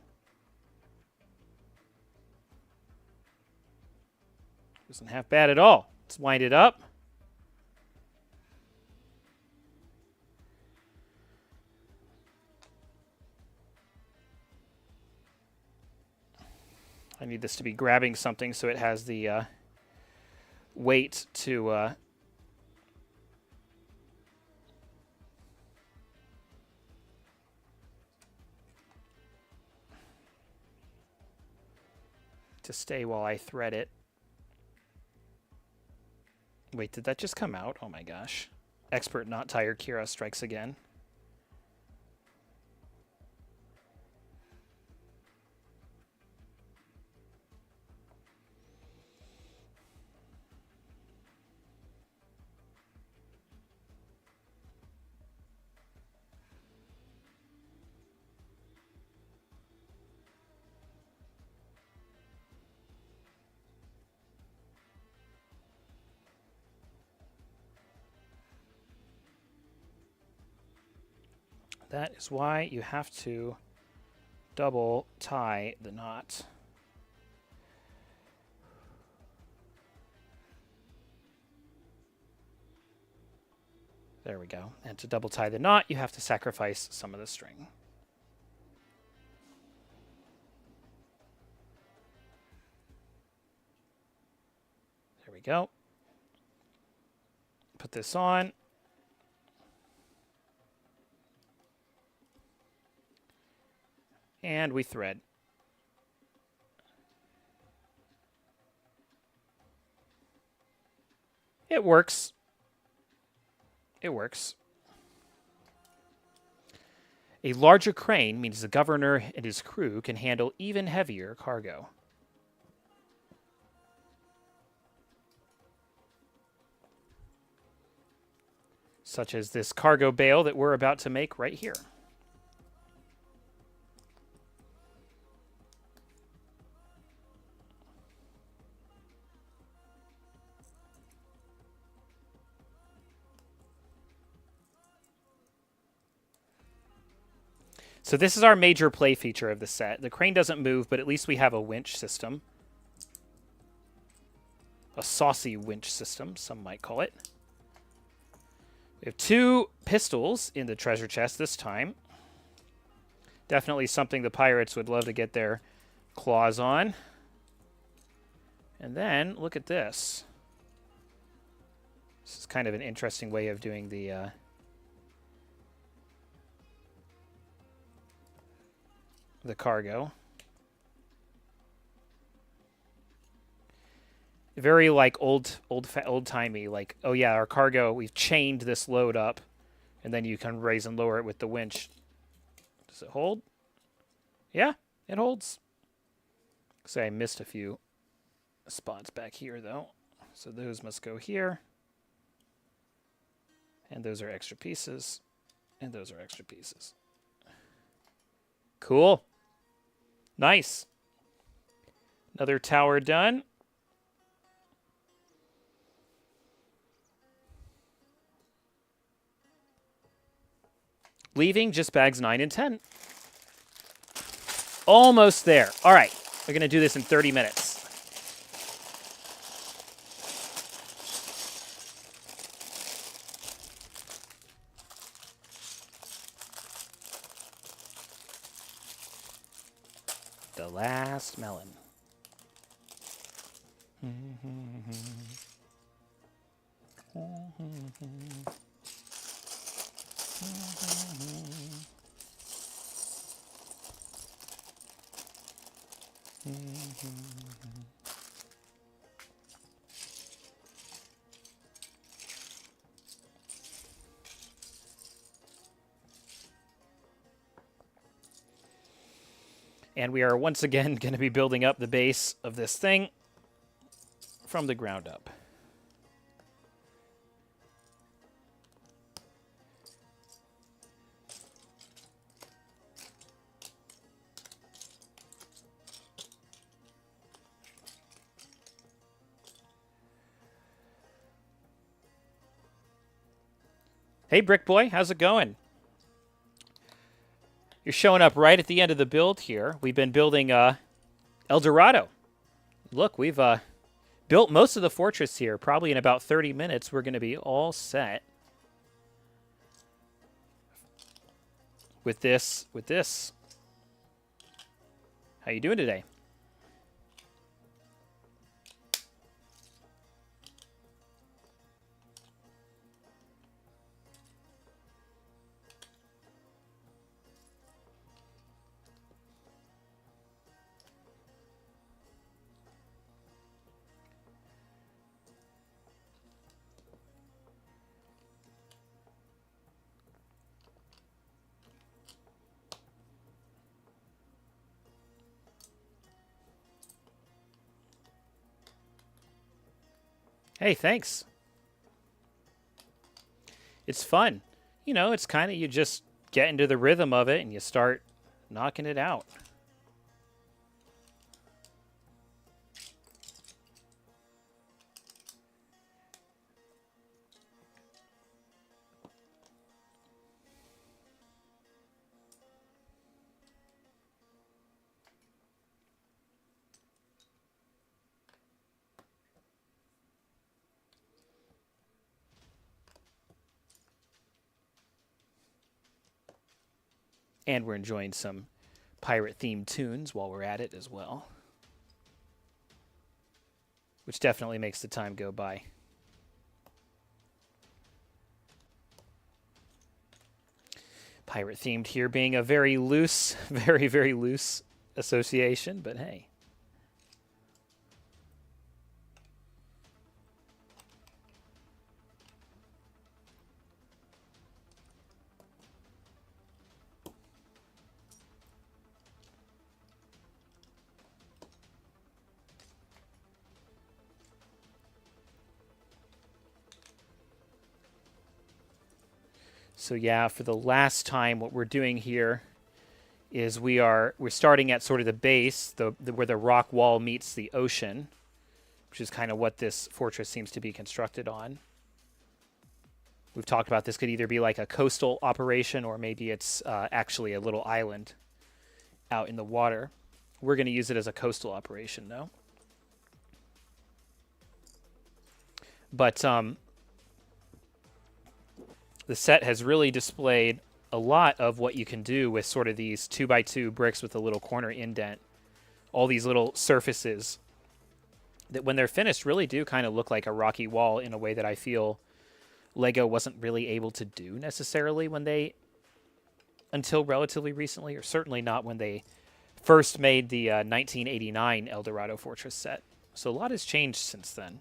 Wasn't half bad at all. Let's wind it up. I need this to be grabbing something so it has the weight to stay while I thread it. Wait, did that just come out? Oh my gosh. Expert knot tire Kira strikes again. That is why you have to double tie the knot. There we go. And to double tie the knot, you have to sacrifice some of the string. There we go. Put this on. And we thread. It works. It works. A larger crane means the governor and his crew can handle even heavier cargo. Such as this cargo bale that we're about to make right here. So this is our major play feature of the set. The crane doesn't move, but at least we have a winch system. A saucy winch system, some might call it. We have 2 pistols in the treasure chest this time. Definitely something the pirates would love to get their claws on. And then, look at this. This is kind of an interesting way of doing the cargo. Very like old-timey, like, oh yeah, our cargo, we've chained this load up, and then you can raise and lower it with the winch. Does it hold? Yeah, it holds. Say I missed a few spots back here though. So those must go here. And those are extra pieces. And those are extra pieces. Cool. Nice. Another tower done. Leaving just bags 9 and 10. Almost there. All right. We're going to do this in 30 minutes. The last melon. And we are once again going to be building up the base of this thing from the ground up. Hey, Brick Boy, how's it going? You're showing up right at the end of the build here. We've been building Eldorado. Look, we've built most of the fortress here. Probably in about 30 minutes, we're going to be all set with this. How you doing today? Hey, thanks. It's fun. You know, it's kind of, you just get into the rhythm of it and you start knocking it out. And we're enjoying some pirate-themed tunes while we're at it as well, which definitely makes the time go by. Pirate-themed here being a very loose, very loose association, but hey. So yeah, for the last time, what we're doing here is we're starting at sort of the base, where the rock wall meets the ocean, which is kind of what this fortress seems to be constructed on. We've talked about this could either be like a coastal operation or maybe it's actually a little island out in the water. We're going to use it as a coastal operation, though. But the set has really displayed a lot of what you can do with sort of these 2x2 bricks with a little corner indent. All these little surfaces that when they're finished really do kind of look like a rocky wall in a way that I feel Lego wasn't really able to do necessarily until relatively recently, or certainly not when they first made the 1989 Eldorado Fortress set. So a lot has changed since then.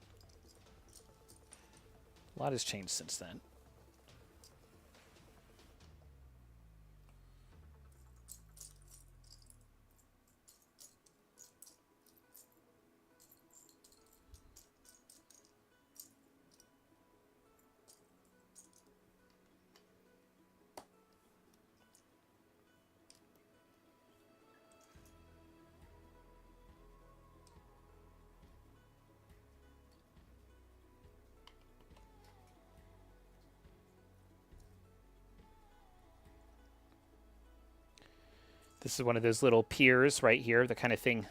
This is one of those little piers right here, the kind of thing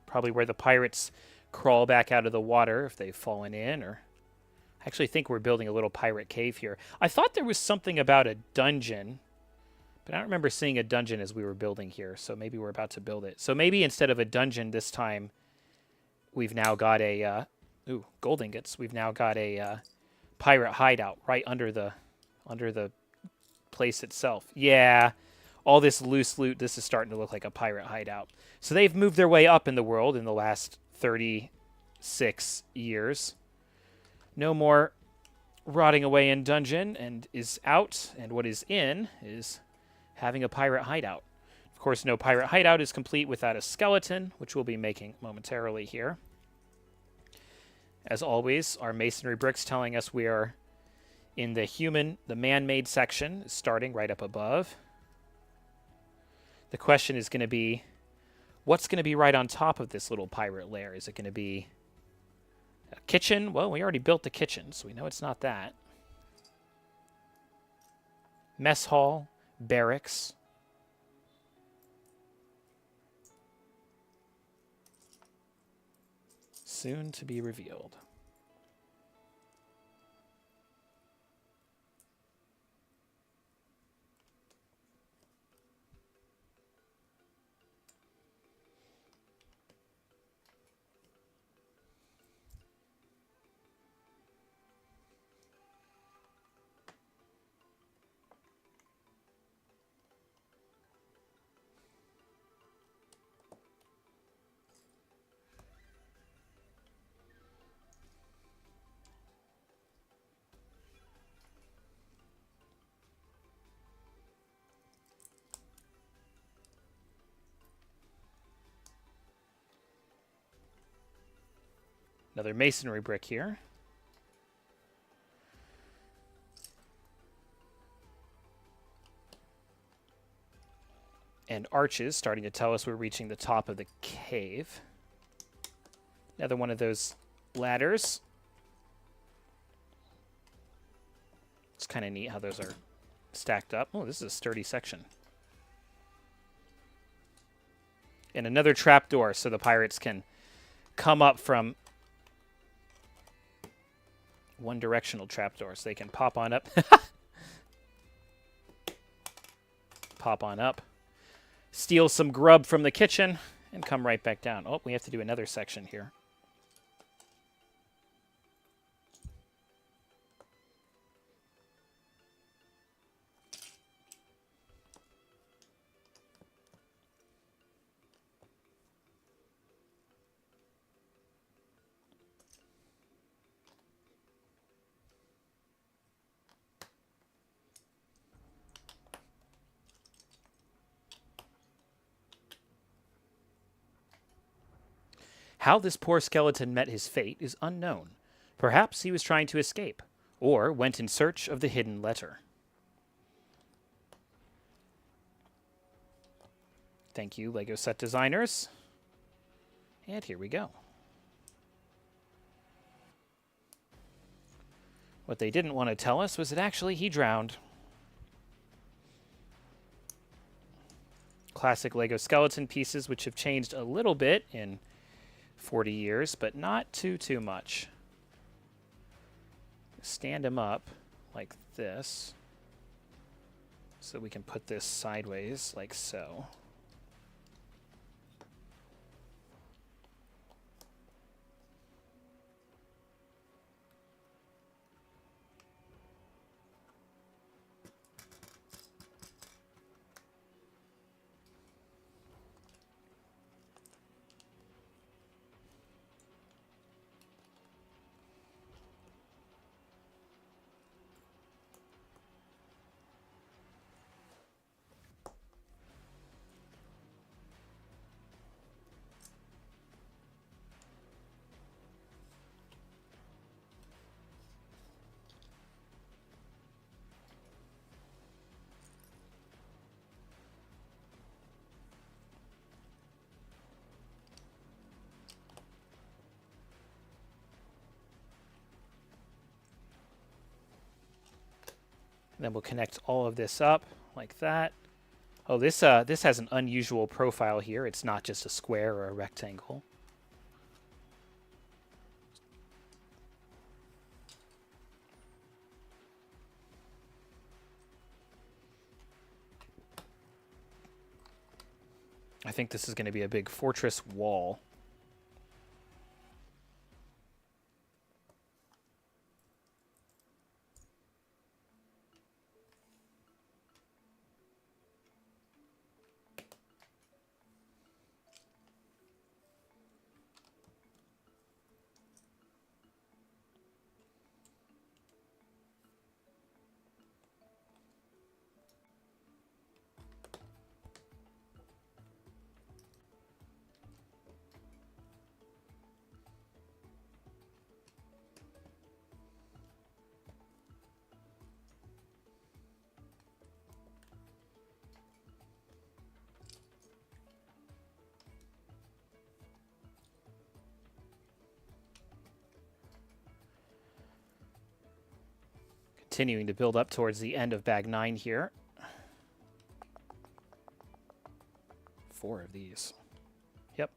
probably where the pirates crawl back out of the water if they've fallen in, or I actually think we're building a little pirate cave here. I thought there was something about a dungeon, but I don't remember seeing a dungeon as we were building here, so maybe we're about to build it. So maybe instead of a dungeon this time, we've now got a, gold ingots. We've now got a pirate hideout right under the place itself. Yeah, all this loose loot. This is starting to look like a pirate hideout. So they've moved their way up in the world in the last 36 years. No more rotting away in dungeon and is out, and what is in is having a pirate hideout. Of course, no pirate hideout is complete without a skeleton, which we'll be making momentarily here. As always, our masonry bricks telling us we are in the man-made section, starting right up above. The question is going to be, what's going to be right on top of this little pirate lair? Is it going to be a kitchen? Well, we already built the kitchen, so we know it's not that. Mess hall, barracks. Soon to be revealed. Another masonry brick here. And arches starting to tell us we're reaching the top of the cave. Another one of those ladders. It's kind of neat how those are stacked up. Oh, this is a sturdy section. And another trapdoor so the pirates can come up from one-directional trapdoors. They can pop on up. Pop on up. Steal some grub from the kitchen and come right back down. Oh, we have to do another section here. How this poor skeleton met his fate is unknown. Perhaps he was trying to escape, or went in search of the hidden letter. Thank you, LEGO set designers. And here we go. What they didn't want to tell us was that actually he drowned. Classic LEGO skeleton pieces, which have changed a little bit in 40 years, but not too much. Stand him up like this, so we can put this sideways like so. Then we'll connect all of this up like that. Oh, this has an unusual profile here. It's not just a square or a rectangle. I think this is going to be a big fortress wall. continuing to build up towards the end of bag 9 here. 4 of these. Yep.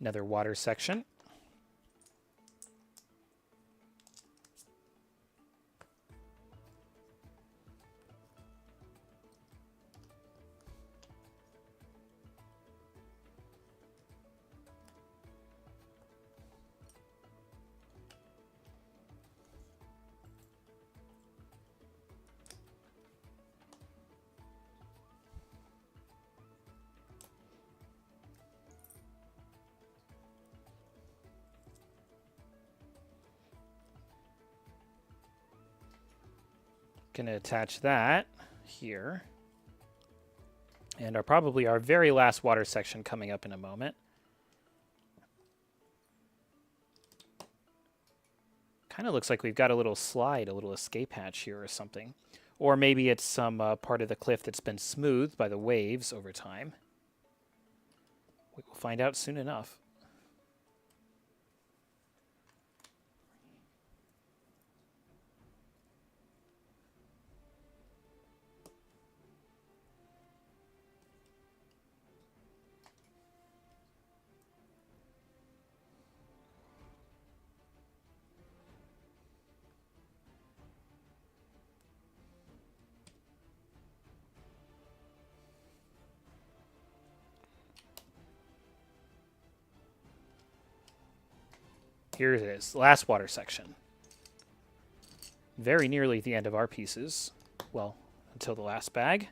Another water section. Going to attach that here. And probably our very last water section coming up in a moment. Kind of looks like we've got a little slide, a little escape hatch here or something. Or maybe it's some part of the cliff that's been smoothed by the waves over time. We will find out soon enough. Here it is, last water section. Very nearly the end of our pieces. Well, until the last bag.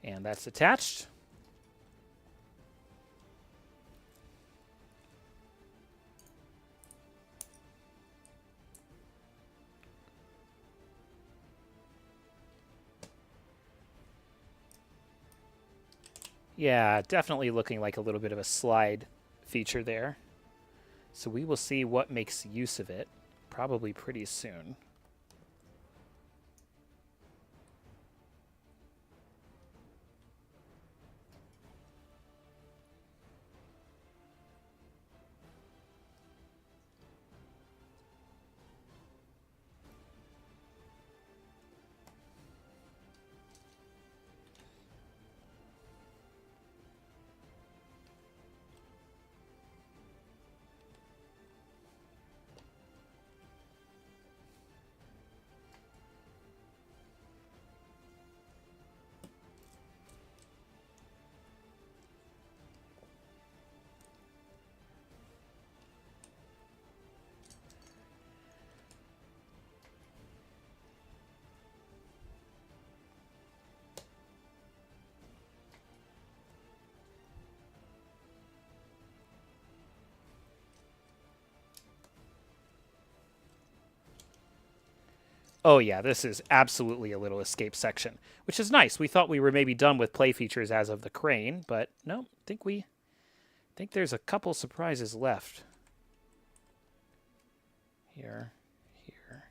And that's attached. Yeah, definitely looking like a little bit of a slide feature there. So we will see what makes use of it probably pretty soon. Oh yeah, this is absolutely a little escape section, which is nice. We thought we were maybe done with play features as of the crane, but no, think there's a couple surprises left. Here, here.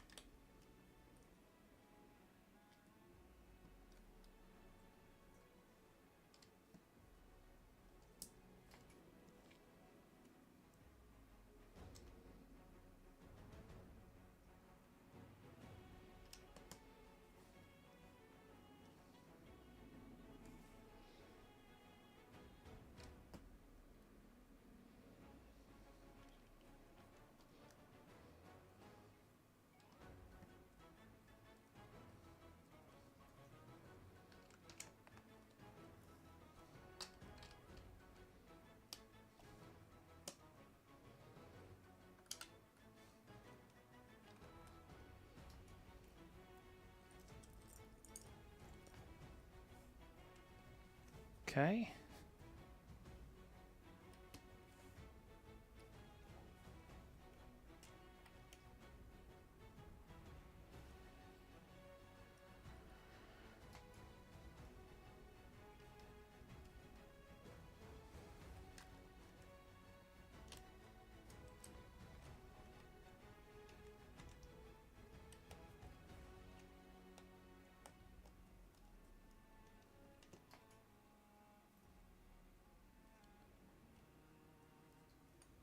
Okay.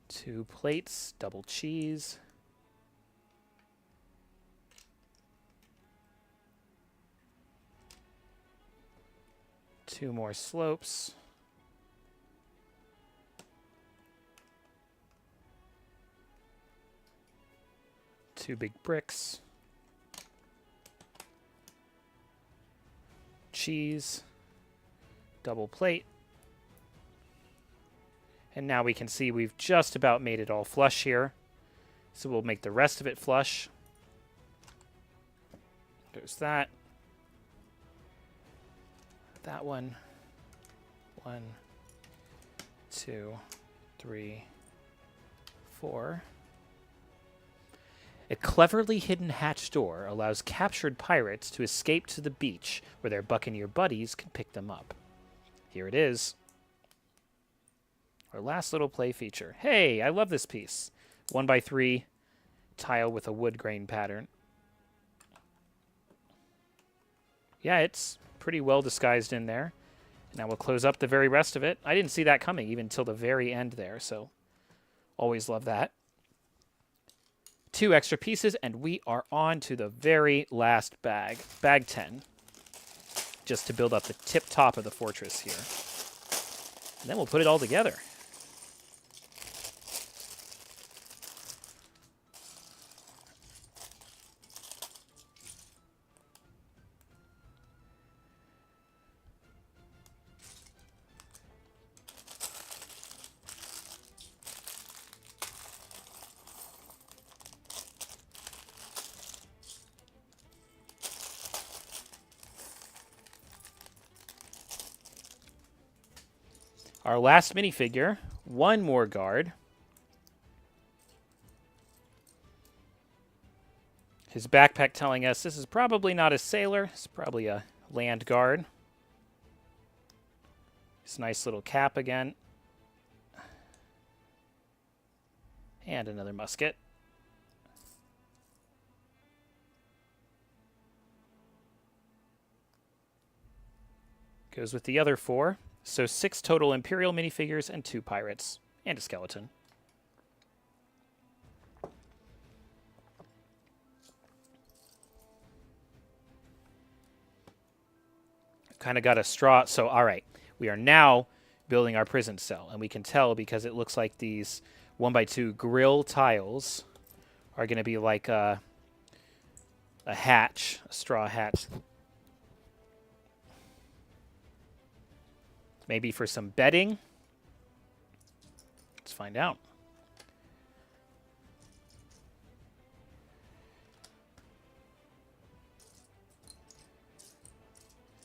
2 plates, double cheese. Two more slopes. Two big bricks. Cheese. Double plate. And now we can see we've just about made it all flush here. So we'll make the rest of it flush. There's that. That one. 1, 2, 3, 4. A cleverly hidden hatch door allows captured pirates to escape to the beach where their buccaneer buddies can pick them up. Here it is. Our last little play feature. Hey, I love this piece. 1x3 tile with a wood grain pattern. Yeah, it's pretty well disguised in there. Now we'll close up the very rest of it. I didn't see that coming even till the very end there, so always love that. 2 extra pieces, and we are on to the very last bag, bag 10, just to build up the tip top of the fortress here. And then we'll put it all together. Our last minifigure, one more guard. His backpack telling us this is probably not a sailor. It's probably a land guard. His nice little cap again. And another musket. Goes with the other 4. So 6 total Imperial minifigures and 2 pirates. And a skeleton. Kind of got a straw. So, all right. We are now building our prison cell. And we can tell because it looks like these 1x2 grill tiles are going to be like a hatch, a straw hatch. Maybe for some bedding. Let's find out.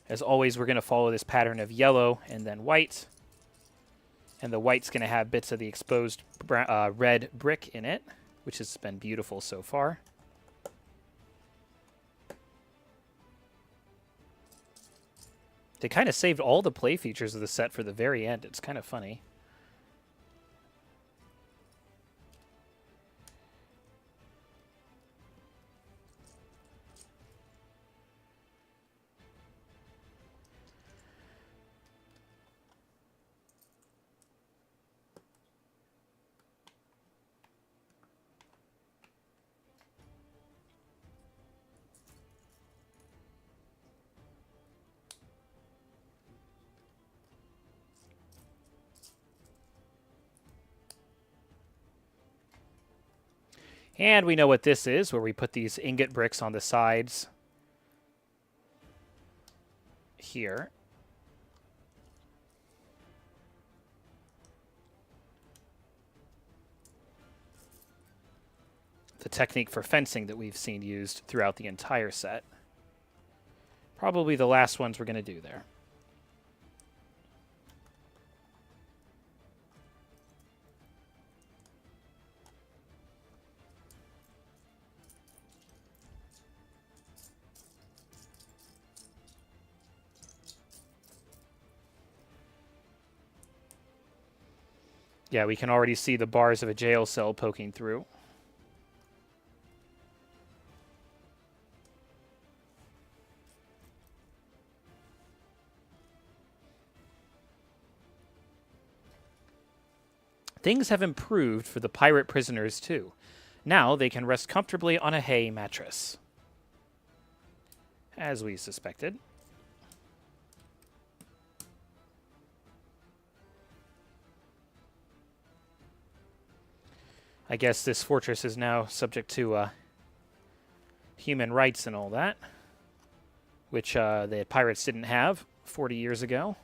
As always, we're going to follow this pattern of yellow and then white. And the white's going to have bits of the exposed red brick in it, which has been beautiful so far. They kind of saved all the play features of the set for the very end. It's kind of funny. And we know what this is, where we put these ingot bricks on the sides here. The technique for fencing that we've seen used throughout the entire set. Probably the last ones we're going to do there. Yeah, we can already see the bars of a jail cell poking through. Things have improved for the pirate prisoners, too. Now they can rest comfortably on a hay mattress. As we suspected. I guess this fortress is now subject to human rights and all that, which the pirates didn't have 40 years ago.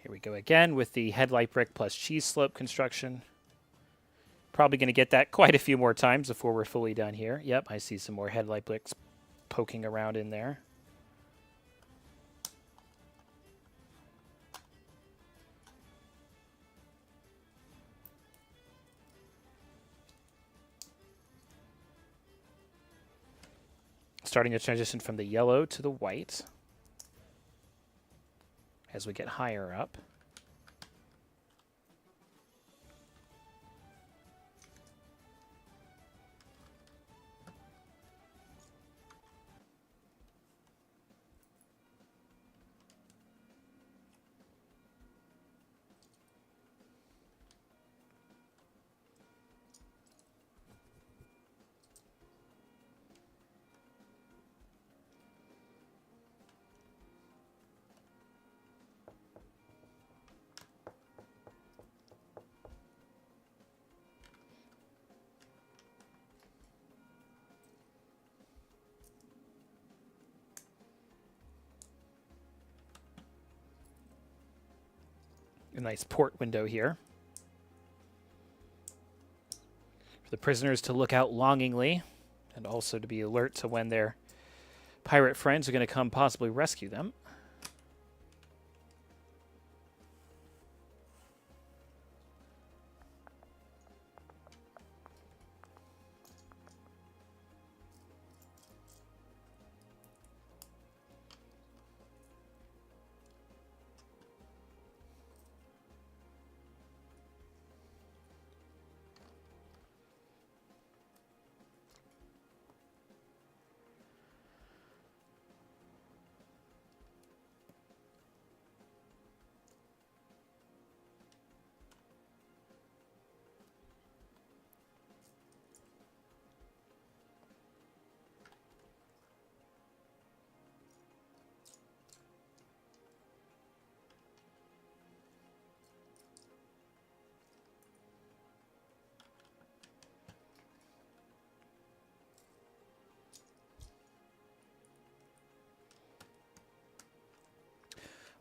Here we go again with the headlight brick plus cheese slope construction. Probably going to get that quite a few more times before we're fully done here. Yep, I see some more headlight bricks poking around in there. Starting to transition from the yellow to the white as we get higher up. A nice port window here for the prisoners to look out longingly and also to be alert to when their pirate friends are going to come possibly rescue them.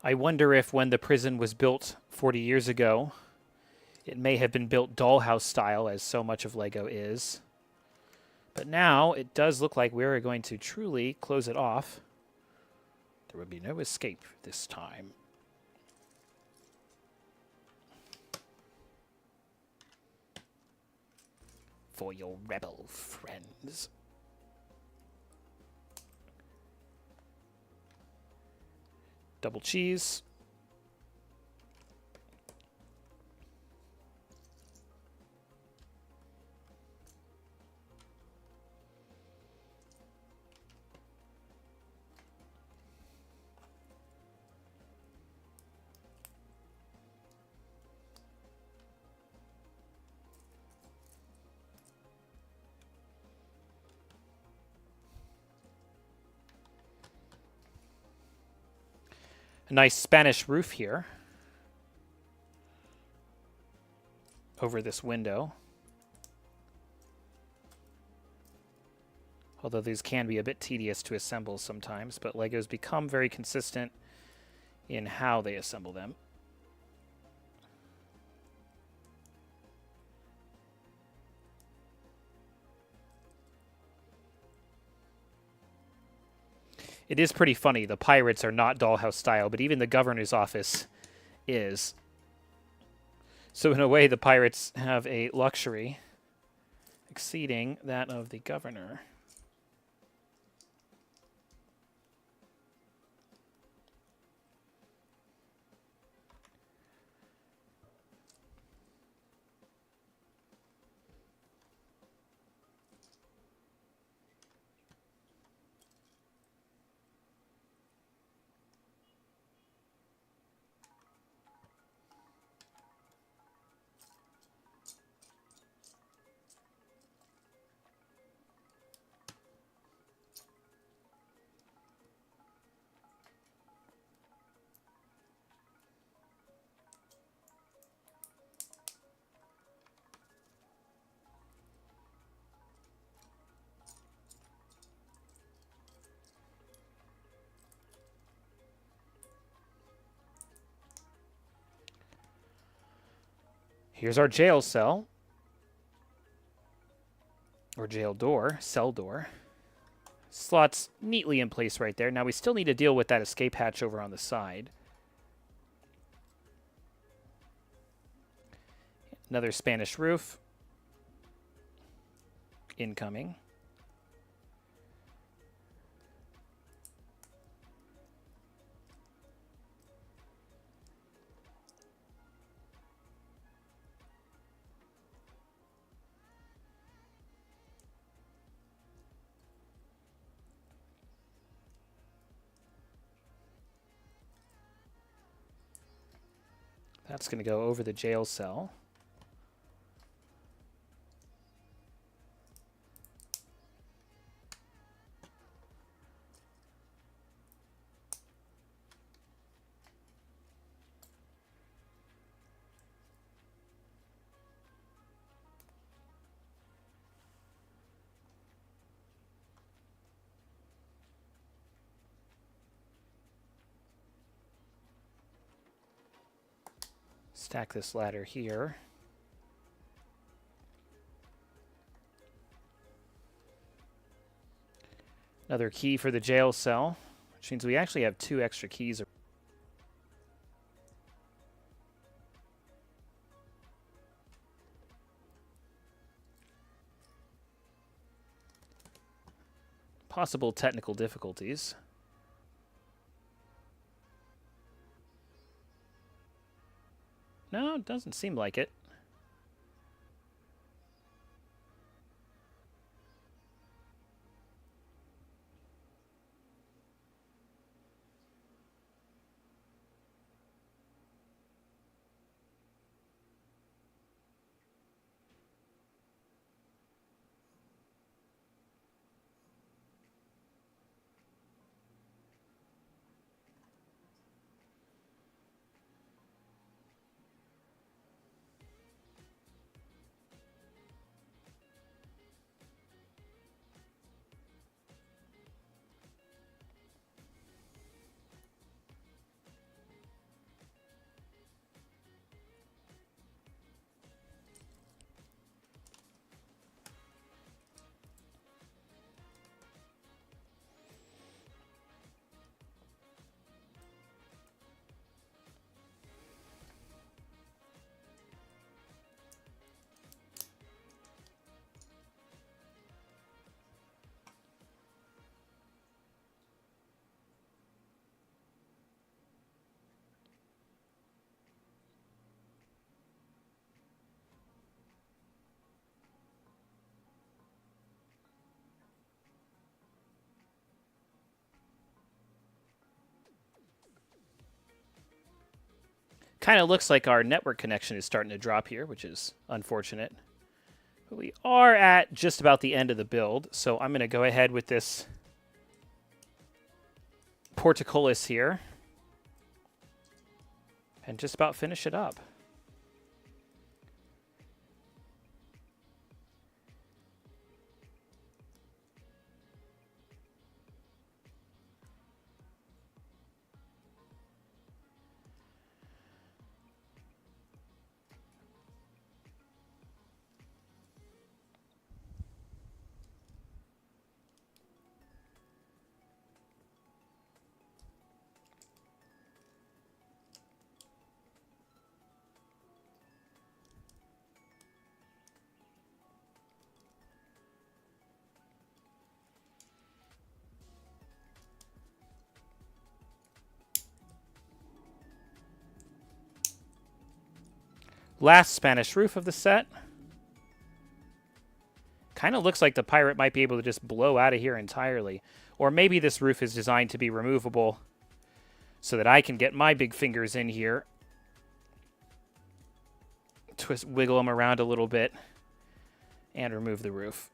I wonder if when the prison was built 40 years ago, it may have been built dollhouse style, as so much of Lego is. But now it does look like we're going to truly close it off. There will be no escape this time. For your rebel friends. Double cheese. A nice Spanish roof here over this window. Although these can be a bit tedious to assemble sometimes, but Legos become very consistent in how they assemble them. It is pretty funny. The pirates are not dollhouse style, but even the governor's office is. So in a way, the pirates have a luxury exceeding that of the governor. Here's our jail cell. Or jail door, cell door. Slots neatly in place right there. Now we still need to deal with that escape hatch over on the side. Another Spanish roof. Incoming. That's going to go over the jail cell. Stack this ladder here. Another key for the jail cell, which means we actually have 2 extra keys. Possible technical difficulties. No, it doesn't seem like it. Kind of looks like our network connection is starting to drop here, which is unfortunate. But we are at just about the end of the build, so I'm going to go ahead with this portcullis here. and just about finish it up. Last Spanish roof of the set. Kind of looks like the pirate might be able to just blow out of here entirely. Or maybe this roof is designed to be removable so that I can get my big fingers in here. Twist, wiggle them around a little bit. And remove the roof.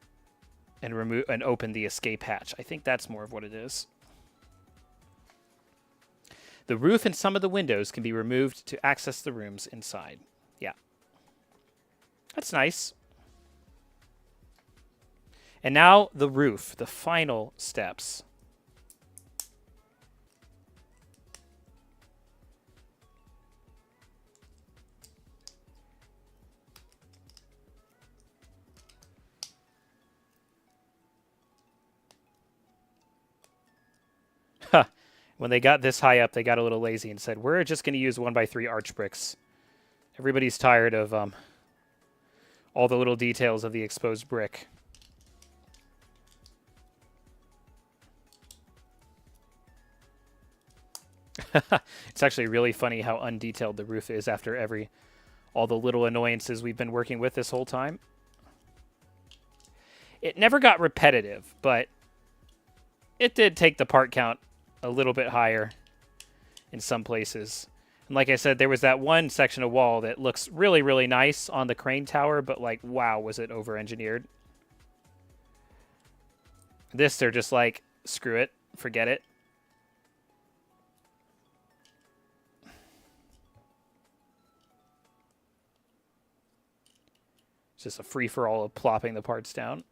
And open the escape hatch. I think that's more of what it is. The roof and some of the windows can be removed to access the rooms inside. Yeah. That's nice. And now the roof, the final steps. Huh. When they got this high up, they got a little lazy and said, we're just going to use 1x3 arch bricks. Everybody's tired of all the little details of the exposed brick. It's actually really funny how undetailed the roof is after all the little annoyances we've been working with this whole time. It never got repetitive, but it did take the part count a little bit higher in some places. And like I said, there was that one section of wall that looks really, really nice on the crane tower, but like, wow, was it over-engineered. This, they're just like, screw it, forget it. It's just a free-for-all of plopping the parts down.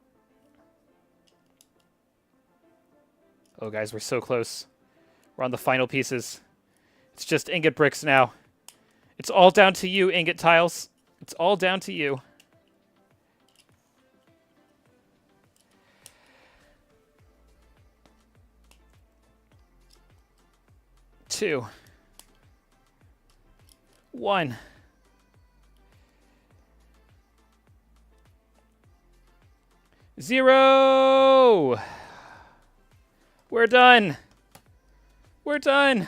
Oh, guys, we're so close. We're on the final pieces. It's just ingot bricks now. It's all down to you, ingot tiles. It's all down to you. Two. One. Zero! We're done. We're done.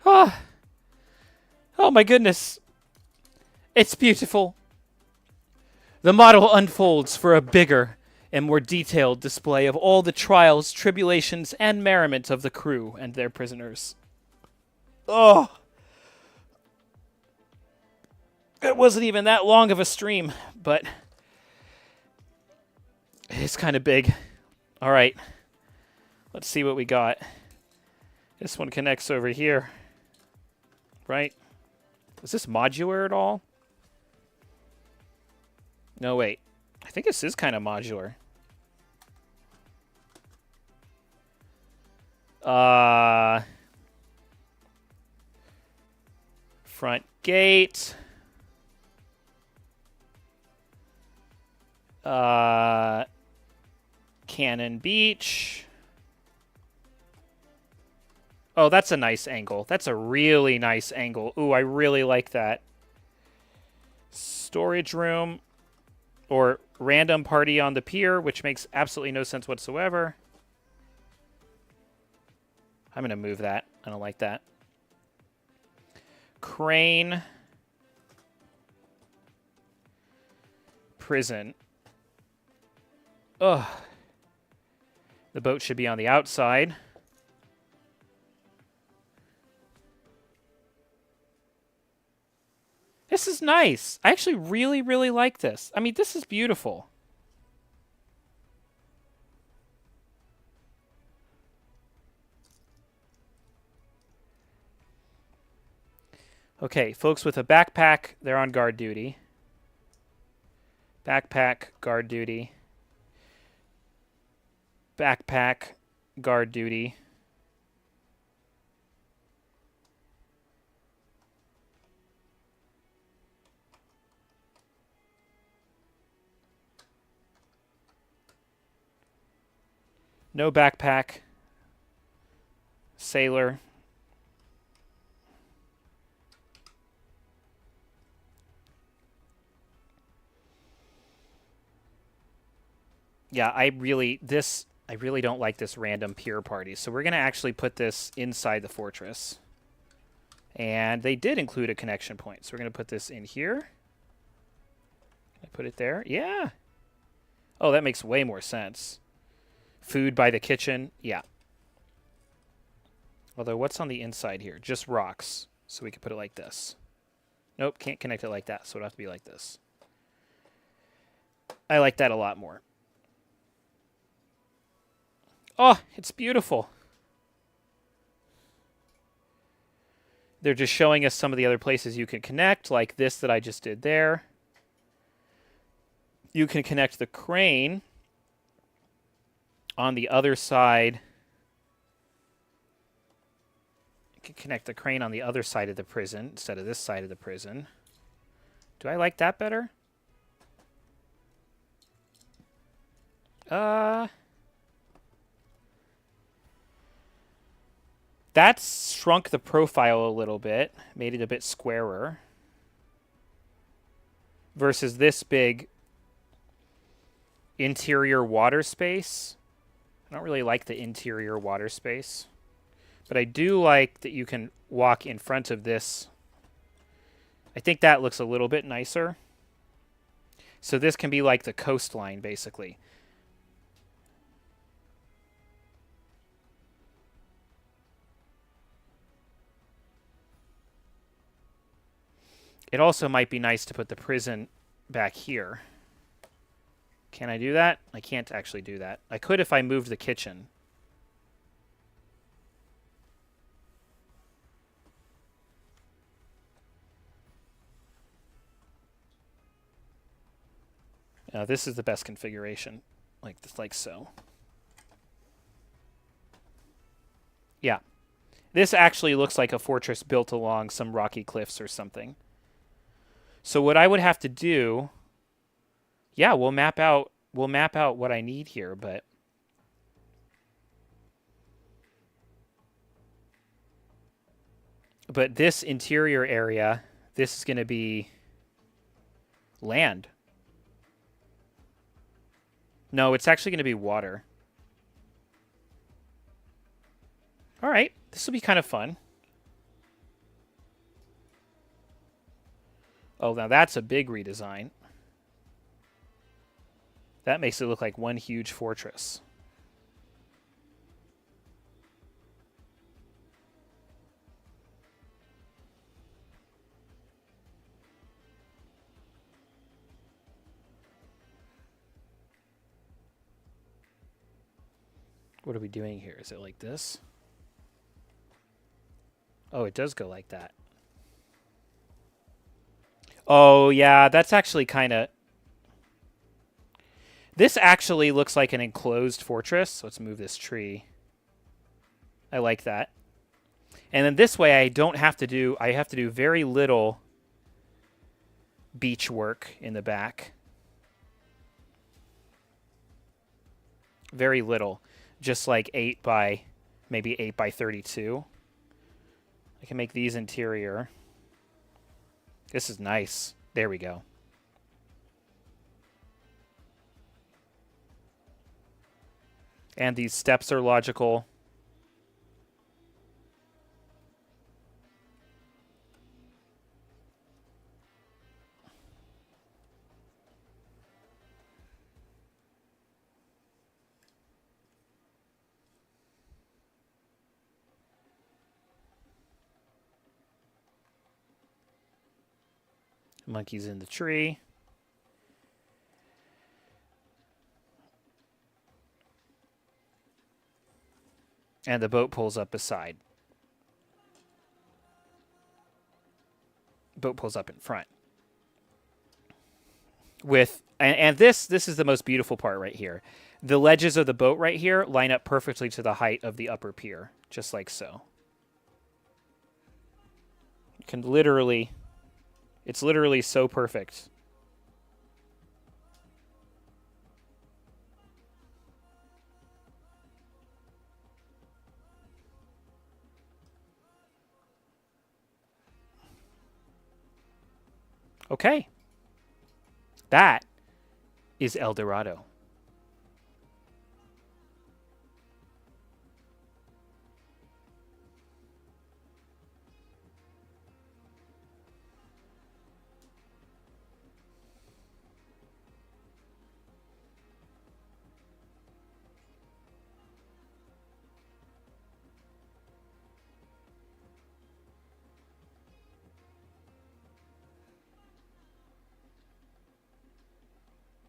Oh. Oh my goodness. It's beautiful. The model unfolds for a bigger and more detailed display of all the trials, tribulations, and merriment of the crew and their prisoners. Oh. It wasn't even that long of a stream, but it's kind of big. All right. Let's see what we got. This one connects over here. Right? Is this modular at all? No, wait. I think this is kind of modular. Front gate. Cannon Beach. Oh, that's a nice angle. That's a really nice angle. Ooh, I really like that. Storage room. Or random party on the pier, which makes absolutely no sense whatsoever. I'm going to move that. I don't like that. Crane. Prison. Ugh. The boat should be on the outside. This is nice. I actually really, really like this. I mean, this is beautiful. Okay, folks with a backpack, they're on guard duty. Backpack, guard duty. Backpack, guard duty. No backpack. Sailor. Yeah, I really don't like this random peer party. So we're going to actually put this inside the fortress. And they did include a connection point. So we're going to put this in here. I put it there. Yeah. Oh, that makes way more sense. Food by the kitchen. Yeah. Although, what's on the inside here? Just rocks. So we can put it like this. Nope, can't connect it like that. So it'll have to be like this. I like that a lot more. Oh, it's beautiful. They're just showing us some of the other places you can connect, like this that I just did there. You can connect the crane on the other side. You can connect the crane on the other side of the prison instead of this side of the prison. Do I like that better? That's shrunk the profile a little bit, made it a bit squarer. Versus this big interior water space. I don't really like the interior water space. But I do like that you can walk in front of this. I think that looks a little bit nicer. So this can be like the coastline, basically. It also might be nice to put the prison back here. Can I do that? I can't actually do that. I could if I moved the kitchen. This is the best configuration, like so. Yeah. This actually looks like a fortress built along some rocky cliffs or something. So what I would have to do, yeah, we'll map out what I need here, but this interior area, this is going to be land. No, it's actually going to be water. All right, this will be kind of fun. Oh, now that's a big redesign. That makes it look like one huge fortress. What are we doing here? Is it like this? Oh, it does go like that. Oh, yeah, that's actually kind of... This actually looks like an enclosed fortress. Let's move this tree. I like that. And then this way I don't have to do... I have to do very little beach work in the back. Very little. Just like 8 by... maybe 8 by 32. I can make these interior. This is nice. There we go. And these steps are logical. Monkey's in the tree. And the boat pulls up beside. boat pulls up in front. And this is the most beautiful part right here. The ledges of the boat right here line up perfectly to the height of the upper pier, just like so. You can literally, it's literally so perfect. Okay. That is Eldorado.